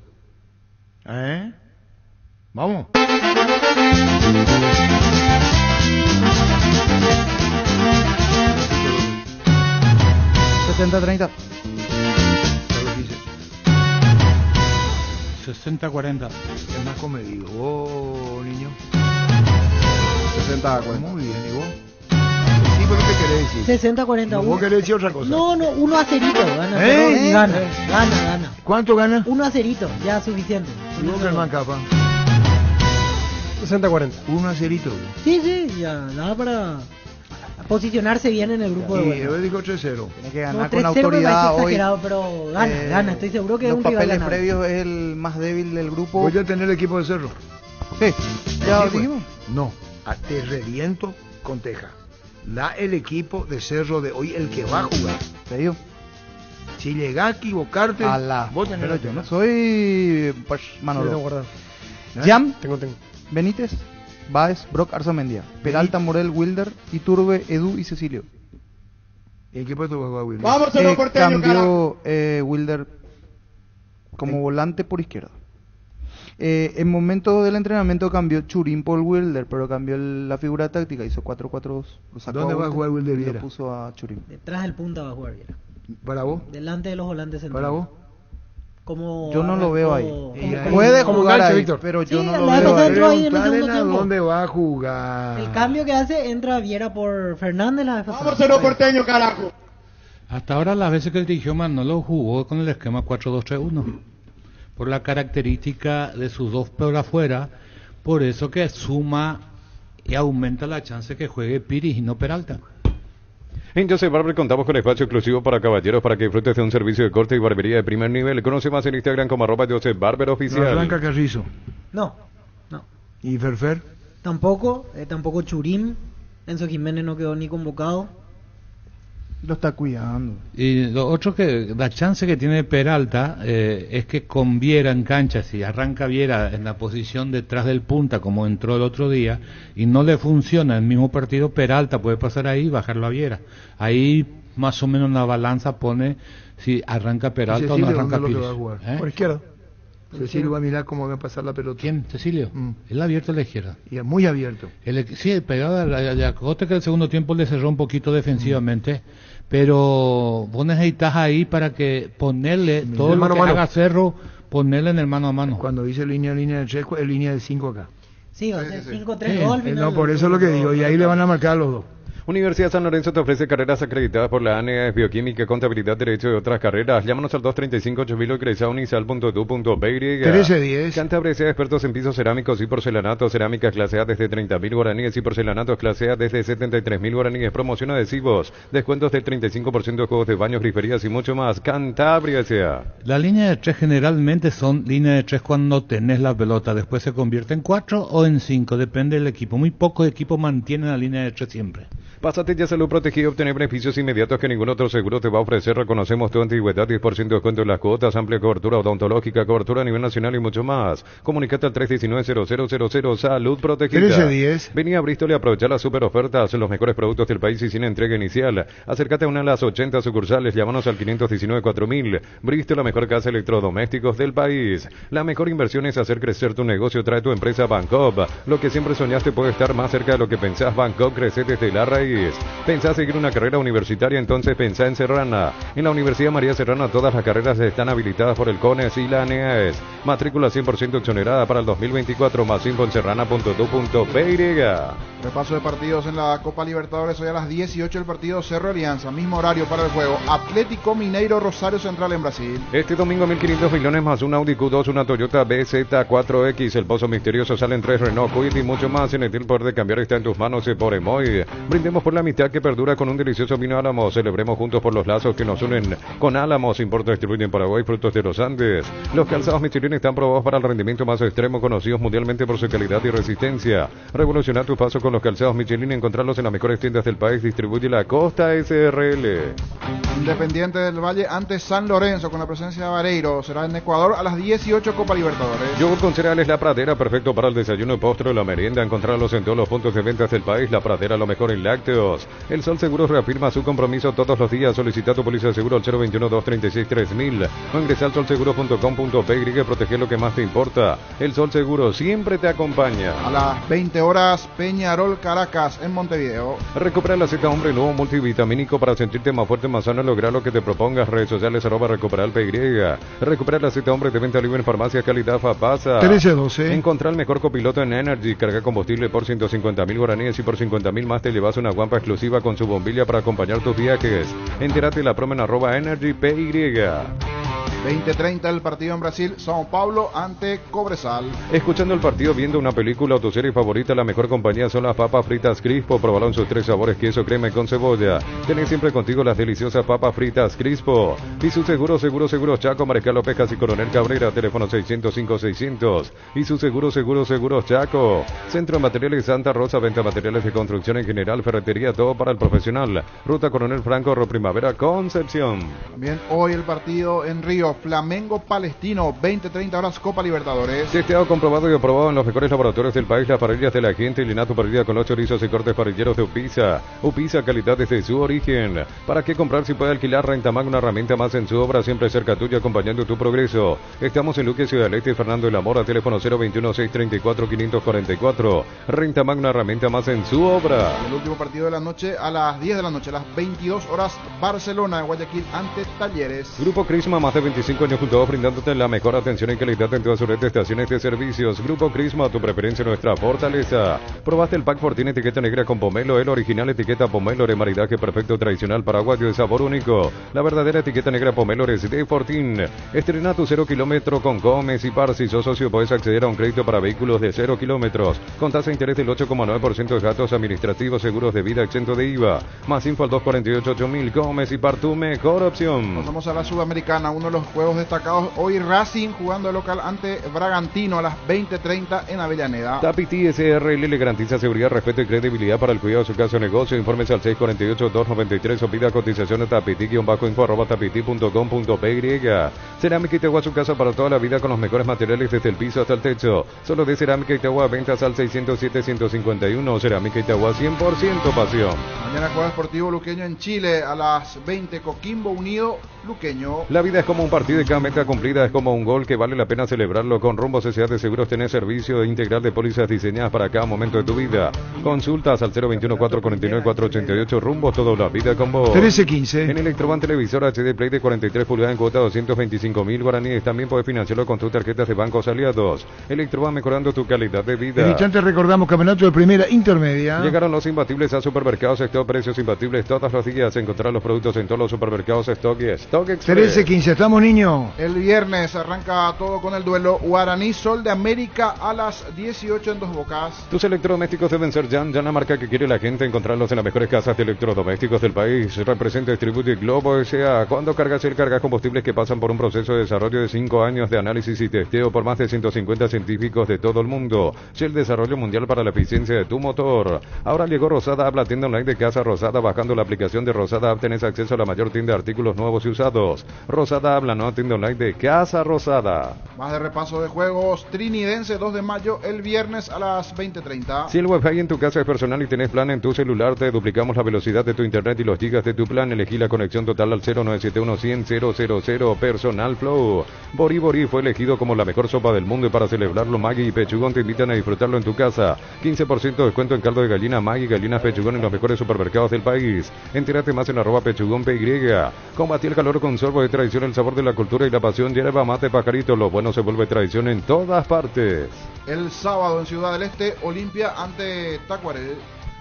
Vamos. ¿70-30? 60-40. Es más comedido. Vos, niño. 60-40. Muy bien, ¿y vos? Sí, pero ¿qué querés decir? 60-40. ¿Vos querés decir otra cosa? No, 1-0 gana. ¿Eh? Gana. ¿Cuánto gana? 1-0, ya suficiente. ¿Y vos, Germán Capa? 60-40. 1-0. Sí, ya, nada para posicionarse bien en el grupo de Y vuelta. yo digo 3-0. Tiene que ganar No, con 3-0 me autoridad parece hoy. exagerado, pero gana, estoy seguro que es los un rival papeles ganable. previos es el más débil del grupo. ¿Voy a tener el equipo de Cerro? Sí, ya Sí, dijimos. No, te reviento con Teja. Da el equipo de Cerro de hoy, el que va a jugar. Te digo. Si llega a equivocarte, vos tenés Pero la yo Teja. no soy pues, Sí, Manolo. tengo guardado. Jam, Tengo. Benítez, Báez, Brock, Arzamendia, Peralta, Morel, Wilder, Iturbe, Edu y Cecilio. ¿Y qué puesto va a jugar Wilder? Vamos a los porteños, Cambió Wilder como volante por izquierda. En momento del entrenamiento cambió Churín por Wilder, pero cambió la figura táctica, hizo 4-4-2. Lo sacó ¿Dónde va a jugar Wilder y Viera? lo puso a Churín. Detrás del punta va a jugar bien. ¿Para vos? Delante de los volantes centrales. ¿Para vos? Como Yo no lo veo ahí. como- Puede como jugar enganche, ahí, Víctor. pero Sí, yo no lo la veo defensa ahí. entró ahí en el Preguntale segundo a tiempo. dónde va a jugar. El cambio que hace, entra Viera por Fernández la defensa. Vamos a los porteños, carajo. Hasta ahora las veces que dirigió Manolo jugó con el esquema 4-2-3-1. Por la característica de sus dos por afuera, por eso que suma y aumenta la chance que juegue Piris y no Peralta. En Joseph Barber contamos con espacio exclusivo para caballeros para que disfrutes de un servicio de corte y barbería de primer nivel. Conoce más en Instagram como @Joseph Barber No oficial. arranca Carrizo. No. ¿Y Ferfer? Tampoco Churín. Enzo Jiménez no quedó ni convocado. Lo está cuidando. Y lo otro que la chance que tiene Peralta es que con Viera en cancha, si arranca Viera en la posición detrás del punta como entró el otro día y no le funciona el mismo partido, Peralta puede pasar ahí y bajarlo a Viera. Ahí más o menos la balanza pone si arranca Peralta o no Cecilio, arranca ¿dónde es lo Pires. que va a jugar? Por izquierda. Cecilio va a mirar cómo va a pasar la pelota. ¿Quién? Cecilio. Él abierto a la izquierda. Y es muy abierto. Sí, el pegado de Acote que el segundo tiempo le cerró un poquito defensivamente, pero vos necesitas ahí para que ponerle todo lo que haga Cerro, ponerle en el mano a mano. Cuando dice línea de 3, es línea de 5 acá. Sí, va a ser 5-3-2 al final. No, por eso es lo que digo, y ahí le van a marcar a los dos. Universidad San Lorenzo te ofrece carreras acreditadas por la ANEA, Bioquímica, Contabilidad, Derecho y otras carreras. Llámanos al 235-8000 o ingresa a unisal.edu.py. 1310. Cantabria sea expertos en pisos cerámicos y porcelanatos, cerámicas clase A desde 30.000 guaraníes y porcelanatos clase A desde 73.000 guaraníes. Promoción adhesivos, descuentos del 35% de juegos de baños, griferías y mucho más. Cantabria sea. La línea de 3 generalmente son línea de 3 cuando tenés la pelota, después se convierte en 4 o en 5, depende del equipo. Muy pocos equipos mantienen la línea de 3 siempre. Pásate ya Salud Protegida y obtener beneficios inmediatos que ningún otro seguro te va a ofrecer. Reconocemos tu antigüedad, 10% de descuento en las cuotas, amplia cobertura odontológica, cobertura a nivel nacional y mucho más. Comunicate al 319-0000 Salud Protegida. 1310. Vení a Bristol y aprovechar las super ofertas, los mejores productos del país y sin entrega inicial. Acércate a una de las 80 sucursales, llámanos al 519-4000. Bristol, la mejor casa de electrodomésticos del país. La mejor inversión es hacer crecer tu negocio, trae tu empresa Bancopp. Lo que siempre soñaste puede estar más cerca de lo que pensás. Bancopp crece desde la raíz. ¿Pensás seguir una carrera universitaria? Entonces pensá en Serrana. En la Universidad María Serrana todas las carreras están habilitadas por el CONES y la ANEAES. Matrícula 100% exonerada para el 2024. Más info en serrana.edu.py. Repaso de partidos en la Copa Libertadores. Hoy a las 18 el partido Cerro Alianza. Mismo horario para el juego. Atlético Mineiro Rosario Central en Brasil. Este domingo 1.500 millones más un Audi Q2, una Toyota BZ4X. El pozo misterioso salen 3 Renault Kwid y mucho más. En el poder de cambiar está en tus manos por Emoy. Brindemos por la amistad que perdura con un delicioso vino Álamos. Celebremos juntos por los lazos que nos unen con Álamos. Importa, distribuye en Paraguay frutos de los Andes. Los calzados Michelin están probados para el rendimiento más extremo, conocidos mundialmente por su calidad y resistencia. Revoluciona tu paso con con los calzados Michelin, encontrarlos en las mejores tiendas del país. Distribuye la Costa SRL. Independiente del Valle ante San Lorenzo con la presencia de Vareiro. Será en Ecuador a las 18 Copa Libertadores. Yogur con cereales La Pradera, perfecto para el desayuno, el postre o la merienda. Encontrarlos en todos los puntos de ventas del país. La Pradera, lo mejor en lácteos. El Sol Seguros reafirma su compromiso todos los días. Solicita tu póliza de seguro al 021-236-3000 o ingresa al solseguros.com.py. Protege lo que más te importa. El Sol Seguro siempre te acompaña. A las 20 horas, Peñarol Caracas en Montevideo. Recupera la Z Hombre nuevo multivitamínico para sentirte más fuerte, más sano, lograr lo que te propongas. Redes sociales @recuperalpy. Recupera la Z Hombre de venta libre en farmacia calidad Fapasa. 13-12. Encontrar el mejor copiloto en Energy. Carga combustible por 150.000 guaraníes y por 50.000 más te llevas una guampa exclusiva con su bombilla para acompañar tus viajes. Entérate la promo en @EnergyPY. 20:30 el partido en Brasil, São Paulo ante Cobresal. Escuchando el partido, viendo una película o tu serie favorita, la mejor compañía son las papas fritas Crispo. Probarlo en sus 3 sabores, queso, crema y con cebolla. Tenés siempre contigo las deliciosas papas fritas Crispo. Y su seguro Chaco, Mariscal López y Coronel Cabrera, teléfono 605-600. Y su seguro Chaco. Centro de Materiales Santa Rosa, venta de materiales de construcción en general, ferretería, todo para el profesional. Ruta Coronel Franco, Primavera, Concepción. También hoy el partido en Río, Flamengo Palestino, 20:30 horas, Copa Libertadores. Testeado, comprobado y aprobado en los mejores laboratorios del país. Las parrillas de la gente, Linato parrilla con los chorizos y cortes parrilleros de Upisa. Upisa, calidad desde su origen. ¿Para qué comprar si puede alquilar? Rentamag, una herramienta más en su obra, siempre cerca tuya, acompañando tu progreso. Estamos en Luque, Ciudad del Este, Fernando de la Mora, teléfono 021-634-544. Rentamag, una herramienta más en su obra. El último partido de la noche, a las 10 de la noche, a las 22 horas, Barcelona, Guayaquil ante Talleres. Grupo Crisma, más de 25 años junto a vos, brindándote la mejor atención y calidad en toda su red de estaciones de servicios. Grupo Crisma, tu preferencia, nuestra fortaleza. Probaste el pack Fortín, etiqueta negra con pomelo, el original etiqueta pomelo, de maridaje perfecto, tradicional, paraguayo de sabor único. La verdadera etiqueta negra pomelo es de Fortín. Estrena tu 0 kilómetro con Gómez y Par. Si sos socio, podés acceder a un crédito para vehículos de 0 kilómetros con tasa de interés del 8,9% de gastos administrativos, seguros de vida exento de IVA. Más info al 248-8000. Gómez y Par, tu mejor opción. Pasamos a la Sudamericana, uno de los juegos destacados hoy, Racing jugando de local ante Bragantino a las 20:30 en Avellaneda. Tapiti SRL le garantiza seguridad, respeto y credibilidad para el cuidado de su caso de negocio. Informes al 648-293 o pida cotización a tapiti-info@tapiti.com.py. Cerámica Itagua, su casa para toda la vida con los mejores materiales desde el piso hasta el techo. Solo de Cerámica Itagua, ventas al 607-151. Cerámica Itagua, 100% pasión. Mañana juega Sportivo Luqueño en Chile a las 20, Coquimbo Unido Luqueño. La vida es como un partido y cada meta cumplida es como un gol que vale la pena celebrarlo. Con Rumbo Sociedad de Seguros tenés servicio integral de pólizas diseñadas para cada momento de tu vida. Consultas al 021-449-488. Rumbo, toda la vida con vos. 13-15. En Electroban televisor HD Play de 43 pulgadas en cuota 225.000 guaraníes. También puedes financiarlo con tus tarjetas de bancos aliados. Electroban, mejorando tu calidad de vida. En instante recordamos campeonato de primera intermedia. Llegaron los imbatibles a Supermercados Stock. Precios imbatibles todos los días. Encontrar los productos en todos los supermercados Stock y Stock Express. 13-15, estamos, niño. El viernes arranca todo con el duelo Guaraní Sol de América a las 18 en Dos Bocas. Tus electrodomésticos deben ser Jan, la marca que quiere la gente. Encontrarlos en las mejores casas de electrodomésticos del país. Representa, distribuye Globo S.A. Cuando cargas combustibles que pasan por un proceso de desarrollo de 5 años de análisis y testeo por más de 150 científicos de todo el mundo. Shell, desarrollo mundial para la eficiencia de tu motor. Ahora llegó Rosada App, la tienda online de Casa Rosada. Bajando la aplicación de Rosada App tenés acceso a la mayor tienda de artículos nuevos y usados. Rosada App, la nueva tienda online de Casa Rosada. Más de repaso de juegos. Trinidense 2 de mayo el viernes a las 20:30. Si el Wi-Fi en tu casa es personal y tenés plan en tu celular, te duplicamos la velocidad de tu internet y los gigas de tu plan. Elegí la conexión total al 0971-100-000 Personal Flow. Bori fue elegido como la mejor sopa del mundo y para celebrarlo Maggi y Pechugón te invitan a disfrutarlo en tu casa. 15% de descuento en caldo de gallina Maggi, gallinas Pechugón en los mejores supermercados del país. Entérate más en @PechugónPY. Combatí el calor con sorbo de tradición, el sabor de la cultura y la pasión. Yerba mate pajarito, lo bueno se vuelve tradición en todas partes. El sábado en Ciudad del Este, Olimpia ante Tacuarel.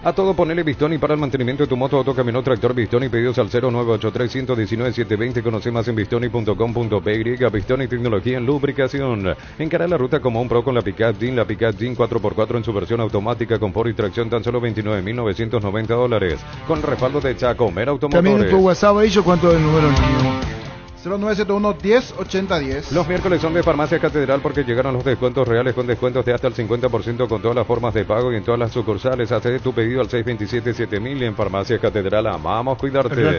A todo ponele Bistoni para el mantenimiento de tu moto, auto, camión, tractor. Bistoni, pedidos al 0983-119-720. Conoce más en bistoni.com.py. Bistoni, tecnología en lubricación. Encara la ruta como un pro con la Pickup Jean. La Pickup Jean 4x4 en su versión automática, confort y tracción, tan solo $29.990. Con respaldo de Chacomer Automotores. También en tu WhatsApp, ¿cuánto es el número, niño? 0971-108010. Los miércoles son de Farmacia Catedral porque llegaron los descuentos reales con descuentos de hasta el 50% con todas las formas de pago y en todas las sucursales. Haz tu pedido al 627-7000 en Farmacia Catedral. Amamos cuidarte.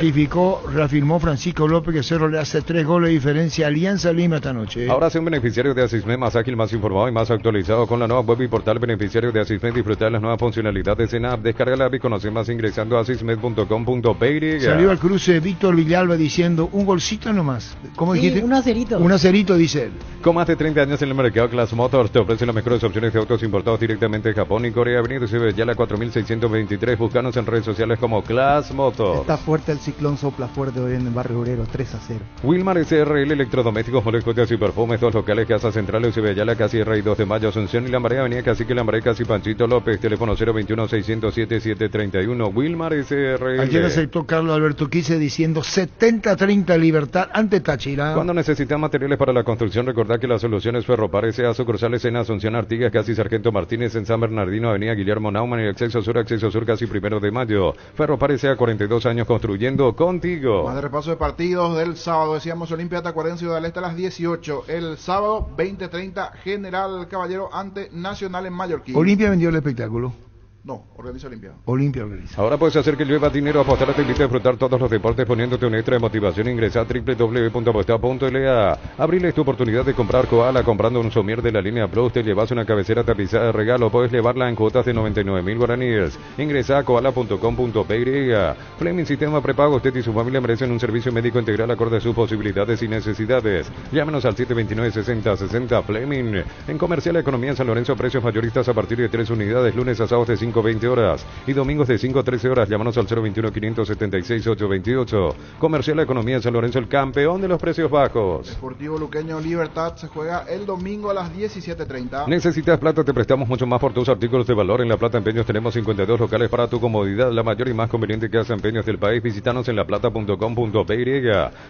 Reafirmó Francisco López que Cerro le hace 3 goles de diferencia a Alianza Lima esta noche. Ahora sea un beneficiario de Asismed más ágil, más informado y más actualizado con la nueva web y portal beneficiario de Asismed. Disfrutar de las nuevas funcionalidades en app. Descarga la app y conoce más ingresando a asismed.com.py. Salió al cruce Víctor Villalba diciendo un golcito nomás. ¿Cómo dijiste? Un acerito. Un acerito, dice él. Con más de 30 años en el mercado, Class Motors te ofrece las mejores opciones de autos importados directamente de Japón y Corea. Avenida Cibellala 4623. Búscanos en redes sociales como Class Motors. Está fuerte el ciclón, sopla fuerte hoy en el barrio obrero, 3-0. Wilmar SRL Electrodomésticos, molescotes y perfumes, dos locales, Casa Central, Cibellala, casi Rey 2 de Mayo, Asunción y Lambaré, Avenida Cacique Lambaré, casi Panchito López, teléfono 021-607-731. Wilmar SRL. Ayer aceptó Carlos Alberto Quise diciendo 70-30 Libertad ante Táchira. Cuando necesitas materiales para la construcción, recordá que la solución es Ferropar S.A. sucursales en Asunción, Artigas, casi Sargento Martínez, en San Bernardino, Avenida Guillermo Naumann y Acceso Sur, casi 1 de Mayo. Ferropar S.A. 42 años construyendo contigo. Más de repaso de partidos del sábado. Decíamos Olimpia Tacuarembó Ciudad del Este a las 18. El sábado 20:30 General Caballero ante Nacional en Mallorquín. Olimpia vendió el espectáculo. No, organiza Olimpia. Olimpia organiza. Ahora puedes hacer que llueva dinero, apostar, te invita a disfrutar todos los deportes poniéndote un extra de motivación. Ingresa a www.apostar.la. Abriles tu oportunidad de comprar Koala comprando un somier de la línea Plus. Te llevas una cabecera tapizada de regalo. Puedes llevarla en cuotas de 99.000 guaraníes. Ingresa a koala.com.py. Fleming Sistema Prepago. Usted y su familia merecen un servicio médico integral acorde a sus posibilidades y necesidades. Llámenos al 729-6060 Fleming. En Comercial Economía en San Lorenzo, precios mayoristas a partir de 3 unidades. Lunes a sábados de 5:20 horas y domingos de 5 a 13 horas. Llámanos al 021-576-828. Comercial Economía en San Lorenzo, el campeón de los precios bajos. Deportivo Luqueño Libertad se juega el domingo a las 17:30. ¿Necesitas plata? Te prestamos mucho más por tus artículos de valor. En La Plata Empeños tenemos 52 locales para tu comodidad, la mayor y más conveniente casa empeños del país. Visítanos en laplata.com.py.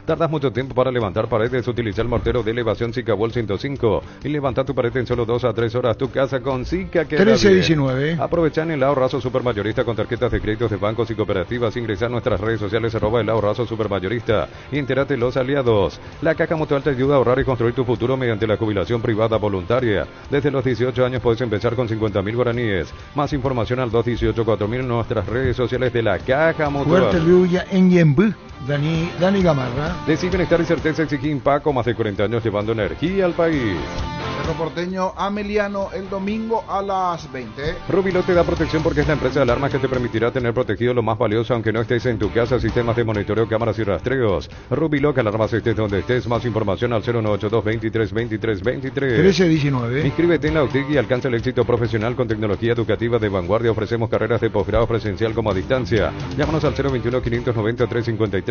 Tardas mucho tiempo para levantar paredes. Utiliza el mortero de elevación Sicabol 105 y levanta tu pared en solo 2 a 3 horas. Tu casa con Sica queda 13-19. Aprovechan el ahorrazo supermayorista con tarjetas de créditos de bancos y cooperativas. Ingresa a nuestras redes sociales @el ahorrazo supermayorista y entérate los aliados. La Caja Mutual te ayuda a ahorrar y construir tu futuro mediante la jubilación privada voluntaria. Desde los 18 años puedes empezar con 50.000 guaraníes. Más información al 218-4000 en nuestras redes sociales de la Caja Mutual. Fuerte Luya en Yembú. Dani Gamarra. Decir bienestar y certeza exige Paco, más de 40 años llevando energía al país. Cerro Porteño Ameliano el domingo a las 20. Rubilo te da protección porque es la empresa de alarmas que te permitirá tener protegido lo más valioso aunque no estés en tu casa. Sistemas de monitoreo, cámaras y rastreos. Rubilo, que alarmas estés donde estés. Más información al 0182-23-23-23. 13-19. Inscríbete en la UTIC y alcanza el éxito profesional con tecnología educativa de vanguardia. Ofrecemos carreras de posgrado presencial como a distancia. Llámanos al 021-590-353.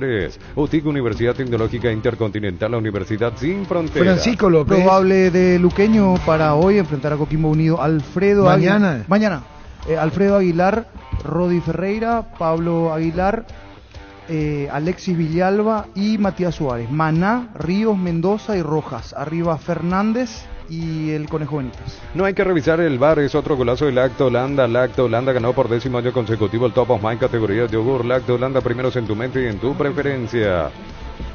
UTIC, Universidad Tecnológica Intercontinental, la Universidad sin fronteras. Francisco López. Probable de Luqueño para hoy enfrentar a Coquimbo Unido. Mañana. Alfredo Aguilar, Rodi Ferreira, Pablo Aguilar, Alexis Villalba y Matías Suárez. Maná, Ríos, Mendoza y Rojas. Arriba Fernández y el Conejo Benítez. No hay que revisar el VAR, es otro golazo de Lacto Holanda. Lacto Holanda ganó por 10º año consecutivo el Top of Mind categoría de yogur. Lacto Holanda, primeros en tu mente y en tu preferencia.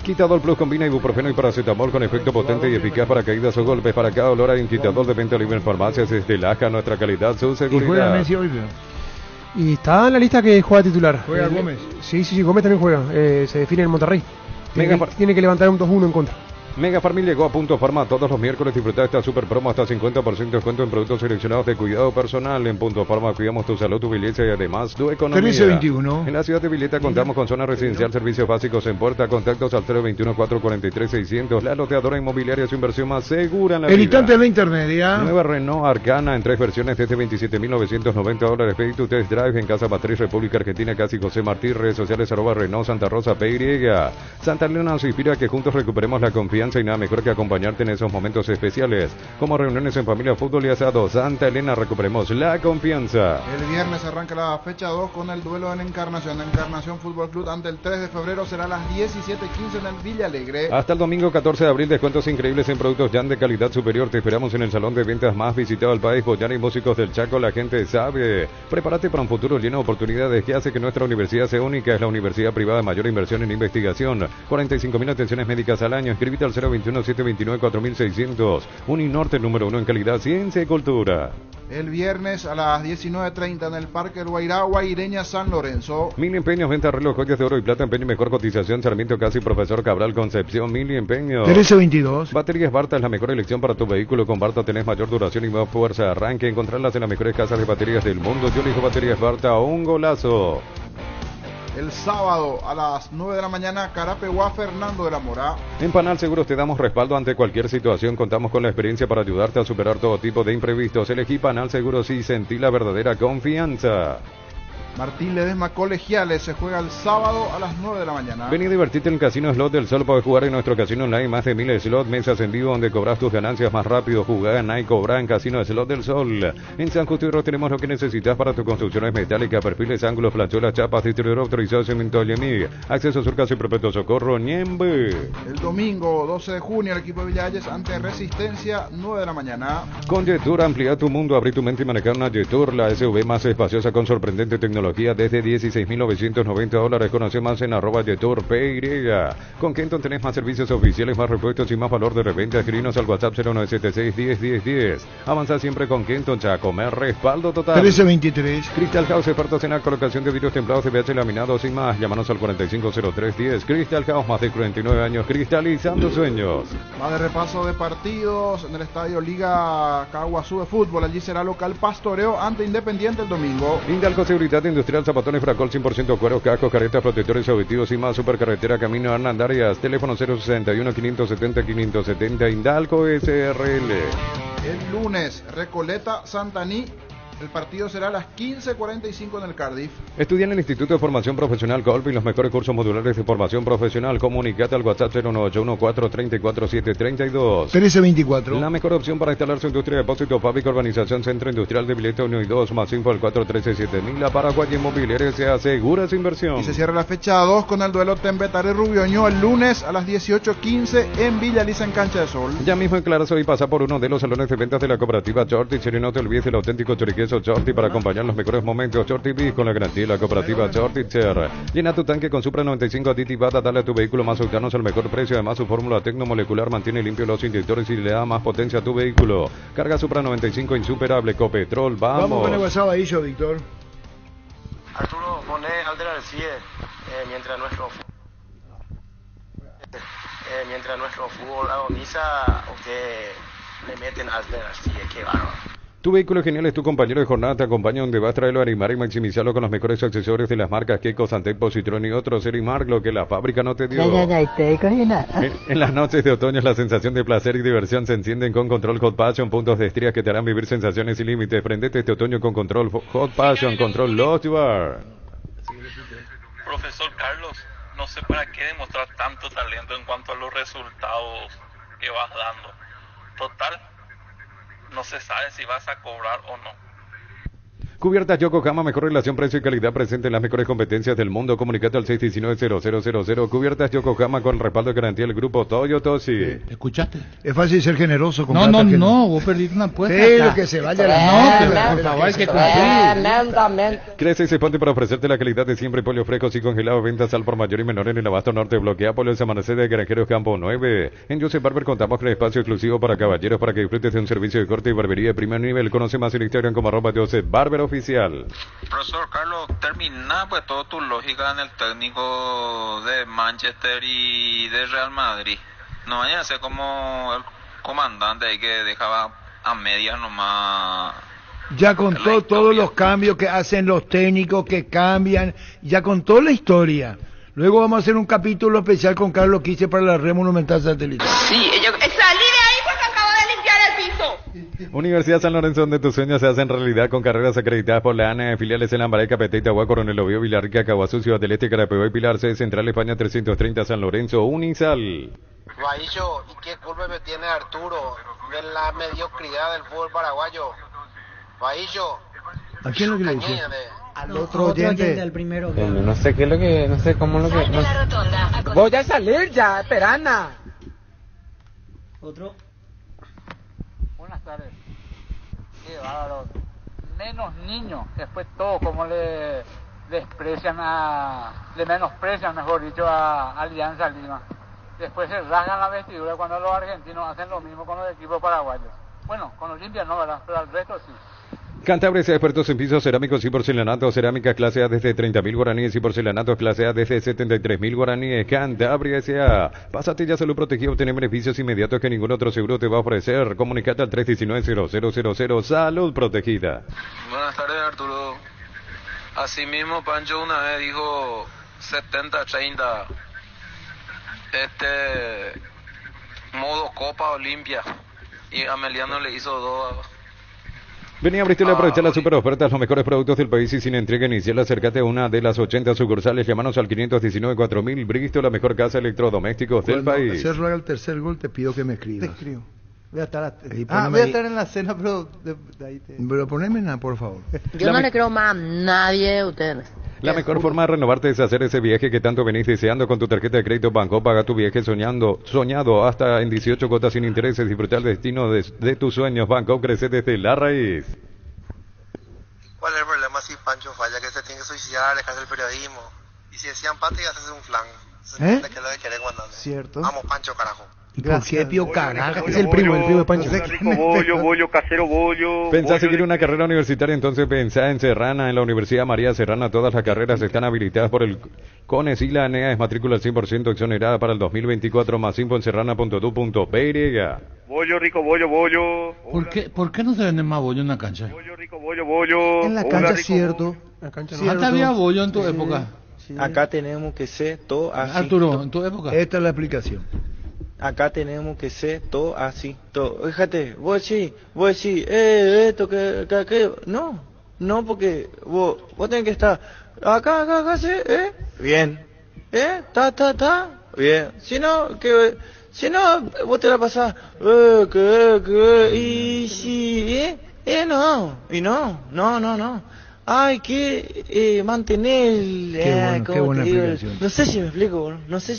Quitadol Plus combina ibuprofeno y paracetamol con efecto potente y eficaz para caídas o golpes. Para cada dolor hay un Quitadol de venta libre en farmacias. Desde Laja, nuestra calidad, su seguridad. ¿Y juega Messi hoy? Y está en la lista que juega titular. ¿Juega Gómez? Sí, Gómez también juega. Se define en Monterrey. Tiene que levantar un 2-1 en contra. Mega Farmil llegó a Punto Farma todos los miércoles. Disfruta esta super promo hasta 50% de descuento en productos seleccionados de cuidado personal. En Punto Farma cuidamos tu salud, tu belleza y además tu economía. 13-21. En la ciudad de Villeta contamos con zona residencial, servicios básicos en puerta. Contactos al 021-443-600. La loteadora inmobiliaria, su inversión más segura en la vida. El instante de la intermedia. Nueva Renault Arcana en 3 versiones desde $27.990. Pedí tu test drive en Casa Matriz, República Argentina, casi José Martí. Redes sociales @Renault Santa Rosa PY. Santa Elena nos inspira a que juntos recuperemos la confianza confianza y nada mejor que acompañarte en esos momentos especiales, como reuniones en familia, fútbol y asado. Santa Elena, recuperemos la confianza. El viernes arranca la fecha 2 con el duelo en Encarnación. Encarnación Fútbol Club ante el 3 de febrero será a las 17:15 en el Villa Alegre. Hasta el domingo 14 de abril, descuentos increíbles en productos Jan de calidad superior. Te esperamos en el salón de ventas más visitado del país, Boyán y Músicos del Chaco. La gente sabe. Prepárate para un futuro lleno de oportunidades que hace que nuestra universidad sea única. Es la universidad privada de mayor inversión en investigación. 45.000 atenciones médicas al año. Inscríbete al 021-729-4600. Uninorte, número 1 en calidad, ciencia y cultura. El viernes a las 19:30 en el Parque El Guairá, Ireña, San Lorenzo. Mil Empeños, venta de reloj, joyas de oro y plata, empeño y mejor cotización. Sarmiento Casi, Profesor Cabral, Concepción. Mil Empeños. 1322. Baterías Barta es la mejor elección para tu vehículo. Con Barta tenés mayor duración y más fuerza de arranque. Encontrarlas en las mejores casas de baterías del mundo. Yo elijo Baterías Barta, un golazo. El sábado a las 9 de la mañana, Carapeguá, Fernando de la Mora. En Panal Seguros te damos respaldo ante cualquier situación. Contamos con la experiencia para ayudarte a superar todo tipo de imprevistos. Elegí Panal Seguros y sentí la verdadera confianza. Martín Ledesma Colegiales se juega el sábado a las 9 de la mañana. Ven y divertirte en el Casino Slot del Sol. Puedes jugar en nuestro casino online, más de 1000 slots, mesas en vivo donde cobras tus ganancias más rápido. Jugá, gana y cobra en Casino Slot del Sol. En San Justo y Ros tenemos lo que necesitas para tus construcciones metálicas, perfiles, ángulos, flachuelas, chapas, distribuidor autorizado, cemento Yemí. Acceso sur, caso y perpetuo socorro, Ñembe. El domingo 12 de junio el equipo de Villalles ante Resistencia, 9 de la mañana. Con Jetur, amplía tu mundo, abrí tu mente y manejar una Jetur, la SUV más espaciosa con sorprendente tecnología desde $16,990. Conoce más en @JeturPY. Con Kenton tenés más servicios oficiales, más repuestos y más valor de reventa. Escribinos al WhatsApp 0976-10-10-10. Avanza siempre con Kenton, Chacomer, respaldo total. 1323. Crystal House, expertos en la colocación de vidrios templados de VH laminados sin más. Llámanos al 450310. Crystal House, más de 49 años cristalizando sueños. Va de repaso de partidos en el estadio Liga Caguazú de fútbol. Allí será local Pastoreo ante Independiente el domingo. Indalco Seguridad Industrial, zapatones Fracol 100% cuero, cascos, caretas, protectores auditivos y más. Supercarretera Camino Hernandarias. Teléfono 061-570-570. Indalco SRL. El lunes, Recoleta Santaní. El partido será a las 15:45 en el Cardiff. Estudia en el Instituto de Formación Profesional Colp y los mejores cursos modulares de formación profesional. Comunicate al WhatsApp 09814344732. 1324. La mejor opción para instalar su industria de depósito, fábrica, urbanización, centro industrial de Vileta 1 y 2, más info al 413-7000. La Paraguay Inmobiliaria se asegura su inversión. Y se cierra la fecha 2 con el duelo Tembetare-Rubioño el lunes a las 18:15 en Villa Lisa en Cancha de Sol. Ya mismo en Clarazo y pasa por uno de los salones de ventas de la cooperativa Chorti. Y no te olvides del auténtico choriqueso Chorti para acompañar los mejores momentos. Chorti Beef con la garantía de la cooperativa Chorti Cher. Llena tu tanque con Supra 95 aditivada, dale a tu vehículo más octanos al mejor precio. Además, su fórmula tecnomolecular mantiene limpio los inyectores y le da más potencia a tu vehículo. Carga Supra 95 insuperable, Copetrol, vamos. Vamos con el WhatsApp ahí, yo, Víctor. Arturo, poné Alder Arcie mientras nuestro fútbol agoniza, o que le meten Alder Arcie, qué bárbaro. Tu vehículo genial es tu compañero de jornada, te acompaña donde vas, traerlo a Arimar y maximizarlo con los mejores accesorios de las marcas Keiko, Santec, Citroën y otros. Arimar, lo que la fábrica no te dio. En las noches de otoño la sensación de placer y diversión se encienden con Control Hot Passion, puntos de estrías que te harán vivir sensaciones sin límites. Prendete este otoño con Control Hot Passion, Control Lost You Are. Profesor Carlos, no sé para qué demostrar tanto talento en cuanto a los resultados que vas dando. Total, no se sabe si vas a cobrar o no. Cubiertas Yokohama, mejor relación precio y calidad, presente en las mejores competencias del mundo. Comunicate al 619-0000. Cubiertas Yokohama con respaldo de garantía del grupo Toyotoshi. ¿Escuchaste? Es fácil ser generoso con No, plata que vos perdiste una apuesta. Pero acá. que se vaya la por favor, hay que cumplir. Crece y se ponte para ofrecerte la calidad de siempre. Pollo frescos y congelados, ventas al por mayor y menor en el abasto norte. Bloquea Pollo el amanecer de Granjeros Campo 9. En Joseph Barber contamos con espacio exclusivo para caballeros para que disfrutes de un servicio de corte y barbería de primer nivel. Conoce más en Instagram como @Joseph Barber Oficial. Profesor Carlos, termina pues toda tu lógica en el técnico de Manchester y de Real Madrid. No vaya a ser como el comandante ahí que dejaba a medias nomás. Ya contó todos los cambios que hacen los técnicos, que cambian, ya contó la historia. Luego vamos a hacer un capítulo especial con Carlos Quise para la red monumental satelital. Sí, salí de ahí porque acabo de limpiar el piso. Universidad San Lorenzo, donde tus sueños se hacen realidad con carreras acreditadas por la ANA, filiales en Lambaré, Capeté, Itagua, Coronel Oviedo, Villarrica, Caguazú, Ciudad del Este, Carapebó y Pilar, C, Central España 330, San Lorenzo, Unisal. Baillo, ¿y qué culpa me tiene Arturo de la mediocridad del fútbol paraguayo? Baillo. ¿A quién es lo que le dice? Al No, otro oyente. al primero. No sé qué es lo que, no sé cómo lo que. No sé. Voy a salir ya, esperana. Otro. Buenas tardes. Qué bárbaro. Menos niños, después todo como le menosprecian, mejor dicho, a Alianza Lima. Después se rasgan la vestidura cuando los argentinos hacen lo mismo con los equipos paraguayos. Bueno, con Olimpia no, ¿verdad? Pero al resto sí. Cantabria es expertos en pisos cerámicos y porcelanato, cerámica clase A desde 30.000 guaraníes y porcelanato clase A desde 73.000 guaraníes. Cantabria S.A. Pásate ya salud protegida, obtener beneficios inmediatos que ningún otro seguro te va a ofrecer. Comunicate al 319-0000. Salud protegida. Buenas tardes, Arturo. Asimismo, Pancho una vez dijo 70-30. Modo Copa Olimpia. Y Ameliano le hizo 2. Vení a Bristol a aprovechar las super ofertas, los mejores productos del país y sin entrega inicial. Acércate a una de las 80 sucursales. Llámanos al 519-4000. Bristol, la mejor casa de electrodomésticos del país. Si Cerro haga el tercer gol, te pido que me escribas. Te escribo. Voy a estar, voy a estar en la cena, pero de ahí te... Pero poneme nada, por favor. Yo no le creo más a nadie de ustedes. La mejor forma de renovarte es hacer ese viaje que tanto venís deseando con tu tarjeta de crédito Banco. Paga tu viaje soñado hasta en 18 cuotas sin intereses. Disfrutar el destino de tus sueños. Banco crece desde la raíz. ¿Cuál es el problema si Pancho falla? Que se tiene que suicidar, dejar el periodismo. Y si decían empate, ya se hace un flan. Se entiende que es lo que quiere Guandale. Cierto. Vamos, Pancho, carajo. ¿Y por qué Pío Carajo? Es el primo de Pancho. Bollo, casero bollo. ¿Pensás seguir una carrera universitaria? Entonces pensá en Serrana, en la Universidad María Serrana. Todas las carreras están habilitadas por el CONES y la ANEA es matrícula al 100% exonerada para el 2024. Más info en serrana.du.py. Bollo, rico bollo. ¿Por qué no se vende más bollo en la cancha? Bollo, rico bollo. En la cancha, cierto. Antes había bollo en tu época. Sí. Acá tenemos que ser todo así. Arturo, en tu época. Esta es la explicación. Acá tenemos que ser todo así, todo. Fíjate, vos decís, esto, que aquello. No, porque vos tenés que estar acá, sí, bien, bien. Si no, vos te la pasás, y si, no. Hay que mantener qué buena explicación. No sé si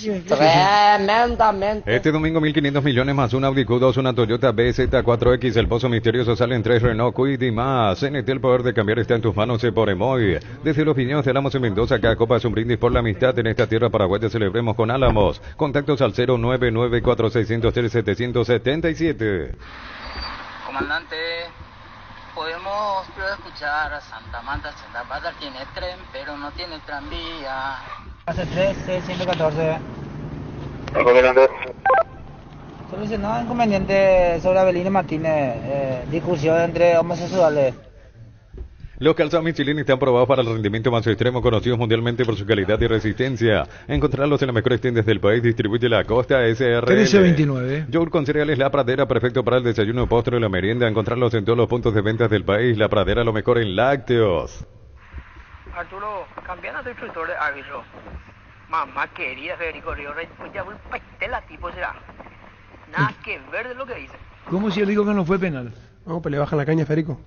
me explico. Tremendamente. Este domingo 1.500 millones más un Audi Q2, una Toyota BZ4X, el Pozo Misterioso salen 3 Renault Kwid y más. CNT, el poder de cambiar está en tus manos por Emoy. Desde los Viñedos de Álamos en Mendoza, cada copa es un brindis por la amistad. En esta tierra paraguaya celebremos con Álamos. Contactos al 0994600-777. Comandante, podemos escuchar a Santa Marta tiene tren, pero no tiene tranvía. Hace 114. Solucionado inconveniente sobre Abelino Martínez, discusión entre homosexuales. Los calzados Michelin están probados para el rendimiento más extremo, conocidos mundialmente por su calidad y resistencia. Encontrarlos en las mejores tiendas del país. Distribuye la Costa SRL. 1329. Yogur con cereales La Pradera, perfecto para el desayuno, postre y la merienda. Encontrarlos en todos los puntos de ventas del país. La Pradera, lo mejor en lácteos. Arturo, cambiando de instructor de árbitro. Mamá querida, Federico Ríos, pues ya voy la tipo será. Nada que ver de lo que dice. ¿Cómo si él dijo que no fue penal? No, pues le bajan la caña, Federico.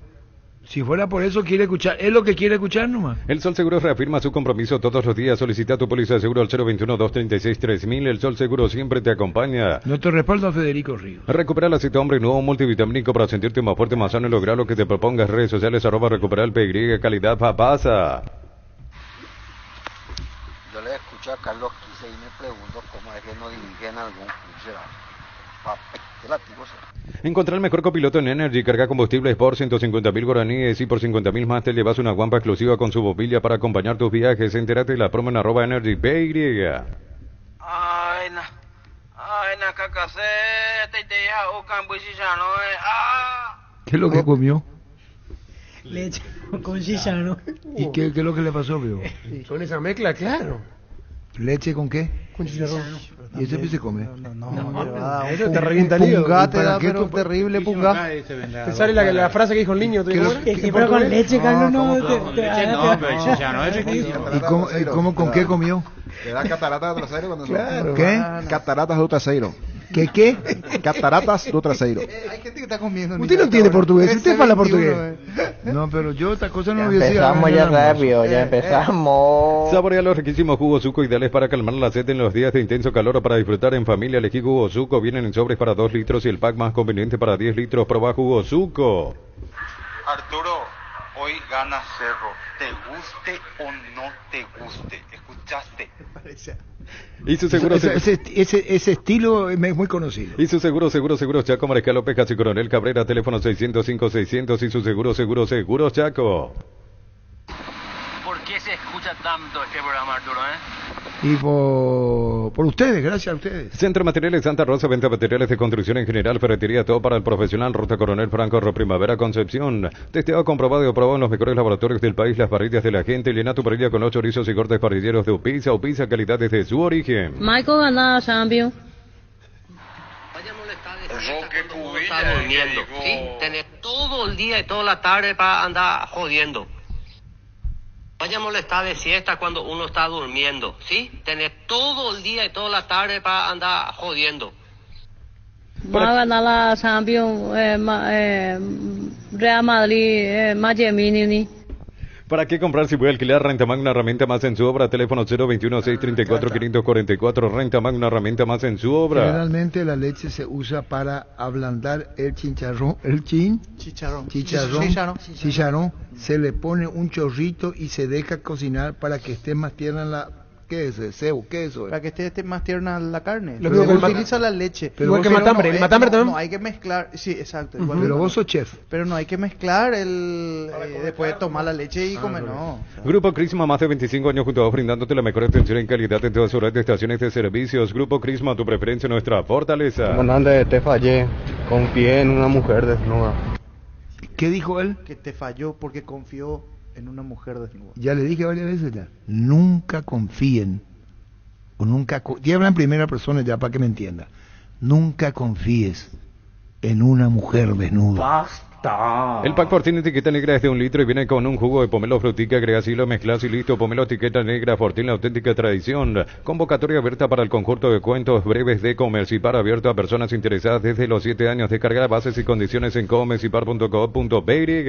Si fuera por eso, quiere escuchar. Es lo que quiere escuchar nomás. El Sol Seguro reafirma su compromiso todos los días. Solicita tu póliza de seguro al 021-236-3000. El Sol Seguro siempre te acompaña. Nuestro respaldo a Federico Ríos. Recupera el aceite hombre nuevo multivitamínico para sentirte más fuerte, más sano y lograr lo que te propongas. Redes sociales @recuperar el PY, calidad papasa. Yo le escucho a Carlos Quise y me pregunto cómo es que no dirigen algún club. Encontrar el mejor copiloto en Energy. Carga combustibles por 150.000 guaraníes y por 50.000 más te llevas una guampa exclusiva con su bombilla para acompañar tus viajes. Entérate de la promo en @Energy PY. Ay, na cacacé, te deja o cambuchillano, ¿Qué es lo que comió? Leche con chillano. ¿Y qué es lo que le pasó, veo? Con esa mezcla, claro. ¿Leche con qué? Con chicharrón. ¿Y ese se come? No, eso te revienta el hígado. Pungate da, pero terrible punga. Te sale la frase que dijo el niño. Pero con leche, Carlos, no. Leche no, pero chillano es riquísimo. ¿Y con qué comió? Le da cataratas de trasero cuando Claro. ¿Qué? Cataratas de trasero. ¿Qué? Cataratas do Traseiro. Hay gente que está comiendo. Usted no entiende portugués, usted habla portugués. No, pero yo esta cosa no lo voy a decir. Empezamos ya rápido, ya empezamos. Saborea los riquísimos jugos Zuco, ideales para calmar la sed en los días de intenso calor o para disfrutar en familia. Elegí jugo Zuco, vienen en sobres para 2 litros y el pack más conveniente para 10 litros. Proba jugo Zuco. Arturo, hoy gana Cerro. Te guste o no te guste. ¿Escuchaste? Y su seguro ese estilo es muy conocido. Y su seguro Chaco, Mariscal López, Casi Coronel Cabrera, teléfono 605-600 y su seguro Chaco. ¿Por qué se escucha tanto este programa, Arturo, Y por ustedes, gracias a ustedes. Centro Materiales Santa Rosa, venta de materiales de construcción en general, ferretería, todo para el profesional, Ruta Coronel Franco, Primavera, Concepción. Testeado, comprobado y aprobado en los mejores laboratorios del país, las parrillas de la gente. Llena tu parrilla con los chorizos y cortes parrilleros de Upisa, calidad desde su origen. Michael ganaba champion. Está durmiendo, ¿sí? Tenés todo el día y toda la tarde para andar jodiendo. Vaya a molestar de siesta cuando uno está durmiendo, ¿sí? Tenés todo el día y toda la tarde para andar jodiendo. Va a ganar la Champions Real Madrid, Miami. ¿Para qué comprar si voy a alquilar? Renta-Mag, una herramienta más en su obra. Teléfono 021-634-544. Renta-Mag, una herramienta más en su obra. Generalmente la leche se usa para ablandar el chicharrón. Chicharrón. Se le pone un chorrito y se deja cocinar para que esté más tierna la... ¿Qué es eso? ¿Qué es eso? Para que esté más tierna la carne. Lo mismo que utiliza la leche. Pero igual que el matambre. El matambre también. No, hay que mezclar. Sí, exacto. Igual pero vos sos chef. Pero no hay que mezclar después de tomar la leche y comer, no. Grupo Crisma, más de 25 años junto a vos, brindándote la mejor atención en calidad en toda su red de estaciones de servicios. Grupo Crisma, tu preferencia, nuestra fortaleza. Comandante, te fallé. Confié en una mujer desnuda. ¿Qué dijo él? Que te falló porque confió en una mujer desnuda. Ya le dije varias veces ya. Nunca confíen. O nunca, y habla en primera persona ya para que me entienda. Nunca confíes en una mujer desnuda. ¡Basta! El pack por tiene etiqueta negra es de 1 litro y viene con un jugo de pomelo frutica, agregas hilo, mezclas y listo. Pomelo etiqueta negra, Fortín, la auténtica tradición. Convocatoria abierta para el conjunto de cuentos breves de Comercipar, abierto a personas interesadas desde los 7 años. Descarga bases y condiciones en comercipar.co.py.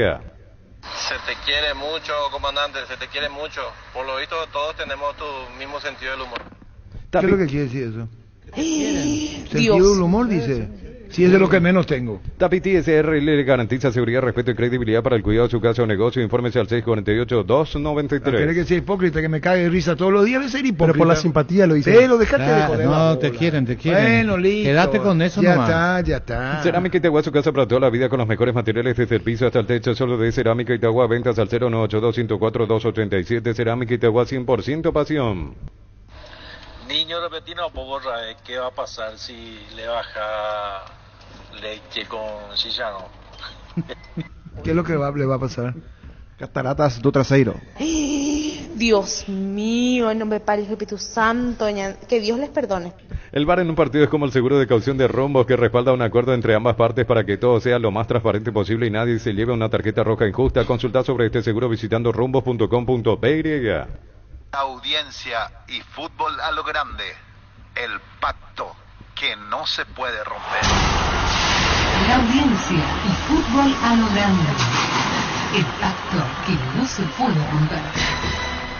Se te quiere mucho, comandante, se te quiere mucho. Por lo visto todos tenemos tu mismo sentido del humor. ¿Qué es lo que quiere decir eso? Sentido del humor, dice. Si es de lo que menos tengo. Tapiti SRL le garantiza seguridad, respeto y credibilidad para el cuidado de su casa o negocio. Infórmese al 648-293. Tiene que ser hipócrita, que me cague de risa todos los días, debe ser hipócrita. Pero por la simpatía lo dice. Pero dejate de joder. No, te quieren. Bueno, listo. Quédate con eso nomás. Ya está. Cerámica Itagua, su casa para toda la vida con los mejores materiales desde el piso hasta el techo. Solo de Cerámica Itagua, ventas al 0982-104-287. Cerámica Itagua, 100% pasión. Niño repetino, Borra, ¿qué va a pasar si le baja leche con chicharrón? ¿Qué es lo que le va a pasar? Cataratas do Traseiro. Dios mío, en nombre del Padre y del Espíritu Santo, que Dios les perdone. El VAR en un partido es como el seguro de caución de rombos que respalda un acuerdo entre ambas partes para que todo sea lo más transparente posible y nadie se lleve una tarjeta roja injusta. Consulta sobre este seguro visitando rombos.com.py. Audiencia y fútbol a lo grande. El pacto que no se puede romper. La audiencia y fútbol a lo grande. El pacto que no se puede romper.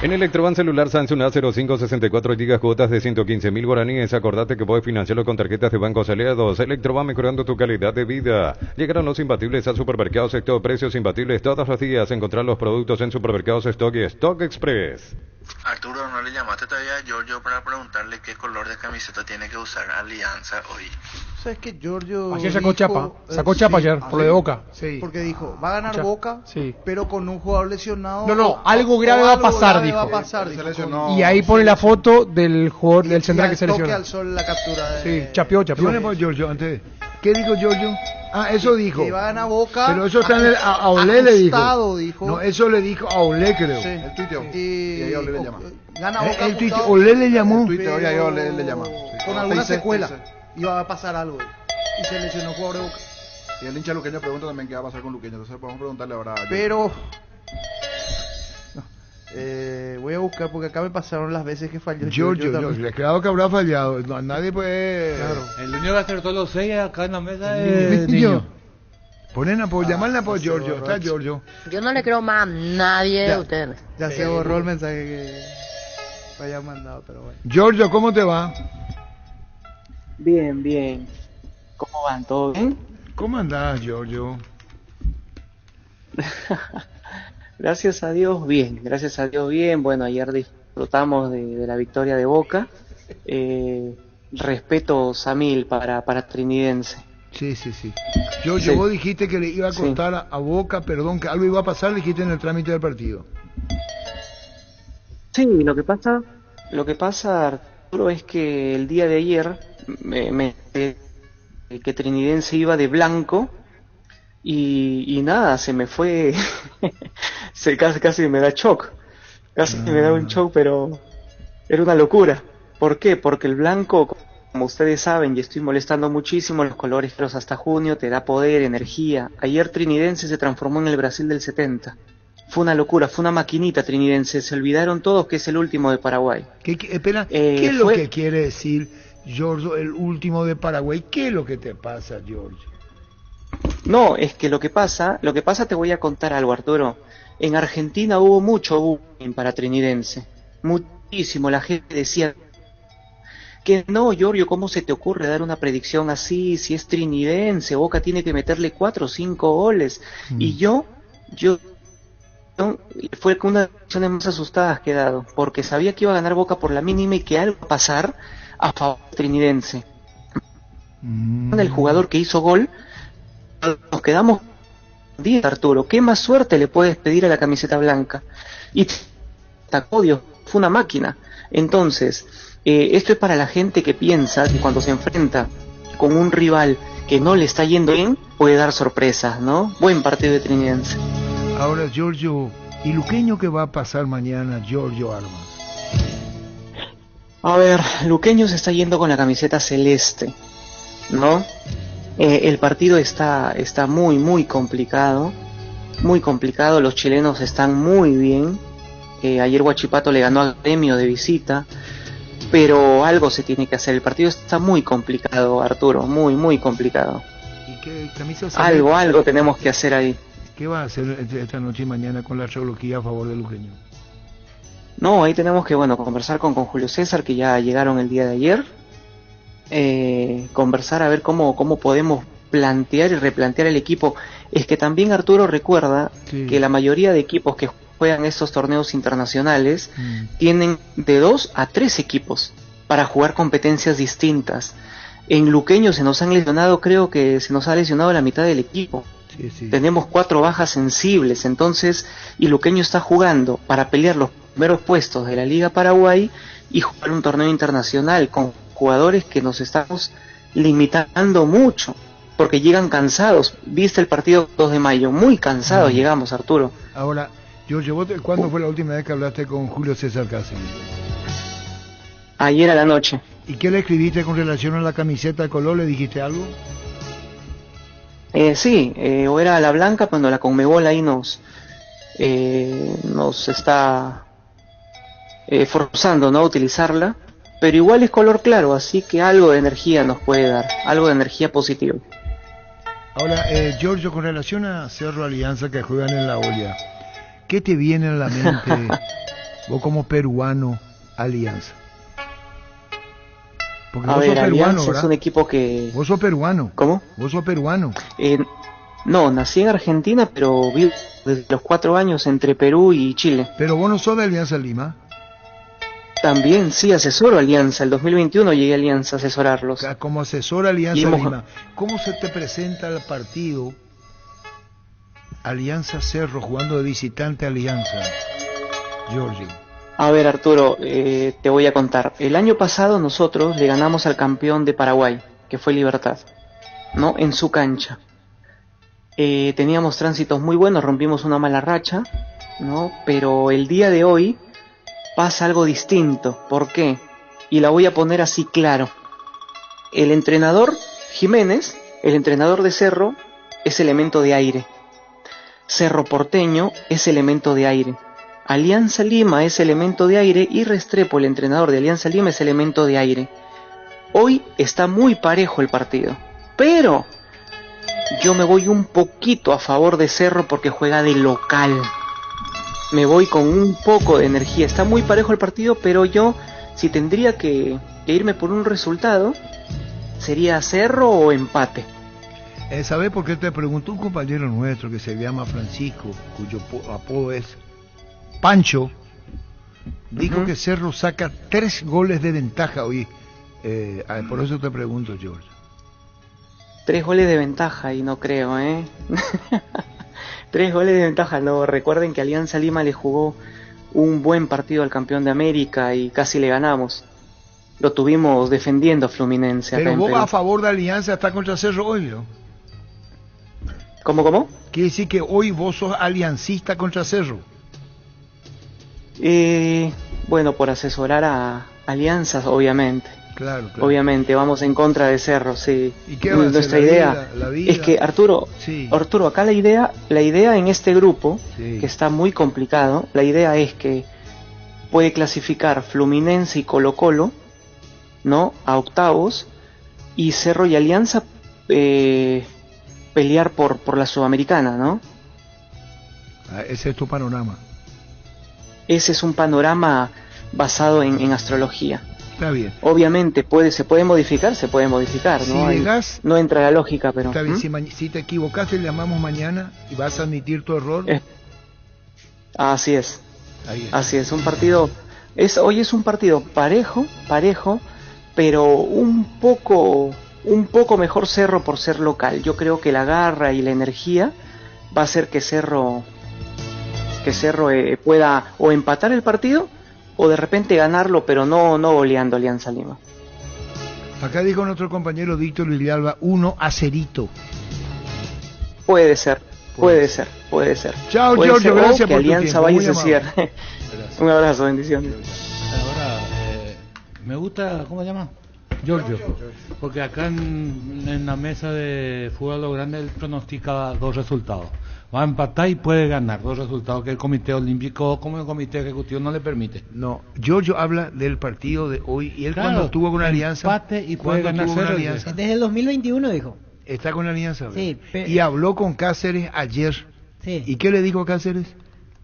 En Electroban celular Samsung A05 64 GB, cuotas de 115.000 guaraníes. Acordate que puedes financiarlo con tarjetas de bancos aliados. Electroban, mejorando tu calidad de vida. Llegaron los imbatibles al supermercado Sector, precios imbatibles todos los días. Encontrar los productos en supermercados Stock y Stock Express. Arturo, ¿no le llamaste todavía a Giorgio para preguntarle qué color de camiseta tiene que usar Alianza hoy? ¿Sabes que Giorgio ayer sacó chapa ayer, por lo de Boca. Sí. Porque dijo, va a ganar Boca, sí, pero con un jugador lesionado. No, algo grave va a pasar, dijo. Y ahí pone la foto del jugador, del central que se lesionó. Al sol la captura de... Sí, chapeó. Giorgio, antes. ¿Qué dijo Giorgio? Ah, eso dijo. Que va a ganar Boca. Pero eso está en a Olé le dijo. No, eso le dijo a Olé, creo. Sí. El tuiteo. Y ahí Olé le llama. Gana Boca. El tuiteo, Olé le llamó. El tuiteo y ahí Olé le llama. Con alguna secuela. Iba a pasar algo. Y se lesionó el jugador de Boca. Y el hincha luqueño pregunta también qué va a pasar con Luqueño. Entonces podemos preguntarle ahora a Pero... voy a buscar porque acá me pasaron las veces que falló Giorgio, también. claro que habrá fallado. No, nadie puede. Claro. El único que acertó los 6 acá en la mesa es Niño. Ponen llamarle a Giorgio. Está Giorgio. Yo no le creo más a nadie de ustedes. Ya se borró el mensaje que había mandado, pero bueno. Giorgio, ¿cómo te va? Bien, bien. ¿Cómo van? ¿Todo bien? ¿Cómo andás, Giorgio? Gracias a Dios, bien. Gracias a Dios, bien. Bueno, ayer disfrutamos de la victoria de Boca. Respetos a mil para Trinidense. Sí. Giorgio, vos dijiste que le iba a contar a Boca, perdón, que algo iba a pasar, dijiste en el trámite del partido. Sí, lo que pasa, Arturo, es que el día de ayer que Trinidense iba de blanco y nada, se me fue, casi me da shock, me da un shock, pero era una locura. ¿Por qué? Porque el blanco, como ustedes saben, y estoy molestando muchísimo, los colores claros hasta junio te da poder, energía. Ayer Trinidense se transformó en el Brasil del 70. Fue una locura, fue una maquinita Trinidense, se olvidaron todos que es el último de Paraguay. Espera, ¿qué es lo que quiere decir, Giorgio, el último de Paraguay? ¿Qué es lo que te pasa, Giorgio? No, es que lo que pasa te voy a contar algo, Arturo. En Argentina hubo mucho bullying para Trinidense, muchísimo, la gente decía que no, Giorgio, ¿cómo se te ocurre dar una predicción así? Si es Trinidense, Boca tiene que meterle 4 o 5 goles. Y yo fue una de las decisiones más asustadas que he dado, porque sabía que iba a ganar Boca por la mínima y que algo iba a pasar a favor de Trinidense. El jugador que hizo gol, nos quedamos 10, Arturo. ¿Qué más suerte le puedes pedir a la camiseta blanca? Y Tacodio fue una máquina. Entonces, esto es para la gente que piensa que cuando se enfrenta con un rival que no le está yendo bien, puede dar sorpresas, ¿no? Buen partido de Trinidense. Ahora, Giorgio, ¿y Luqueño qué va a pasar mañana, Giorgio Armas? A ver, Luqueño se está yendo con la camiseta celeste, ¿no? El partido está muy complicado, los chilenos están muy bien. Ayer Huachipato le ganó al Gremio de visita, pero algo se tiene que hacer. El partido está muy complicado, Arturo, muy complicado. ¿Y qué camisa celeste? Algo tenemos que hacer ahí. ¿Qué va a hacer esta noche y mañana con la astrología a favor de Luqueño? No, ahí tenemos que, conversar con Julio César, que ya llegaron el día de ayer. Conversar a ver cómo podemos plantear y replantear el equipo. Es que también, Arturo, recuerda que la mayoría de equipos que juegan estos torneos internacionales tienen de 2 a 3 equipos para jugar competencias distintas. En Luqueño se nos han lesionado, creo que se nos ha lesionado la mitad del equipo. Tenemos 4 bajas sensibles, entonces, y Luqueño está jugando para pelear los primeros puestos de la Liga Paraguay y jugar un torneo internacional con jugadores que nos estamos limitando mucho, porque llegan cansados. ¿Viste el partido 2 de mayo? Muy cansados llegamos, Arturo. Ahora, Giorgio, ¿cuándo fue la última vez que hablaste con Julio César Cáceres? Ayer a la noche. ¿Y qué le escribiste con relación a la camiseta de color? ¿Le dijiste algo? Sí, o era la blanca cuando la Conmebol ahí nos está forzando, ¿no?, a utilizarla, pero igual es color claro, así que algo de energía nos puede dar, algo de energía positiva. Ahora, Giorgio, con relación a Cerro Alianza que juegan en la olla, ¿qué te viene a la mente vos como peruano, Alianza? Porque vos sos peruano, Alianza, ¿verdad? es un equipo que... ¿Vos sos peruano? ¿Cómo? ¿Vos sos peruano? No, nací en Argentina, pero vivo desde los 4 años entre Perú y Chile. ¿Pero vos no sos de Alianza Lima? También, sí, asesoro Alianza. El 2021 llegué a Alianza a asesorarlos. Como asesor Alianza Lima, ¿cómo se te presenta el partido Alianza Cerro jugando de visitante a Alianza, Giorgio? A ver, Arturo, te voy a contar. El año pasado nosotros le ganamos al campeón de Paraguay, que fue Libertad, ¿no?, en su cancha. Teníamos tránsitos muy buenos, rompimos una mala racha, ¿no? Pero el día de hoy pasa algo distinto. ¿Por qué? Y la voy a poner así claro. El entrenador Jiménez, el entrenador de Cerro, es elemento de aire. Cerro Porteño es elemento de aire. Alianza Lima es elemento de aire y Restrepo, el entrenador de Alianza Lima, es elemento de aire. Hoy está muy parejo el partido, pero yo me voy un poquito a favor de Cerro porque juega de local. Me voy con un poco de energía. Está muy parejo el partido, pero yo, si tendría que irme por un resultado, sería Cerro o empate. ¿Sabes por qué te preguntó un compañero nuestro que se llama Francisco, cuyo apodo es Pancho? Dijo que Cerro saca 3 goles de ventaja hoy. Por eso te pregunto, George. 3 goles de ventaja y no creo, 3 goles de ventaja, no. Recuerden que Alianza Lima le jugó un buen partido al campeón de América y casi le ganamos. Lo tuvimos defendiendo a Fluminense. Pero vos a favor de Alianza está contra Cerro hoy, ¿no? ¿Cómo? Quiere decir que hoy vos sos aliancista contra Cerro. Bueno, por asesorar a alianzas, obviamente. Claro. Obviamente, vamos en contra de Cerro, sí. ¿Y qué va a Nuestra hacer? idea La vida. es que, Arturo, acá la idea en este grupo, sí, que está muy complicado, la idea es que puede clasificar Fluminense y Colo-Colo, ¿no?, a octavos, y Cerro y Alianza pelear por la Sudamericana, ¿no? Ese es tu panorama. Ese es un panorama basado en astrología. Está bien. Obviamente se puede modificar, Si ¿no? llegás, no entra la lógica, pero... Está bien, si te equivocaste, le llamamos mañana y vas a admitir tu error. Así es. Ahí es. Así es, un partido... Hoy es un partido parejo, pero un poco mejor Cerro por ser local. Yo creo que la garra y la energía va a hacer que Cerro pueda o empatar el partido o de repente ganarlo, pero no goleando Alianza Lima. Acá dijo nuestro compañero Víctor Villalba 1-0. Puede ser. Chao, Puede Giorgio, ser, gracias que por tu Alianza tiempo, vaya y muy se amable. cierre. Un abrazo, bendiciones. Ahora, me gusta, ¿cómo se llama? Giorgio, porque acá en la mesa de fútbol a lo grande él pronostica 2 resultados. Va a empatar y puede ganar 2 resultados que el Comité Olímpico, como el Comité Ejecutivo, no le permite. No, Giorgio habla del partido de hoy y él Claro, cuando estuvo con Alianza, empate y puede ganar tuvo con Cerro. Alianza, Desde el 2021 dijo. está con Alianza. Sí, y habló con Cáceres ayer. Sí. ¿Y qué le dijo Cáceres?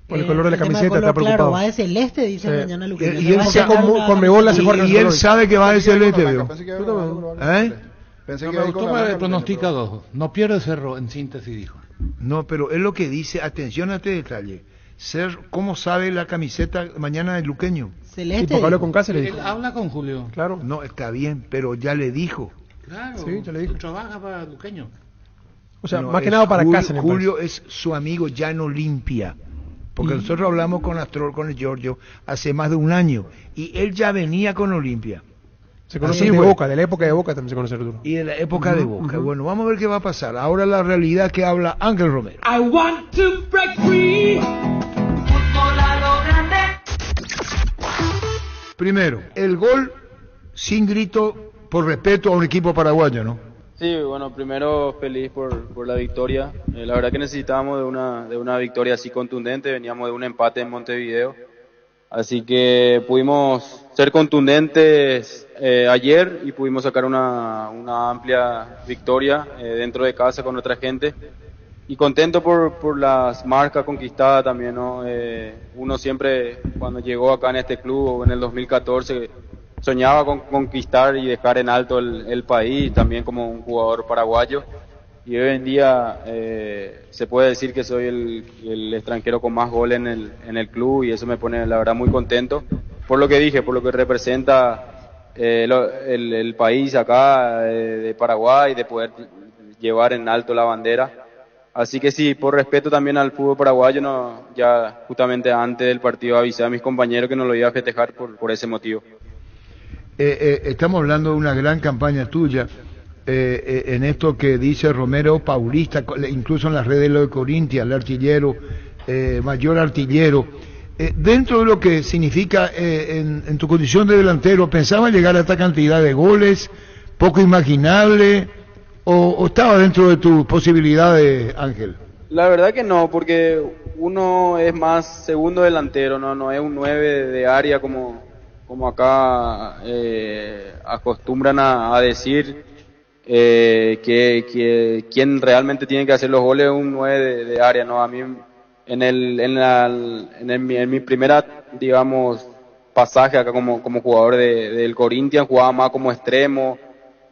Por el color de la tema camiseta, color, está preocupado. Claro, va de celeste, dice mañana Luqueño. Y él Va a sabe llegar con una- Conmebol hace jugar Y él sabe que va de celeste, ¿vio? Pensé No, que me ahí gustó, con la me América pronostica 2. No pierde Cerro, en síntesis dijo. No, pero es lo que dice, atención a este detalle. ¿Cómo sabe la camiseta mañana del Luqueño? Celeste. Sí, porque habló con Cáceres. Él habla con Julio. Claro. No, está bien, pero ya le dijo. Claro, Sí, ya le dijo. trabaja para Luqueño. O sea, No, más que es nada para Julio, Cáceres. Julio es su amigo, ya no limpia. Porque nosotros hablamos con Astrol, con el Giorgio, hace más de un año. Y él ya venía con Olimpia. Se conoce Así de fue. Boca, de la época de Boca también se conoce Arturo. Y de la época de Boca. Bueno, vamos a ver qué va a pasar. Ahora la realidad que habla Ángel Romero. I want to break free. Fútbol a lo grande. Primero, el gol sin grito por respeto a un equipo paraguayo, ¿no? Sí, bueno, primero feliz por la victoria. La verdad que necesitábamos de una victoria así contundente. Veníamos de un empate en Montevideo. Así que pudimos ser contundentes ayer y pudimos sacar una amplia victoria dentro de casa con nuestra gente. Y contento por las marcas conquistadas también, ¿no? Uno siempre, cuando llegó acá en este club, en el 2014, soñaba con conquistar y dejar en alto el país, también como un jugador paraguayo. Y hoy en día se puede decir que soy el extranjero con más goles en el club, y eso me pone la verdad muy contento por lo que dije, por lo que representa el país acá de Paraguay, de poder llevar en alto la bandera. Así que sí, por respeto también al fútbol paraguayo, ya justamente antes del partido avisé a mis compañeros que no lo iba a festejar por ese motivo. Estamos hablando de una gran campaña tuya. En esto que dice Romero Paulista, incluso en las redes de lo de Corintia, el artillero, mayor artillero, dentro de lo que significa en tu condición de delantero, ¿pensaba llegar a esta cantidad de goles, poco imaginable, o estaba dentro de tus posibilidades, Ángel? La verdad que no, porque uno es más segundo delantero, no es un 9 de área como acá acostumbran a decir, que quien realmente tiene que hacer los goles es un 9 de área, ¿no? A mí en mi primera, digamos, pasaje acá como jugador del Corinthians, jugaba más como extremo,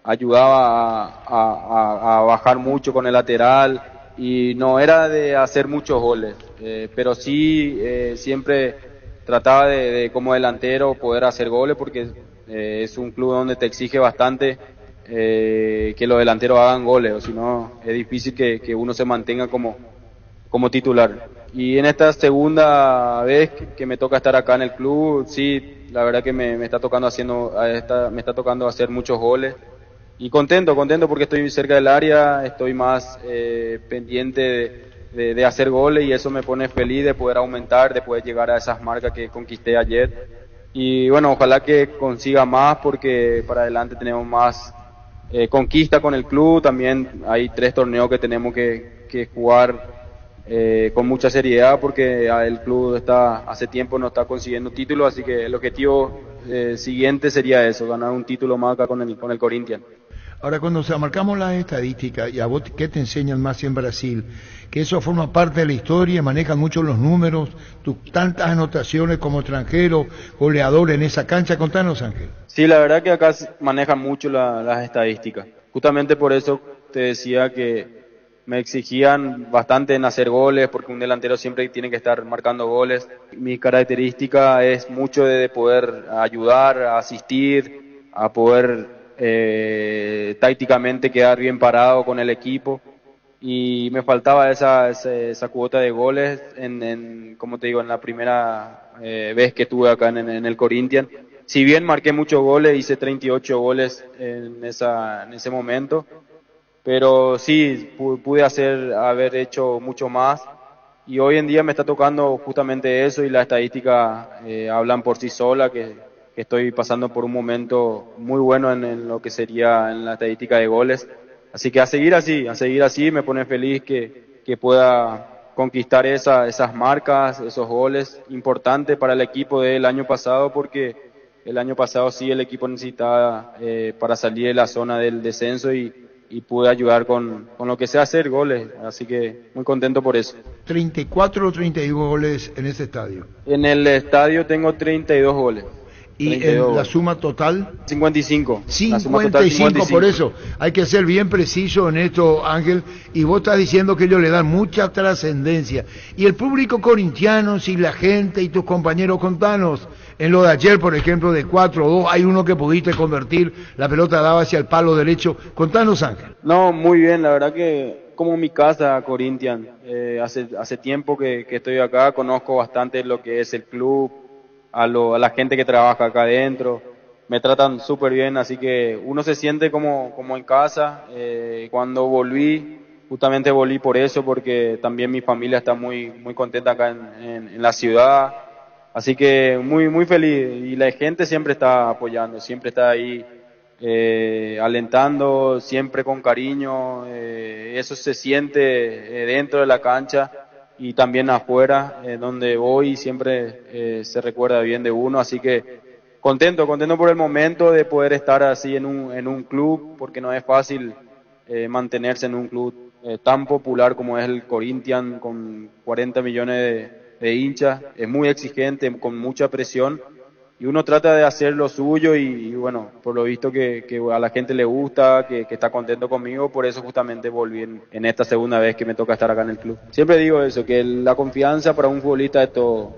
ayudaba a bajar mucho con el lateral y no era de hacer muchos goles, pero sí siempre trataba de como delantero poder hacer goles porque es un club donde te exige bastante que los delanteros hagan goles, o si no es difícil que uno se mantenga como titular. Y en esta segunda vez que me toca estar acá en el club, sí, la verdad que me está tocando hacer muchos goles. Y contento porque estoy cerca del área, estoy más pendiente de hacer goles y eso me pone feliz de poder aumentar, de poder llegar a esas marcas que conquisté ayer. Y bueno, ojalá que consiga más porque para adelante tenemos más conquista con el club. También hay 3 torneos que tenemos que jugar con mucha seriedad porque el club hace tiempo no está consiguiendo títulos, así que el objetivo siguiente sería eso, ganar un título más acá con el Corinthians. Ahora, cuando marcamos las estadísticas, y a vos, ¿qué te enseñan más en Brasil? Que eso forma parte de la historia, manejan mucho los números, tantas anotaciones como extranjero, goleador en esa cancha. Contanos, Ángel. Sí, la verdad que acá manejan mucho las estadísticas. Justamente por eso te decía que me exigían bastante en hacer goles, porque un delantero siempre tiene que estar marcando goles. Mi característica es mucho de poder ayudar, a asistir, a poder tácticamente quedar bien parado con el equipo, y me faltaba esa cuota de goles como te digo, en la primera vez que estuve acá en el Corinthians. Si bien marqué muchos goles, hice 38 goles en ese momento, pero sí pude haber hecho mucho más, y hoy en día me está tocando justamente eso, y las estadísticas hablan por sí sola, que estoy pasando por un momento muy bueno en lo que sería en la estadística de goles. Así que a seguir así, me pone feliz que pueda conquistar esas marcas, esos goles importantes para el equipo del año pasado, porque el año pasado sí el equipo necesitaba para salir de la zona del descenso y pude ayudar con lo que sé hacer, goles, así que muy contento por eso. 34 o 31 goles en ese estadio. En el estadio tengo 32 goles. ¿Y en la suma total? 55. 55, por eso hay que ser bien preciso en esto, Ángel, y vos estás diciendo que ellos le dan mucha trascendencia. Y el público corintiano, si la gente y tus compañeros, contanos, en lo de ayer, por ejemplo, de 4-2, hay uno que pudiste convertir, la pelota daba hacia el palo derecho. Contanos, Ángel. No, muy bien, la verdad que como mi casa, Corinthians, hace tiempo que estoy acá, conozco bastante lo que es el club, a la gente que trabaja acá adentro, me tratan súper bien, así que uno se siente como en casa. Cuando justamente volví por eso, porque también mi familia está muy contenta acá en la ciudad, así que muy feliz, y la gente siempre está apoyando, siempre está ahí alentando, siempre con cariño, eso se siente dentro de la cancha y también afuera, donde voy siempre se recuerda bien de uno, así que contento por el momento de poder estar así en un club, porque no es fácil mantenerse en un club tan popular como es el Corinthians, con 40 millones de hinchas, es muy exigente, con mucha presión, y uno trata de hacer lo suyo, y bueno, por lo visto que a la gente le gusta, que está contento conmigo, por eso justamente volví en esta segunda vez que me toca estar acá en el club. Siempre digo eso, que la confianza para un futbolista es todo.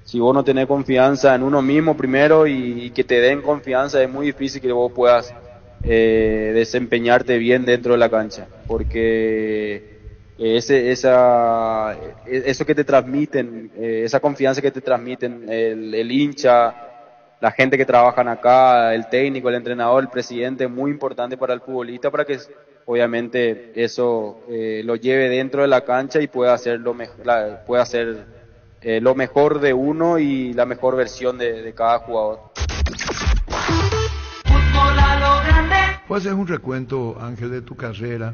Si vos no tenés confianza en uno mismo primero y que te den confianza, es muy difícil que vos puedas desempeñarte bien dentro de la cancha, porque eso que te transmiten, esa confianza que te transmiten el hincha, la gente que trabajan acá, el técnico, el entrenador, el presidente, es muy importante para el futbolista, para que obviamente eso lo lleve dentro de la cancha y pueda hacer lo mejor de uno y la mejor versión de cada jugador. ¿Puedes hacer un recuento, Ángel, de tu carrera?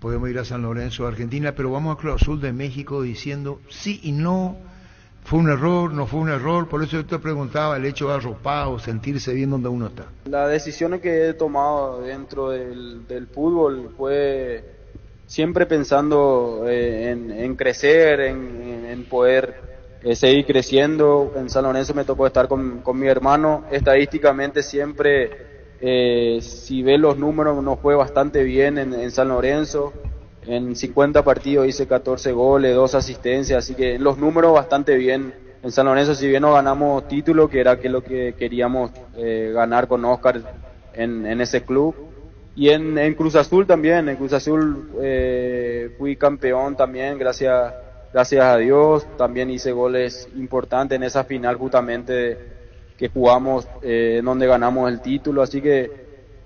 podemos ir a San Lorenzo, Argentina, pero vamos a Cruz Azul de México diciendo sí y no, fue un error, no fue un error, por eso yo te preguntaba el hecho de arropado, sentirse bien donde uno está. Las decisiones que he tomado dentro del fútbol fue siempre pensando en crecer, en poder seguir creciendo. En San Lorenzo me tocó estar con mi hermano, estadísticamente siempre... si ves los números nos fue bastante bien en San Lorenzo, en 50 partidos hice 14 goles, 2 asistencias, así que los números bastante bien en San Lorenzo, si bien no ganamos título, que era lo que queríamos ganar con Oscar en ese club. Y en Cruz Azul también, en Cruz Azul fui campeón también, gracias a Dios, también hice goles importantes en esa final justamente que jugamos, en donde ganamos el título, así que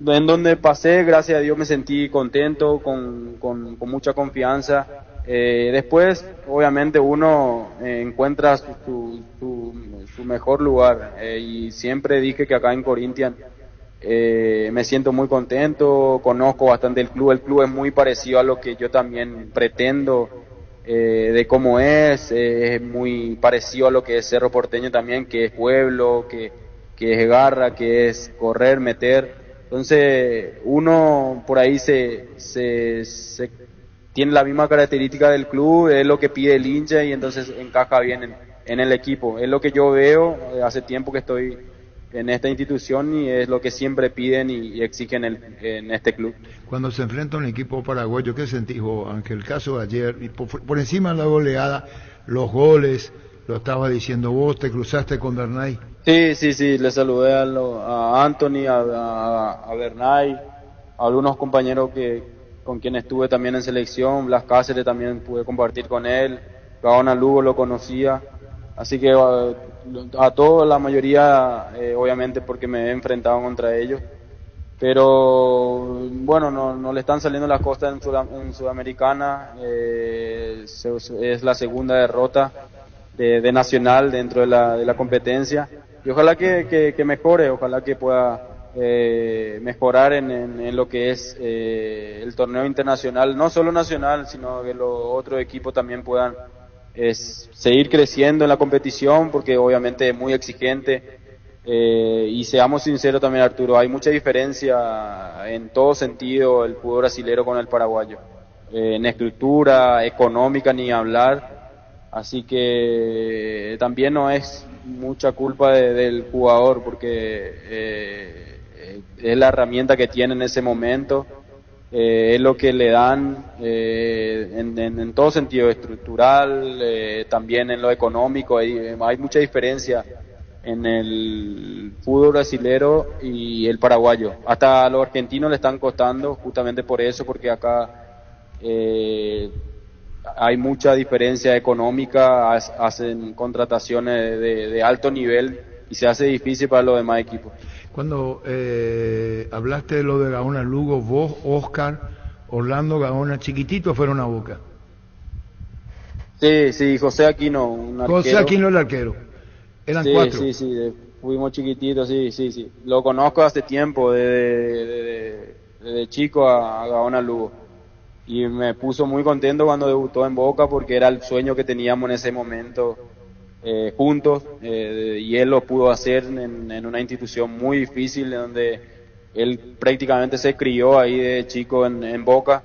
en donde pasé, gracias a Dios me sentí contento, con mucha confianza. Después, obviamente, uno encuentra su mejor lugar, y siempre dije que acá en Corinthians me siento muy contento, conozco bastante el club es muy parecido a lo que yo también pretendo, de cómo es muy parecido a lo que es Cerro Porteño también, que es pueblo, que es garra, que es correr, meter. Entonces uno por ahí se tiene la misma característica del club, es lo que pide el hincha y entonces encaja bien en el equipo. Es lo que yo veo, hace tiempo que estoy en esta institución y es lo que siempre piden y exigen en este club. Cuando se enfrenta a un equipo paraguayo, ¿qué sentís vos, Ángel? El caso de ayer, y por encima de la goleada, los goles, lo estaba diciendo vos, te cruzaste con Bernay. Sí, le saludé a Anthony, a Bernay, a algunos compañeros con quienes estuve también en selección, Blas Cáceres también pude compartir con él, Gaona Lugo lo conocía, así que a todos, la mayoría, obviamente porque me he enfrentado contra ellos, pero bueno, no le están saliendo las cosas en Sudamericana, es la segunda derrota de Nacional dentro de la competencia, y ojalá que mejore, ojalá que pueda mejorar en lo que es el torneo internacional, no solo nacional, sino que los otros equipos también puedan seguir creciendo en la competición, porque obviamente es muy exigente, y seamos sinceros también, Arturo, hay mucha diferencia en todo sentido el fútbol brasilero con el paraguayo, en estructura, económica, ni hablar, así que también no es mucha culpa del jugador, porque es la herramienta que tiene en ese momento, es lo que le dan en todo sentido, estructural, también en lo económico, hay mucha diferencia en el fútbol brasilero y el paraguayo. Hasta a los argentinos le están costando justamente por eso, porque acá hay mucha diferencia económica, hacen contrataciones de alto nivel y se hace difícil para los demás equipos. Cuando hablaste de lo de Gaona Lugo, vos, Oscar, Orlando Gaona, chiquititos fueron a Boca. Sí, José Aquino, un arquero. José Aquino el arquero. Eran cuatro. Sí, fuimos chiquititos, sí. Lo conozco hace tiempo, desde chico a Gaona Lugo. Y me puso muy contento cuando debutó en Boca, porque era el sueño que teníamos en ese momento juntos, y él lo pudo hacer en una institución muy difícil, donde él prácticamente se crió ahí de chico en Boca,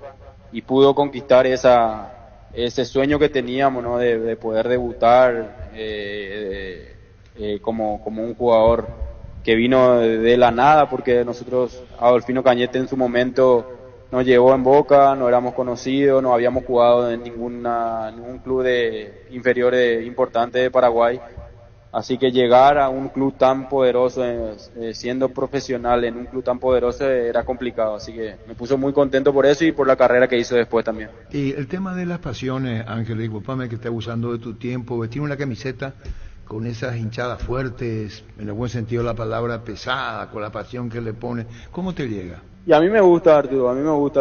y pudo conquistar ese sueño que teníamos, ¿no? de poder debutar como un jugador que vino de la nada, porque nosotros, Adolfino Cañete en su momento nos llevó en Boca, no éramos conocidos, no habíamos jugado en ningún club de inferiores importante de Paraguay, así que llegar a un club tan poderoso, siendo profesional en un club tan poderoso, era complicado, así que me puso muy contento por eso y por la carrera que hizo después también. Y el tema de las pasiones, Ángel, disculpame que esté abusando de tu tiempo, vestir una camiseta con esas hinchadas fuertes, en el buen sentido de la palabra, pesada, con la pasión que le pone, ¿cómo te llega? Y a mí me gusta, Arturo,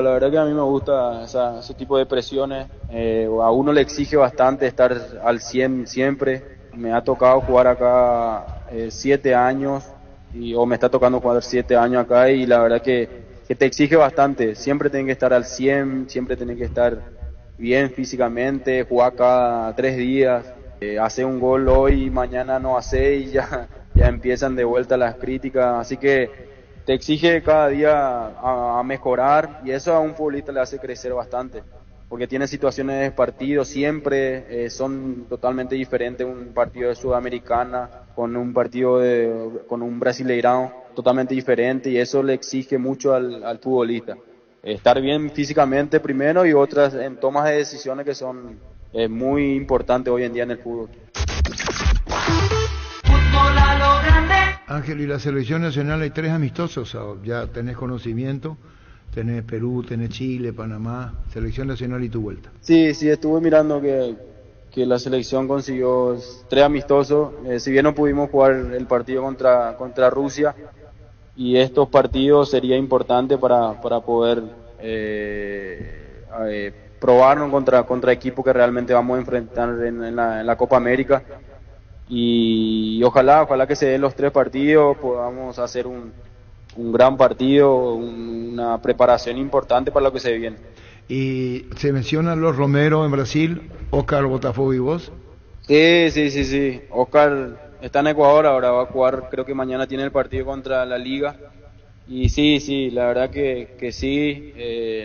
la verdad que a mí me gusta ese tipo de presiones, a uno le exige bastante estar al 100 siempre, me ha tocado jugar acá 7 años, o me está tocando jugar 7 años acá, y la verdad que te exige bastante. Siempre tenés que estar al 100, siempre tenés que estar bien físicamente, jugar cada 3 días, hacer un gol hoy, mañana no hacer y ya empiezan de vuelta las críticas. Así que te exige cada día a mejorar, y eso a un futbolista le hace crecer bastante, porque tiene situaciones de partido siempre, son totalmente diferentes un partido de Sudamericana con un partido con un Brasileirão, totalmente diferente, y eso le exige mucho al futbolista. Estar bien físicamente primero, y otras en tomas de decisiones que son muy importantes hoy en día en el fútbol. Ángel, y la selección nacional hay 3 amistosos, ya tenés conocimiento, tenés Perú, tenés Chile, Panamá, selección nacional y tu vuelta. Sí, estuve mirando que la selección consiguió 3 amistosos, si bien no pudimos jugar el partido contra Rusia, y estos partidos sería importante para poder probarnos contra equipos que realmente vamos a enfrentar en la Copa América, y ojalá que se den los 3 partidos, podamos hacer un gran partido, una preparación importante para lo que se viene. Y se mencionan los Romero en Brasil, Oscar Botafogo y vos. Sí. Oscar está en Ecuador, ahora va a jugar, creo que mañana tiene el partido contra la Liga. Y sí, la verdad que sí,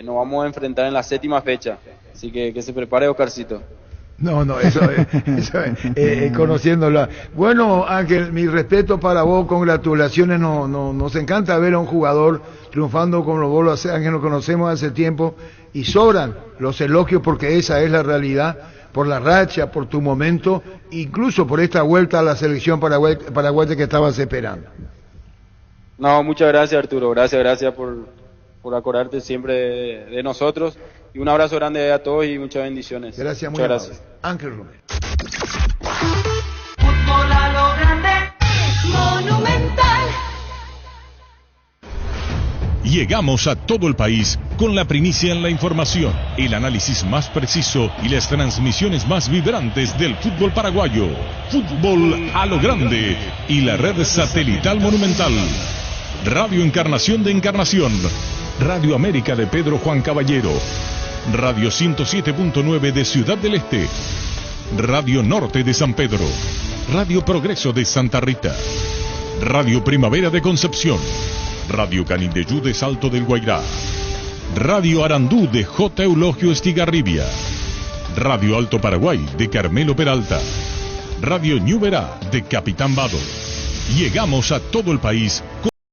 nos vamos a enfrentar en la 7ª fecha. Así que se prepare Oscarcito. No, eso es conociéndola. Bueno, Ángel, mi respeto para vos, congratulaciones, nos encanta ver a un jugador triunfando como vos lo haces, Ángel, lo conocemos hace tiempo, y sobran los elogios porque esa es la realidad, por la racha, por tu momento, incluso por esta vuelta a la selección paraguaya que estabas esperando. No, muchas gracias, Arturo, gracias por acordarte siempre de nosotros, y un abrazo grande a todos y muchas bendiciones. Gracias, muchas gracias. Ángel Romero. Fútbol a lo grande, Monumental. Llegamos a todo el país con la primicia en la información, el análisis más preciso y las transmisiones más vibrantes del fútbol paraguayo. Fútbol a lo grande y la red satelital Monumental. Radio Encarnación de Encarnación, Radio América de Pedro Juan Caballero, Radio 107.9 de Ciudad del Este, Radio Norte de San Pedro, Radio Progreso de Santa Rita, Radio Primavera de Concepción, Radio Canindeyú de Salto del Guairá, Radio Arandú de J. Eulogio Estigarribia, Radio Alto Paraguay de Carmelo Peralta, Radio Ñuberá de Capitán Vado. Llegamos a todo el país con